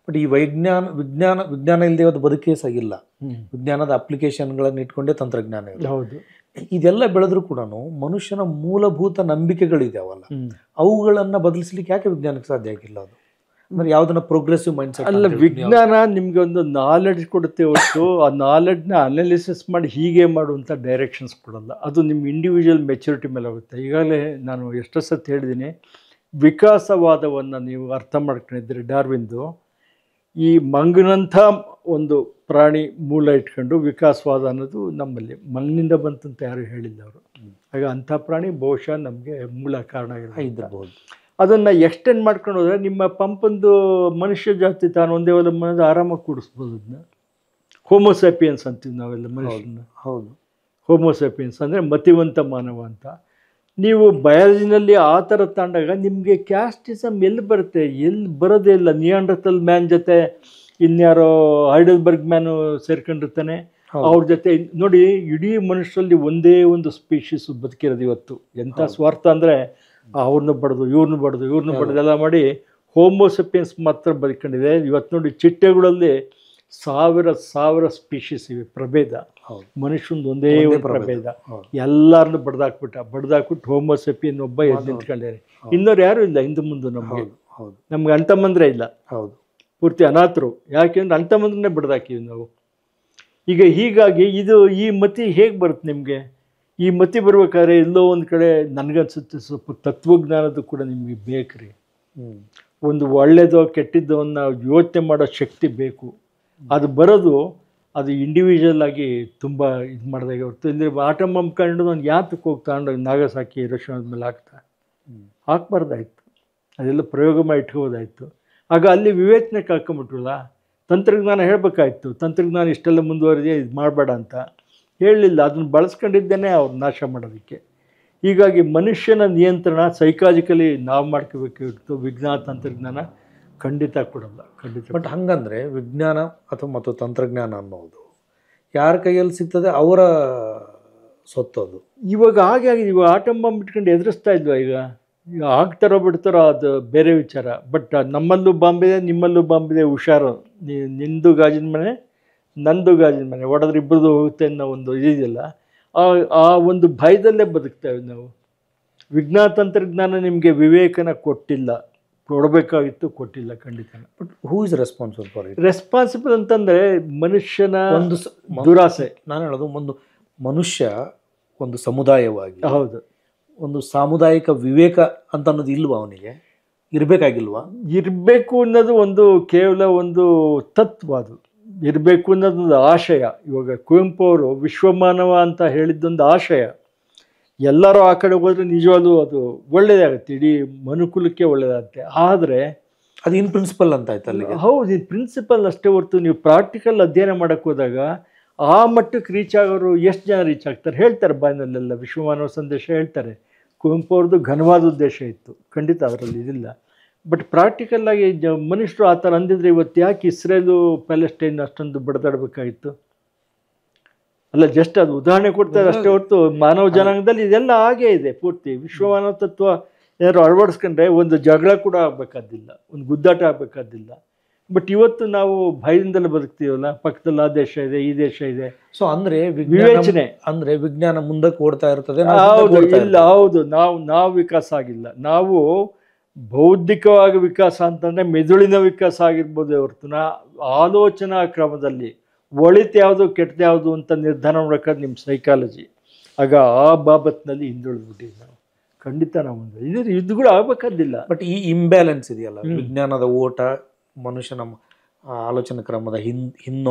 Speaker 2: ಬಟ್ ಈ ವಿಜ್ಞಾನ ಇಲ್ಲದೆ ಅದು ಬದುಕೇ ಸಹಿಲ್ಲ. ವಿಜ್ಞಾನದ ಅಪ್ಲಿಕೇಶನ್ಗಳನ್ನು ಇಟ್ಕೊಂಡೇ ತಂತ್ರಜ್ಞಾನ ಇದೆ.
Speaker 1: ಹೌದು.
Speaker 2: ಇದೆಲ್ಲ ಬೆಳೆದ್ರೂ ಕೂಡ ಮನುಷ್ಯನ ಮೂಲಭೂತ ನಂಬಿಕೆಗಳಿದಾವಲ್ಲ, ಅವುಗಳನ್ನು ಬದಲಿಸ್ಲಿಕ್ಕೆ ಯಾಕೆ ವಿಜ್ಞಾನಕ್ಕೆ ಸಾಧ್ಯ ಆಗಿಲ್ಲ? ಅದು ಅಂದ್ರೆ ಯಾವುದನ್ನ ಪ್ರೋಗ್ರೆಸಿವ್ ಮೈಂಡ್ಸೆಟ್
Speaker 1: ಅಲ್ಲ, ವಿಜ್ಞಾನ ನಿಮ್ಗೆ ಒಂದು ನಾಲೆಡ್ಜ್ ಕೊಡುತ್ತೆ ಹೊರತು ಆ ನಾಲೆಡ್ಜ್ನ ಅನಾಲಿಸಿಸ್ ಮಾಡಿ ಹೀಗೆ ಮಾಡುವಂಥ ಡೈರೆಕ್ಷನ್ಸ್ ಕೊಡಲ್ಲ. ಅದು ನಿಮ್ಮ ಇಂಡಿವಿಜುವಲ್ ಮೆಚುರಿಟಿ ಮೇಲೆ ಹೋಗುತ್ತೆ. ಈಗಾಗಲೇ ನಾನು ಎಷ್ಟೋ ಸತಿ ಹೇಳಿದ್ದೀನಿ, ವಿಕಾಸವಾದವನ್ನು ನೀವು ಅರ್ಥ ಮಾಡ್ಕೊಂಡಿದ್ರೆ ಡಾರ್ವಿನ್ದು ಈ ಮಂಗನಂಥ ಒಂದು ಪ್ರಾಣಿ ಮೂಲ ಇಟ್ಕೊಂಡು ವಿಕಾಸವಾದ ಅನ್ನೋದು ನಮ್ಮಲ್ಲಿ ಮಣ್ಣಿನಿಂದ ಬಂತಂತ ಯಾರು ಹೇಳಿಲ್ಲ ಅವರು. ಆಗ ಅಂಥ ಪ್ರಾಣಿ ಬಹುಶಃ ನಮಗೆ ಮೂಲ ಕಾರಣ ಇರಬಹುದು. ಅದನ್ನು ಎಕ್ಸ್ಟೆಂಡ್ ಮಾಡ್ಕೊಂಡು ಹೋದರೆ ನಿಮ್ಮ ಪಂಪಂದು ಮನುಷ್ಯ ಜಾತಿ ತಾನು ಒಂದೇ ಒಂದು ಮನದ ಆರಾಮಾಗಿ ಕೂಡಿಸ್ಬೋದು. ಅದನ್ನ ಹೋಮೋಸೆಪಿಯನ್ಸ್ ಅಂತೀವಿ ನಾವೆಲ್ಲ ಮನುಷ್ಯನ.
Speaker 2: ಹೌದು,
Speaker 1: ಹೋಮೋಸೆಪಿಯನ್ಸ್ ಅಂದರೆ ಮತಿವಂತ ಮಾನವ ಅಂತ. ನೀವು ಬಯಾಲಜಿನಲ್ಲಿ ಆ ಥರ ತಗೊಂಡಾಗ ನಿಮಗೆ ಕ್ಯಾಸ್ಟಿಸಮ್ ಎಲ್ಲಿ ಬರುತ್ತೆ? ಎಲ್ಲಿ ಬರೋದೇ ಇಲ್ಲ. ನಿಯಾಂಡರ್ತಲ್ ಮ್ಯಾನ್ ಜೊತೆ ಇನ್ಯಾರೋ ಹೈಡೆಲ್ಬರ್ಗ್ ಮ್ಯಾನು ಸೇರ್ಕೊಂಡಿರ್ತಾನೆ, ಅವ್ರ ಜೊತೆ ನೋಡಿ ಇಡೀ ಮನುಷ್ಯರಲ್ಲಿ ಒಂದೇ ಒಂದು ಸ್ಪೀಶೀಸು ಬದುಕಿರೋದು ಇವತ್ತು. ಎಂಥ ಸ್ವಾರ್ಥ ಅಂದರೆ ಅವ್ರನ್ನ ಬಡ್ದು ಇವ್ರನ್ನ ಬಡ್ದು ಎಲ್ಲ ಮಾಡಿ ಹೋಮೋಸೆಪಿಯನ್ಸ್ ಮಾತ್ರ ಬದುಕೊಂಡಿದೆ. ಇವತ್ತು ನೋಡಿ ಚಿಟ್ಟೆಗಳಲ್ಲಿ ಸಾವಿರ ಸ್ಪೀಶೀಸ್ ಇವೆ, ಪ್ರಭೇದ. ಮನುಷ್ಯಂದು ಒಂದೇ ಒಂದು ಪ್ರಭೇದ. ಎಲ್ಲರನ್ನು ಬಡ್ದಾಕ್ಬಿಟ್ಟು ಹೋಮೋಸೆಪಿಯನ್ ಒಬ್ಬ ಎದ್ದು ನಿಂತ್ಕೊಂಡಿದ್ದಾರೆ. ಇನ್ನೋರು ಯಾರು ಇಲ್ಲ ಹಿಂದೆ ಮುಂದೆ. ನಮ್ಗೆ ಅಂತಮ್ಮಂದ್ರೆ ಇಲ್ಲ. ಹೌದು, ಪೂರ್ತಿ ಅನಾಥರು. ಯಾಕೆಂದ್ರೆ ಅಂತಮ್ಮಂದ್ರನ್ನೇ ಬಡ್ದಾಕಿವಿ ನಾವು. ಈಗ ಹೀಗಾಗಿ ಈ ಮತಿ ಹೇಗೆ ಬರುತ್ತೆ ನಿಮಗೆ? ಈ ಮತಿ ಬರ್ಬೇಕಾದ್ರೆ ಎಲ್ಲೋ ಒಂದು ಕಡೆ ನನಗನ್ಸುತ್ತೆ ಸ್ವಲ್ಪ ತತ್ವಜ್ಞಾನದ ಕೂಡ ನಿಮಗೆ ಬೇಕ್ರಿ. ಒಂದು ಒಳ್ಳೆಯದೋ ಕೆಟ್ಟಿದ್ದೋ ಅನ್ನೋ ಯೋಚನೆ ಮಾಡೋ ಶಕ್ತಿ ಬೇಕು. ಅದು ಬರೋದು ಅದು ಇಂಡಿವಿಜುವಲ್ ಆಗಿ ತುಂಬ ಇದು ಮಾಡಿದಾಗ ಹೊರತು ಇಲ್ಲಿ ಆಟಮ್ ಕಂಡು ನಾನು ಯಾತಕ್ಕೆ ಹೋಗಿ ತಗೊಂಡೋಗಿ ನಾಗಸಾಕಿ ಹಿರೋಶಿಮಾ ಮೇಲೆ ಹಾಕ್ಬಾರ್ದಾಯ್ತು. ಅದೆಲ್ಲ ಪ್ರಯೋಗ ಮಾಡಿ ಇಟ್ಕೋಬೋದಾಯಿತು. ಆಗ ಅಲ್ಲಿ ವಿವೇಚನೆ ಕಳ್ಕೊಂಬಿಟ್ರಲ್ಲ. ತಂತ್ರಜ್ಞಾನ ಹೇಳಬೇಕಾಯ್ತು, ತಂತ್ರಜ್ಞಾನ ಇಷ್ಟೆಲ್ಲ ಮುಂದುವರೆದಿದೆ, ಇದು ಮಾಡಬೇಡ ಅಂತ ಹೇಳಲಿಲ್ಲ. ಅದನ್ನು ಬಳಸ್ಕೊಂಡಿದ್ದೇನೆ ಅವ್ರು ನಾಶ ಮಾಡೋದಕ್ಕೆ. ಹೀಗಾಗಿ ಮನುಷ್ಯನ ನಿಯಂತ್ರಣ ಸೈಕಾಲಜಿಕಲಿ ನಾವು ಮಾಡ್ಕೋಬೇಕು ಇರ್ತು. ವಿಜ್ಞಾನ ತಂತ್ರಜ್ಞಾನ ಖಂಡಿತ ಕೊಡಲ್ಲ, ಖಂಡಿತ.
Speaker 2: ಬಟ್ ಹಂಗಂದರೆ ವಿಜ್ಞಾನ ಮತ್ತು ತಂತ್ರಜ್ಞಾನ ಅನ್ನೋದು ಯಾರ ಕೈಯಲ್ಲಿ ಸಿಗ್ತದೆ ಅವರ ಸೊತ್ತು. ಅದು ಇವಾಗ
Speaker 1: ಹಾಗೆ ಇವಾಗ ಆಟಮ್ ಬಾಂಬ್ ಇಟ್ಕೊಂಡು ಎದುರಿಸ್ತಾ ಇದ್ವಾ? ಈಗ ಆಗ್ತಾರೋ ಬಿಡ್ತಾರೋ ಅದು ಬೇರೆ ವಿಚಾರ. ಬಟ್ ನಮ್ಮಲ್ಲೂ ಬಾಂಬಿದೆ, ನಿಮ್ಮಲ್ಲೂ ಬಾಂಬಿದೆ, ಹುಷಾರು. ನಿಂದು ಗಾಜಿನ ಮನೆ, ನಂದು ಗಾಜಿನ ಮನೆ, ಹೊಡೆದ್ರೆ ಇಬ್ಬರದು ಹೋಗುತ್ತೆ ಅನ್ನೋ ಒಂದು ಇದೆಯಲ್ಲ, ಆ ಒಂದು ಭಯದಲ್ಲೇ ಬದುಕ್ತೇವೆ ನಾವು. ವಿಜ್ಞಾನ ತಂತ್ರಜ್ಞಾನ ನಿಮಗೆ ವಿವೇಕನ ಕೊಡಬೇಕಾಗಿತ್ತು, ಕೊಟ್ಟಿಲ್ಲ ಖಂಡಿತ.
Speaker 2: But who is responsible for it?
Speaker 1: Responsible ಅಂತಂದರೆ ಮನುಷ್ಯನ ಒಂದು ದುರಾಸೆ.
Speaker 2: ನಾನು ಹೇಳೋದು, ಒಂದು ಮನುಷ್ಯ ಒಂದು ಸಮುದಾಯವಾಗಿ,
Speaker 1: ಹೌದು,
Speaker 2: ಒಂದು ಸಾಮುದಾಯಿಕ ವಿವೇಕ ಅಂತ ಅನ್ನೋದು ಇಲ್ವಾ ಅವನಿಗೆ? ಇರಬೇಕಾಗಿಲ್ವಾ?
Speaker 1: ಇರಬೇಕು ಅನ್ನೋದು ಒಂದು ಕೇವಲ ಒಂದು ತತ್ವ. ಅದು ಇರಬೇಕು ಅನ್ನೋದೊಂದು ಆಶಯ. ಇವಾಗ ಕುವೆಂಪು ಅವರು ವಿಶ್ವಮಾನವ ಅಂತ ಹೇಳಿದ್ದೊಂದು ಆಶಯ. ಎಲ್ಲರೂ ಆ ಕಡೆ ಹೋದರೆ ನಿಜವಾಗ್ಲೂ ಅದು ಒಳ್ಳೆಯದಾಗುತ್ತೆ, ಇಡೀ ಮನುಕುಲಕ್ಕೆ ಒಳ್ಳೆಯದಾಗುತ್ತೆ. ಆದರೆ
Speaker 2: ಅದು ಇನ್ ಪ್ರಿನ್ಸಿಪಲ್ ಅಂತ ಆಯ್ತು ಅಲ್ಲಿಗೆ.
Speaker 1: ಹೌದು, ಇದು ಪ್ರಿನ್ಸಿಪಲ್ ಅಷ್ಟೇ ಹೊರತು ನೀವು ಪ್ರಾಕ್ಟಿಕಲ್ ಅಧ್ಯಯನ ಮಾಡೋಕ್ಕೆ ಹೋದಾಗ ಆ ಮಟ್ಟಕ್ಕೆ ರೀಚ್ ಆಗೋರು ಎಷ್ಟು ಜನ ರೀಚ್ ಆಗ್ತಾರೆ? ಹೇಳ್ತಾರೆ ಬಾಯಿನಲ್ಲೆಲ್ಲ, ವಿಶ್ವಮಾನವ ಸಂದೇಶ ಹೇಳ್ತಾರೆ. ಕುವೆಂಪು ಅವ್ರದ್ದು ಘನವಾದ ಉದ್ದೇಶ ಇತ್ತು, ಖಂಡಿತ ಅದರಲ್ಲಿ ಇದಿಲ್ಲ. ಬಟ್ ಪ್ರಾಕ್ಟಿಕಲ್ಲಾಗಿ ಮನುಷ್ಯರು ಆ ಥರ ಅಂದಿದ್ರೆ ಇವತ್ತು ಯಾಕೆ ಇಸ್ರೇಲು ಪ್ಯಾಲೆಸ್ಟೈನ್ ಅಷ್ಟೊಂದು ಬಡದಾಡಬೇಕಾಗಿತ್ತು? ಅಲ್ಲ, ಜಸ್ಟ್ ಅದು ಉದಾಹರಣೆ ಕೊಡ್ತಾರೆ ಅಷ್ಟೇ ಹೊರತು ಮಾನವ ಜನಾಂಗದಲ್ಲಿ ಇದೆಲ್ಲ ಹಾಗೇ ಇದೆ. ಪೂರ್ತಿ ವಿಶ್ವಮಾನವ ತತ್ವ ಏನಾದ್ರು ಅಳವಡಿಸ್ಕೊಂಡ್ರೆ ಒಂದು ಜಗಳ ಕೂಡ ಆಗಬೇಕಾದಿಲ್ಲ, ಒಂದು ಗುದ್ದಾಟ ಆಗಬೇಕಾದಿಲ್ಲ. ಬಟ್ ಇವತ್ತು ನಾವು ಭಯದಿಂದಲೇ ಬದುಕ್ತೀವಲ್ಲ, ಪಕ್ಕದಲ್ಲಿ ಆ ದೇಶ ಇದೆ, ಈ ದೇಶ ಇದೆ.
Speaker 2: ಸೊ ಅಂದರೆ
Speaker 1: ವಿವೇಚನೆ
Speaker 2: ಅಂದರೆ ವಿಜ್ಞಾನ ಮುಂದಕ್ಕೆ ಓಡ್ತಾ ಇರ್ತದೆ.
Speaker 1: ಹೌದು, ಇಲ್ಲ, ಹೌದು, ನಾವು ವಿಕಾಸ ಆಗಿಲ್ಲ. ನಾವು ಬೌದ್ಧಿಕವಾಗಿ ವಿಕಾಸ ಅಂತಂದರೆ ಮೆದುಳಿನ ವಿಕಾಸ ಆಗಿರ್ಬೋದು ಹೊರತು ಆಲೋಚನಾ ಕ್ರಮದಲ್ಲಿ ಒಳಿತು ಯಾವುದು ಕೆಟ್ಟದ್ದು ಯಾವುದು ಅಂತ ನಿರ್ಧಾರ ಮಾಡೋಕ್ಕಾದ್ರೆ ನಿಮ್ಮ ಸೈಕಾಲಜಿ. ಆಗ ಆ ಬಾಬತ್ನಲ್ಲಿ ಹಿಂದುಳಿದ್ಬಿಟ್ಟಿವಿ ನಾವು, ಖಂಡಿತ. ನಾವು ಇದು ಕೂಡ ಆಗಬೇಕಾದಿಲ್ಲ.
Speaker 2: ಬಟ್ ಈ ಇಂಬ್ಯಾಲೆನ್ಸ್ ಇದೆಯಲ್ಲ, ವಿಜ್ಞಾನದ ಓಟ, ಮನುಷ್ಯನ ಆಲೋಚನಾ ಕ್ರಮದ ಹಿಂದಿನ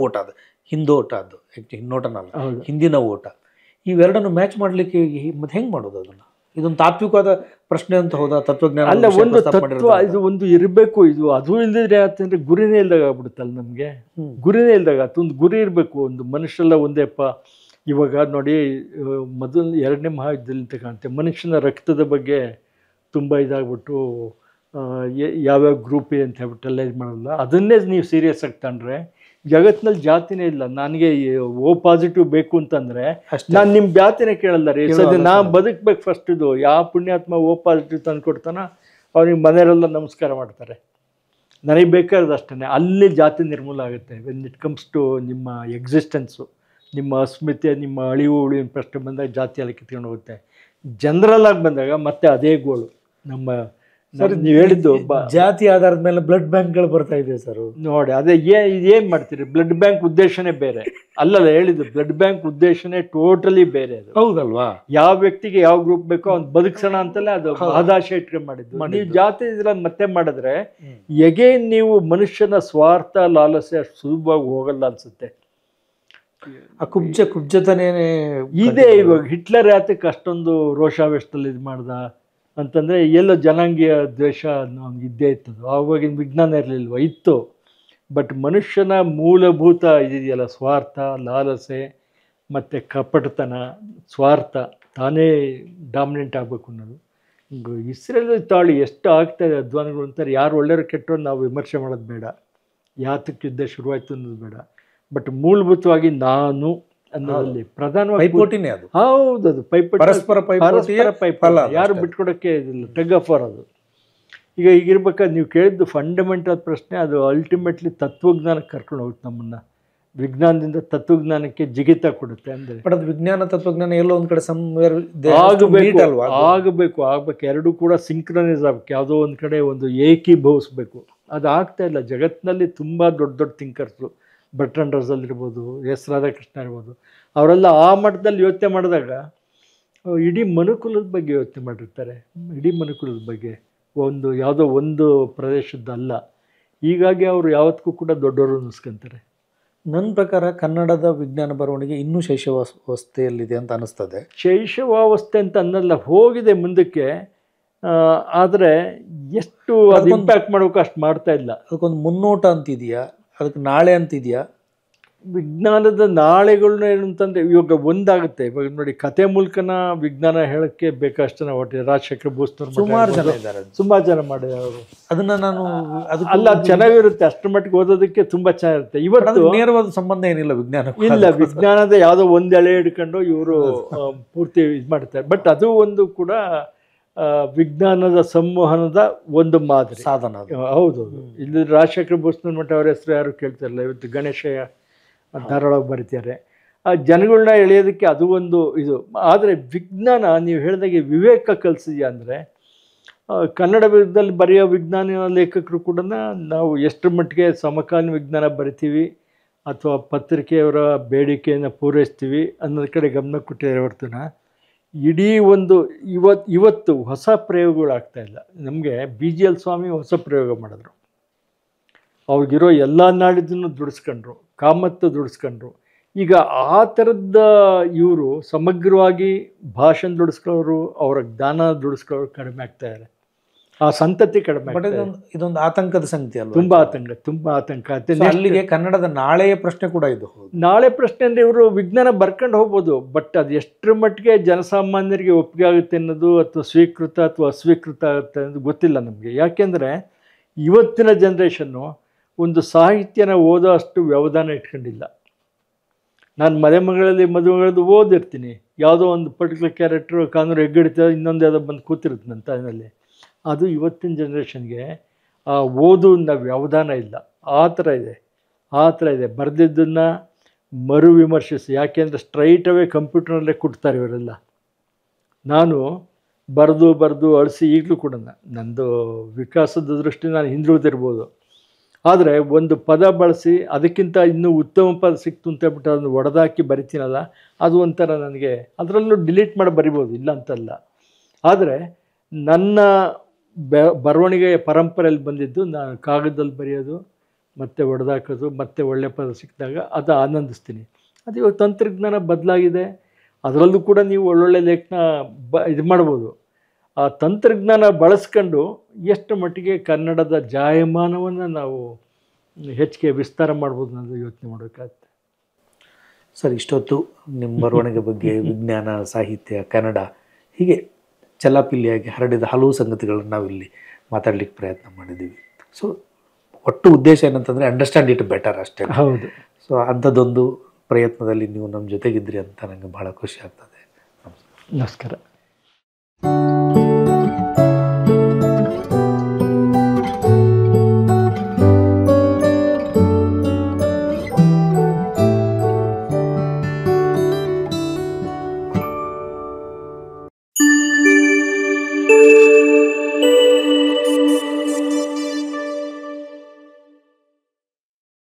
Speaker 2: ಓಟ, ಅದು ಹಿಂದೋಟ, ಅದು ಹಿನ್ನೋಟನಲ್ಲ, ಹಿಂದಿನ ಓಟ. ಇವೆರಡನ್ನು ಮ್ಯಾಚ್ ಮಾಡಲಿಕ್ಕೆ ಮತ್ತೆ ಹೆಂಗೆ ಮಾಡೋದು ಅದನ್ನು? ಇದೊಂದು ತಾತ್ವಿಕವಾದ ಪ್ರಶ್ನೆ ಅಂತ ಹೌದಾ? ತತ್ವಜ್ಞಾನ
Speaker 1: ಅಲ್ಲ, ಒಂದು ತತ್ವ ಇದು ಒಂದು ಇರಬೇಕು. ಇದು ಅದು ಇಲ್ಲದಿದ್ರೆ ಯಾಕಂದ್ರೆ ಗುರಿನೇ ಇಲ್ದಾಗ ಆಗ್ಬಿಡುತ್ತಲ್ಲ ನಮಗೆ. ಗುರಿನೇ ಇಲ್ದಾಗ ಒಂದು ಗುರಿ ಇರಬೇಕು. ಒಂದು ಮನುಷ್ಯರೆಲ್ಲ ಒಂದೇಪ್ಪ. ಇವಾಗ ನೋಡಿ, ಮೊದಲು 2ನೇ ಮಹಾಯುದ್ಧದಲ್ಲಿ ಅಂತ ಕಾಣುತ್ತೆ, ಮನುಷ್ಯನ ರಕ್ತದ ಬಗ್ಗೆ ತುಂಬ ಇದಾಗ್ಬಿಟ್ಟು ಯಾವ್ಯಾವ ಗ್ರೂಪ್ ಅಂತ ಹೇಳ್ಬಿಟ್ಟೆಲ್ಲ ಇದು ಮಾಡೋಲ್ಲ. ಅದನ್ನೇ ನೀವು ಸೀರಿಯಸ್ ಆಗಿ ತಗೊಂಡ್ರೆ ಜಗತ್ತಿನಲ್ಲಿ ಜಾತಿನೇ ಇಲ್ಲ. ನನಗೆ ಓ ಪಾಸಿಟಿವ್ ಬೇಕು ಅಂತಂದರೆ ನಾನು ನಿಮ್ಮ ಜಾತಿನೇ ಕೇಳಲ್ಲ ರೀ. ಸದ್ಯ ನಾ ಬದುಕಬೇಕು ಫಸ್ಟ್. ಇದು ಯಾವ ಪುಣ್ಯಾತ್ಮ ಓ ಪಾಸಿಟಿವ್ ತಂದು ಕೊಡ್ತಾನೋ ಅವ್ನಿಗೆ ಮನೆಯವರೆಲ್ಲ ನಮಸ್ಕಾರ ಮಾಡ್ತಾರೆ. ನನಗೆ ಬೇಕಾದ ಅಷ್ಟೇ. ಅಲ್ಲಿ ಜಾತಿ ನಿರ್ಮೂಲ ಆಗುತ್ತೆ. ವೆನ್ ಇಟ್ ಕಮ್ಸ್ ಟು ನಿಮ್ಮ ಎಕ್ಸಿಸ್ಟೆನ್ಸು, ನಿಮ್ಮ ಅಸ್ಮಿತೆ, ನಿಮ್ಮ ಅಳಿವು ಉಳಿವಿನ ಪ್ರಶ್ನೆ ಬಂದಾಗ ಜಾತಿ ಅಲ್ಲಿ ಕಿತ್ಕೊಂಡು ಹೋಗುತ್ತೆ. ಜನರಲ್ ಆಗಿ ಬಂದಾಗ ಮತ್ತೆ ಅದೇ ಗೋಳು. ನಮ್ಮ ಸರ್ ನೀವು ಹೇಳಿದ್ದು
Speaker 2: ಜಾತಿ ಆಧಾರದ ಮೇಲೆ ಬ್ಲಡ್ ಬ್ಯಾಂಕ್ಗಳು ಬರ್ತಾ ಇದೆ ಸರ್.
Speaker 1: ನೋಡಿ, ಅದೇ ಏನು ಮಾಡ್ತೀರಿ? ಬ್ಲಡ್ ಬ್ಯಾಂಕ್ ಉದ್ದೇಶನೇ ಬೇರೆ ಅಲ್ಲಲ್ಲ. ಹೇಳಿದ್ದು ಬ್ಲಡ್ ಬ್ಯಾಂಕ್ ಉದ್ದೇಶನೇ ಟೋಟಲಿ ಬೇರೆ. ಅದು ಹೌದಲ್ವಾ? ಯಾವ ವ್ಯಕ್ತಿಗೆ ಯಾವ ಗ್ರೂಪ್ ಬೇಕೋ ಅವ್ನು ಬದುಕ್ಸೋಣ ಅಂತಲೇ ಅದು ಆದಾಶ ಇಟ್ಕೊಂಡು ಮಾಡಿದ್ದು. ನೀವು ಜಾತಿ ಇದ್ರಲ್ಲಿ ಮತ್ತೆ ಮಾಡಿದ್ರೆ ಎಗೇನ್ ನೀವು ಮನುಷ್ಯನ ಸ್ವಾರ್ಥ ಲಾಲಸೆ ಅಷ್ಟು ಸುಲಭವಾಗಿ ಹೋಗಲ್ಲ ಅನ್ಸುತ್ತೆ.
Speaker 2: ಆ ಕುಬ್ಜತನೇ
Speaker 1: ಇದೆ. ಇವಾಗ ಹಿಟ್ಲರ್ ಯಾತಕ್ಕೆ ಅಷ್ಟೊಂದು ರೋಷಾವೇಶದಲ್ಲಿ ಇದು ಮಾಡ್ದ ಅಂತಂದರೆ ಎಲ್ಲೋ ಜನಾಂಗೀಯ ದ್ವೇಷ ನಮ್ಗೆ ಇದ್ದೇ ಇತ್ತದು. ಆವಾಗಿನ ವಿಜ್ಞಾನ ಇರಲಿಲ್ವ? ಇತ್ತು. ಬಟ್ ಮನುಷ್ಯನ ಮೂಲಭೂತ ಇದೆಯಲ್ಲ, ಸ್ವಾರ್ಥ, ಲಾಲಸೆ ಮತ್ತು ಕಪಟತನ, ಸ್ವಾರ್ಥ, ತಾನೇ ಡಾಮಿನೆಂಟ್ ಆಗಬೇಕು ಅನ್ನೋದು. ಇಸ್ರೇಲ್ ತಾಳಿ ಎಷ್ಟು ಆಗ್ತಾಯಿದೆ ಅಧ್ವಾನಗಳು ಅಂತಾರೆ. ಯಾರು ಒಳ್ಳೆಯವರು ಕೆಟ್ಟರು ನಾವು ವಿಮರ್ಶೆ ಮಾಡೋದು ಬೇಡ, ಯಾತಕ್ಕೆ ಯುದ್ಧ ಶುರುವಾಯಿತು ಅನ್ನೋದು ಬೇಡ. ಬಟ್ ಮೂಲಭೂತವಾಗಿ ನಾನು ಅನ್ನೋದಲ್ಲಿ ಪ್ರಧಾನವಾಗಿ
Speaker 2: ಪೈಪೋಟಿನೇ ಅದು.
Speaker 1: ಹೌದು, ಅದು ಪೈಪೋಟಿ,
Speaker 2: ಪರಸ್ಪರ
Speaker 1: ಪೈಪೋಟಿ, ಯಾರು ಬಿಟ್ಕೊಡೋಕ್ಕೆ ಇದಿಲ್ಲ, ಟಗ್ ಆಫ್ ವಾರ್ ಅದು. ಈಗಿರ್ಬೇಕಾದ್ರೆ ನೀವು ಕೇಳಿದ್ದು ಫಂಡಮೆಂಟಲ್ ಪ್ರಶ್ನೆ. ಅದು ಅಲ್ಟಿಮೇಟ್ಲಿ ತತ್ವಜ್ಞಾನಕ್ಕೆ ಕರ್ಕೊಂಡು ಹೋಗುತ್ತೆ ನಮ್ಮನ್ನು. ವಿಜ್ಞಾನದಿಂದ ತತ್ವಜ್ಞಾನಕ್ಕೆ ಜಿಗಿತ ಕೊಡುತ್ತೆ. ಅಂದರೆ
Speaker 2: ಬಟ್ ಅದು ವಿಜ್ಞಾನ ತತ್ವಜ್ಞಾನ ಎಲ್ಲೋ ಒಂದು ಕಡೆ
Speaker 1: ಆಗಬೇಕು. ಎರಡೂ ಕೂಡ ಸಿಂಕ್ರನೈಸ್ ಆಗಬೇಕು. ಯಾವುದೋ ಒಂದು ಕಡೆ ಒಂದು ಏಕೀಭವಿಸ್ಬೇಕು. ಅದು ಆಗ್ತಾ ಇಲ್ಲ. ಜಗತ್ತಿನಲ್ಲಿ ತುಂಬ ದೊಡ್ಡ ದೊಡ್ಡ ಥಿಂಕರ್ಸು, ಬರ್ಟ್ರಾಂಡ್ ರಸಲ್ ಇರ್ಬೋದು, ಎಸ್ ರಾಧಾಕೃಷ್ಣ ಇರ್ಬೋದು, ಅವರೆಲ್ಲ ಆ ಮಟ್ಟದಲ್ಲಿ ಯೋಚನೆ ಮಾಡಿದಾಗ ಇಡೀ ಮನುಕುಲದ ಬಗ್ಗೆ ಯೋಚನೆ ಮಾಡಿರ್ತಾರೆ. ಇಡೀ ಮನುಕುಲದ ಬಗ್ಗೆ, ಒಂದು ಯಾವುದೋ ಒಂದು ಪ್ರದೇಶದ್ದಲ್ಲ. ಹೀಗಾಗಿ ಅವರು ಯಾವತ್ತಿಗೂ ಕೂಡ ದೊಡ್ಡವರು ಅನ್ನಿಸ್ಕೊಂತಾರೆ.
Speaker 2: ನನ್ನ ಪ್ರಕಾರ ಕನ್ನಡದ ವಿಜ್ಞಾನ ಬರವಣಿಗೆ ಇನ್ನೂ ಶೈಶವಾವಸ್ಥೆಯಲ್ಲಿದೆ ಅಂತ ಅನ್ನಿಸ್ತದೆ.
Speaker 1: ಶೈಶವಾವಸ್ಥೆ ಅಂತ ಅನ್ನಲ್ಲ, ಹೋಗಿದೆ ಮುಂದಕ್ಕೆ. ಆದರೆ ಎಷ್ಟು ಅದು ಇಂಪ್ಯಾಕ್ಟ್ ಮಾಡೋಕೆ ಅಷ್ಟು ಮಾಡ್ತಾ ಇಲ್ಲ.
Speaker 2: ಅದಕ್ಕೊಂದು ಮುನ್ನೋಟ ಅಂತಿದೆಯಾ? ಅದಕ್ಕೆ ನಾಳೆ ಅಂತಿದೆಯಾ?
Speaker 1: ವಿಜ್ಞಾನದ ನಾಳೆಗಳನ್ನ ಏನು ಅಂತಂದರೆ ಇವಾಗ ಒಂದಾಗುತ್ತೆ. ಇವಾಗ ನೋಡಿ, ಕತೆ ಮೂಲಕನ ವಿಜ್ಞಾನ ಹೇಳೋಕ್ಕೆ ಬೇಕಷ್ಟೇ. ಒಟ್ಟಿಗೆ ರಾಜಶೇಖರ್ ಬೋಸ್ನವ್ರು
Speaker 2: ಸುಮಾರು ಜನ ಇದ್ದಾರೆ,
Speaker 1: ಸುಮಾರು ಜನ ಮಾಡಿದ್ದಾರೆ ಅವರು.
Speaker 2: ಅದನ್ನು ನಾನು
Speaker 1: ಅದು ಚೆನ್ನಾಗಿರುತ್ತೆ. ಅಷ್ಟರ ಮಟ್ಟಿಗೆ ಓದೋದಕ್ಕೆ ತುಂಬ ಚೆನ್ನಾಗಿರುತ್ತೆ. ಇವತ್ತು
Speaker 2: ನೇರವಾದ ಸಂಬಂಧ ಏನಿಲ್ಲ ವಿಜ್ಞಾನ
Speaker 1: ಇಲ್ಲ. ವಿಜ್ಞಾನದ ಯಾವುದೋ ಒಂದು ಎಳೆ ಹಿಡ್ಕೊಂಡು ಇವರು ಪೂರ್ತಿ ಇದು ಮಾಡ್ತಾರೆ. ಬಟ್ ಅದು ಒಂದು ಕೂಡ ವಿಜ್ಞಾನದ ಸಂವಹನದ ಒಂದು ಮಾದರಿ
Speaker 2: ಸಾಧನ.
Speaker 1: ಹೌದು. ಇಲ್ಲಿ ರಾಜಶೇಖರ್ ಬೋಸ್ನವ್ರ ಮಟ್ಟ ಅವ್ರ ಹೆಸರು ಯಾರು ಕೇಳ್ತಾರಲ್ಲ. ಇವತ್ತು ಗಣೇಶಯ್ಯ ಧಾರಾಳವಾಗಿ ಬರೀತಾರೆ. ಆ ಜನಗಳನ್ನ ಎಳೆಯೋದಕ್ಕೆ ಅದು ಒಂದು ಇದು. ಆದರೆ ವಿಜ್ಞಾನ ನೀವು ಹೇಳಿದಾಗೆ ವಿವೇಕ ಕಲಿಸಿದ್ಯಾ ಅಂದರೆ, ಕನ್ನಡ ವಿಧದಲ್ಲಿ ಬರೆಯೋ ವಿಜ್ಞಾನ ಲೇಖಕರು ಕೂಡ ನಾವು ಎಷ್ಟು ಮಟ್ಟಿಗೆ ಸಮಕಾಲೀನ ವಿಜ್ಞಾನ ಬರಿತೀವಿ ಅಥವಾ ಪತ್ರಿಕೆಯವರ ಬೇಡಿಕೆಯನ್ನು ಪೂರೈಸ್ತೀವಿ ಅನ್ನೋದ್ರ ಕಡೆ ಗಮನ ಕೊಟ್ಟಿದ್ದಾರೆ ಹೊರತುನ ಇಡೀ ಒಂದು ಇವತ್ತು ಹೊಸ ಪ್ರಯೋಗಗಳಾಗ್ತಾಯಿಲ್ಲ. ನಮಗೆ BGL ಸ್ವಾಮಿ ಹೊಸ ಪ್ರಯೋಗ ಮಾಡಿದ್ರು. ಅವ್ರಿಗಿರೋ ಎಲ್ಲ ನಾಡಿದ್ದನ್ನು ದುಡಿಸ್ಕೊಂಡ್ರು, ಕಾಮತ್ತು ದುಡಿಸ್ಕೊಂಡ್ರು. ಈಗ ಆ ಥರದ ಇವರು ಸಮಗ್ರವಾಗಿ ಭಾಷೆ ದುಡಿಸ್ಕೊಳ್ಳೋರು, ಅವರ ಜ್ಞಾನ ದುಡಿಸ್ಕೊಳ್ಳೋರು ಕಡಿಮೆ ಆಗ್ತಾಯಿದ್ದಾರೆ. ಆ ಸಂತತಿ ಕಡಿಮೆ.
Speaker 2: ಇದೊಂದು ಆತಂಕದ ಸಂಗತಿ ಅಲ್ಲ?
Speaker 1: ತುಂಬ ಆತಂಕ.
Speaker 2: ಅಲ್ಲಿಗೆ ಕನ್ನಡದ ನಾಳೆಯ ಪ್ರಶ್ನೆ ಕೂಡ ಇದು.
Speaker 1: ನಾಳೆ ಪ್ರಶ್ನೆ ಅಂದರೆ ಇವರು ವಿಜ್ಞಾನ ಬರ್ಕೊಂಡು ಹೋಗ್ಬೋದು, ಬಟ್ ಅದು ಎಷ್ಟರ ಮಟ್ಟಿಗೆ ಜನಸಾಮಾನ್ಯರಿಗೆ ಒಪ್ಪಿಗೆ ಆಗುತ್ತೆ ಅನ್ನೋದು, ಅಥವಾ ಸ್ವೀಕೃತ ಅಥವಾ ಅಸ್ವೀಕೃತ ಆಗುತ್ತೆ ಅನ್ನೋದು ಗೊತ್ತಿಲ್ಲ ನಮಗೆ. ಯಾಕೆಂದರೆ ಇವತ್ತಿನ ಜನ್ರೇಷನ್ನು ಒಂದು ಸಾಹಿತ್ಯನ ಓದೋ ಅಷ್ಟು ವ್ಯವಧಾನ ಇಟ್ಕೊಂಡಿಲ್ಲ. ನಾನು ಮದುವೆಗಳಲ್ಲಿ ಓದಿರ್ತೀನಿ. ಯಾವುದೋ ಒಂದು ಪರ್ಟಿಕ್ಯುಲರ್ ಕ್ಯಾರೆಕ್ಟ್ರು ಕಾನೂರು ಹೆಗ್ಗಡಿತ ಇನ್ನೊಂದು ಯಾವುದೋ ಬಂದು ಕೂತಿರುತ್ತೆ ನನ್ನ ತಲೆಯಲ್ಲಿ. ಅದು ಇವತ್ತಿನ ಜನ್ರೇಷನ್ಗೆ ಆ ಓದುವಿನ ವ್ಯವಧಾನ ಇಲ್ಲ. ಆ ಥರ ಇದೆ. ಬರೆದಿದ್ದನ್ನು ಮರು ವಿಮರ್ಶಿಸಿ. ಯಾಕೆಂದರೆ ಸ್ಟ್ರೈಟ್ ಅವೇ ಕಂಪ್ಯೂಟರ್ನಲ್ಲೇ ಕೊಡ್ತಾರೆ ಇವರೆಲ್ಲ. ನಾನು ಬರೆದು ಅಳಿಸಿ ಈಗಲೂ ಕೂಡ ನಂದು ವಿಕಾಸದ ದೃಷ್ಟಿ ನಾನು ಹಿಂದುಳಿದಿರ್ಬೋದು. ಆದರೆ ಒಂದು ಪದ ಬಳಸಿ ಅದಕ್ಕಿಂತ ಇನ್ನೂ ಉತ್ತಮ ಪದ ಸಿಕ್ತು ಅಂತ ಹೇಳ್ಬಿಟ್ಟು ಅದನ್ನು ಒಡೆದಾಕಿ ಬರಿತೀನಲ್ಲ, ಅದು ಒಂಥರ ನನಗೆ. ಅದರಲ್ಲೂ ಡಿಲೀಟ್ ಮಾಡಿ ಬರಿಬೋದು, ಇಲ್ಲ ಅಂತಲ್ಲ. ಆದರೆ ನನ್ನ ಬರವಣಿಗೆಯ ಪರಂಪರೆಯಲ್ಲಿ ಬಂದಿದ್ದು ನಾನು ಕಾಗದದಲ್ಲಿ ಬರೆಯೋದು, ಮತ್ತೆ ಒಡೆದಾಕೋದು, ಮತ್ತೆ ಒಳ್ಳೆ ಪದ ಸಿಕ್ಕಿದಾಗ ಅದು ಆನಂದಿಸ್ತೀನಿ. ಅದು ಇವಾಗ ತಂತ್ರಜ್ಞಾನ ಬದಲಾಗಿದೆ. ಅದರಲ್ಲೂ ಕೂಡ ನೀವು ಒಳ್ಳೊಳ್ಳೆ ಲೇಖನ ಇದು ಮಾಡ್ಬೋದು. ಆ ತಂತ್ರಜ್ಞಾನ ಬಳಸ್ಕೊಂಡು ಎಷ್ಟು ಮಟ್ಟಿಗೆ ಕನ್ನಡದ ಜಾಯಮಾನವನ್ನು ನಾವು ಹೆಚ್ಚಿಗೆ ವಿಸ್ತಾರ ಮಾಡ್ಬೋದು ಅನ್ನೋದು ಯೋಚನೆ ಮಾಡಬೇಕಾಗುತ್ತೆ.
Speaker 2: ಸರ್, ಇಷ್ಟೊತ್ತು ನಿಮ್ಮ ಬರವಣಿಗೆ ಬಗ್ಗೆ, ವಿಜ್ಞಾನ, ಸಾಹಿತ್ಯ, ಕನ್ನಡ ಹೀಗೆ ಚಲಾಪಿಲ್ಲಿಯಾಗಿ ಹರಡಿದ ಹಲವು ಸಂಗತಿಗಳನ್ನು ನಾವಿಲ್ಲಿ ಮಾತಾಡಲಿಕ್ಕೆ ಪ್ರಯತ್ನ ಮಾಡಿದ್ದೀವಿ. ಸೊ ಒಟ್ಟು ಉದ್ದೇಶ ಏನಂತಂದರೆ ಅಂಡರ್ಸ್ಟ್ಯಾಂಡ್ ಇಟ್ ಬೆಟರ್ ಅಷ್ಟೇ.
Speaker 1: ಹೌದು.
Speaker 2: ಸೊ ಅಂಥದ್ದೊಂದು ಪ್ರಯತ್ನದಲ್ಲಿ ನೀವು ನಮ್ಮ ಜೊತೆಗಿದ್ರಿ ಅಂತ ನನಗೆ ಭಾಳ ಖುಷಿ ಆಗ್ತದೆ.
Speaker 1: ನಮಸ್ಕಾರ.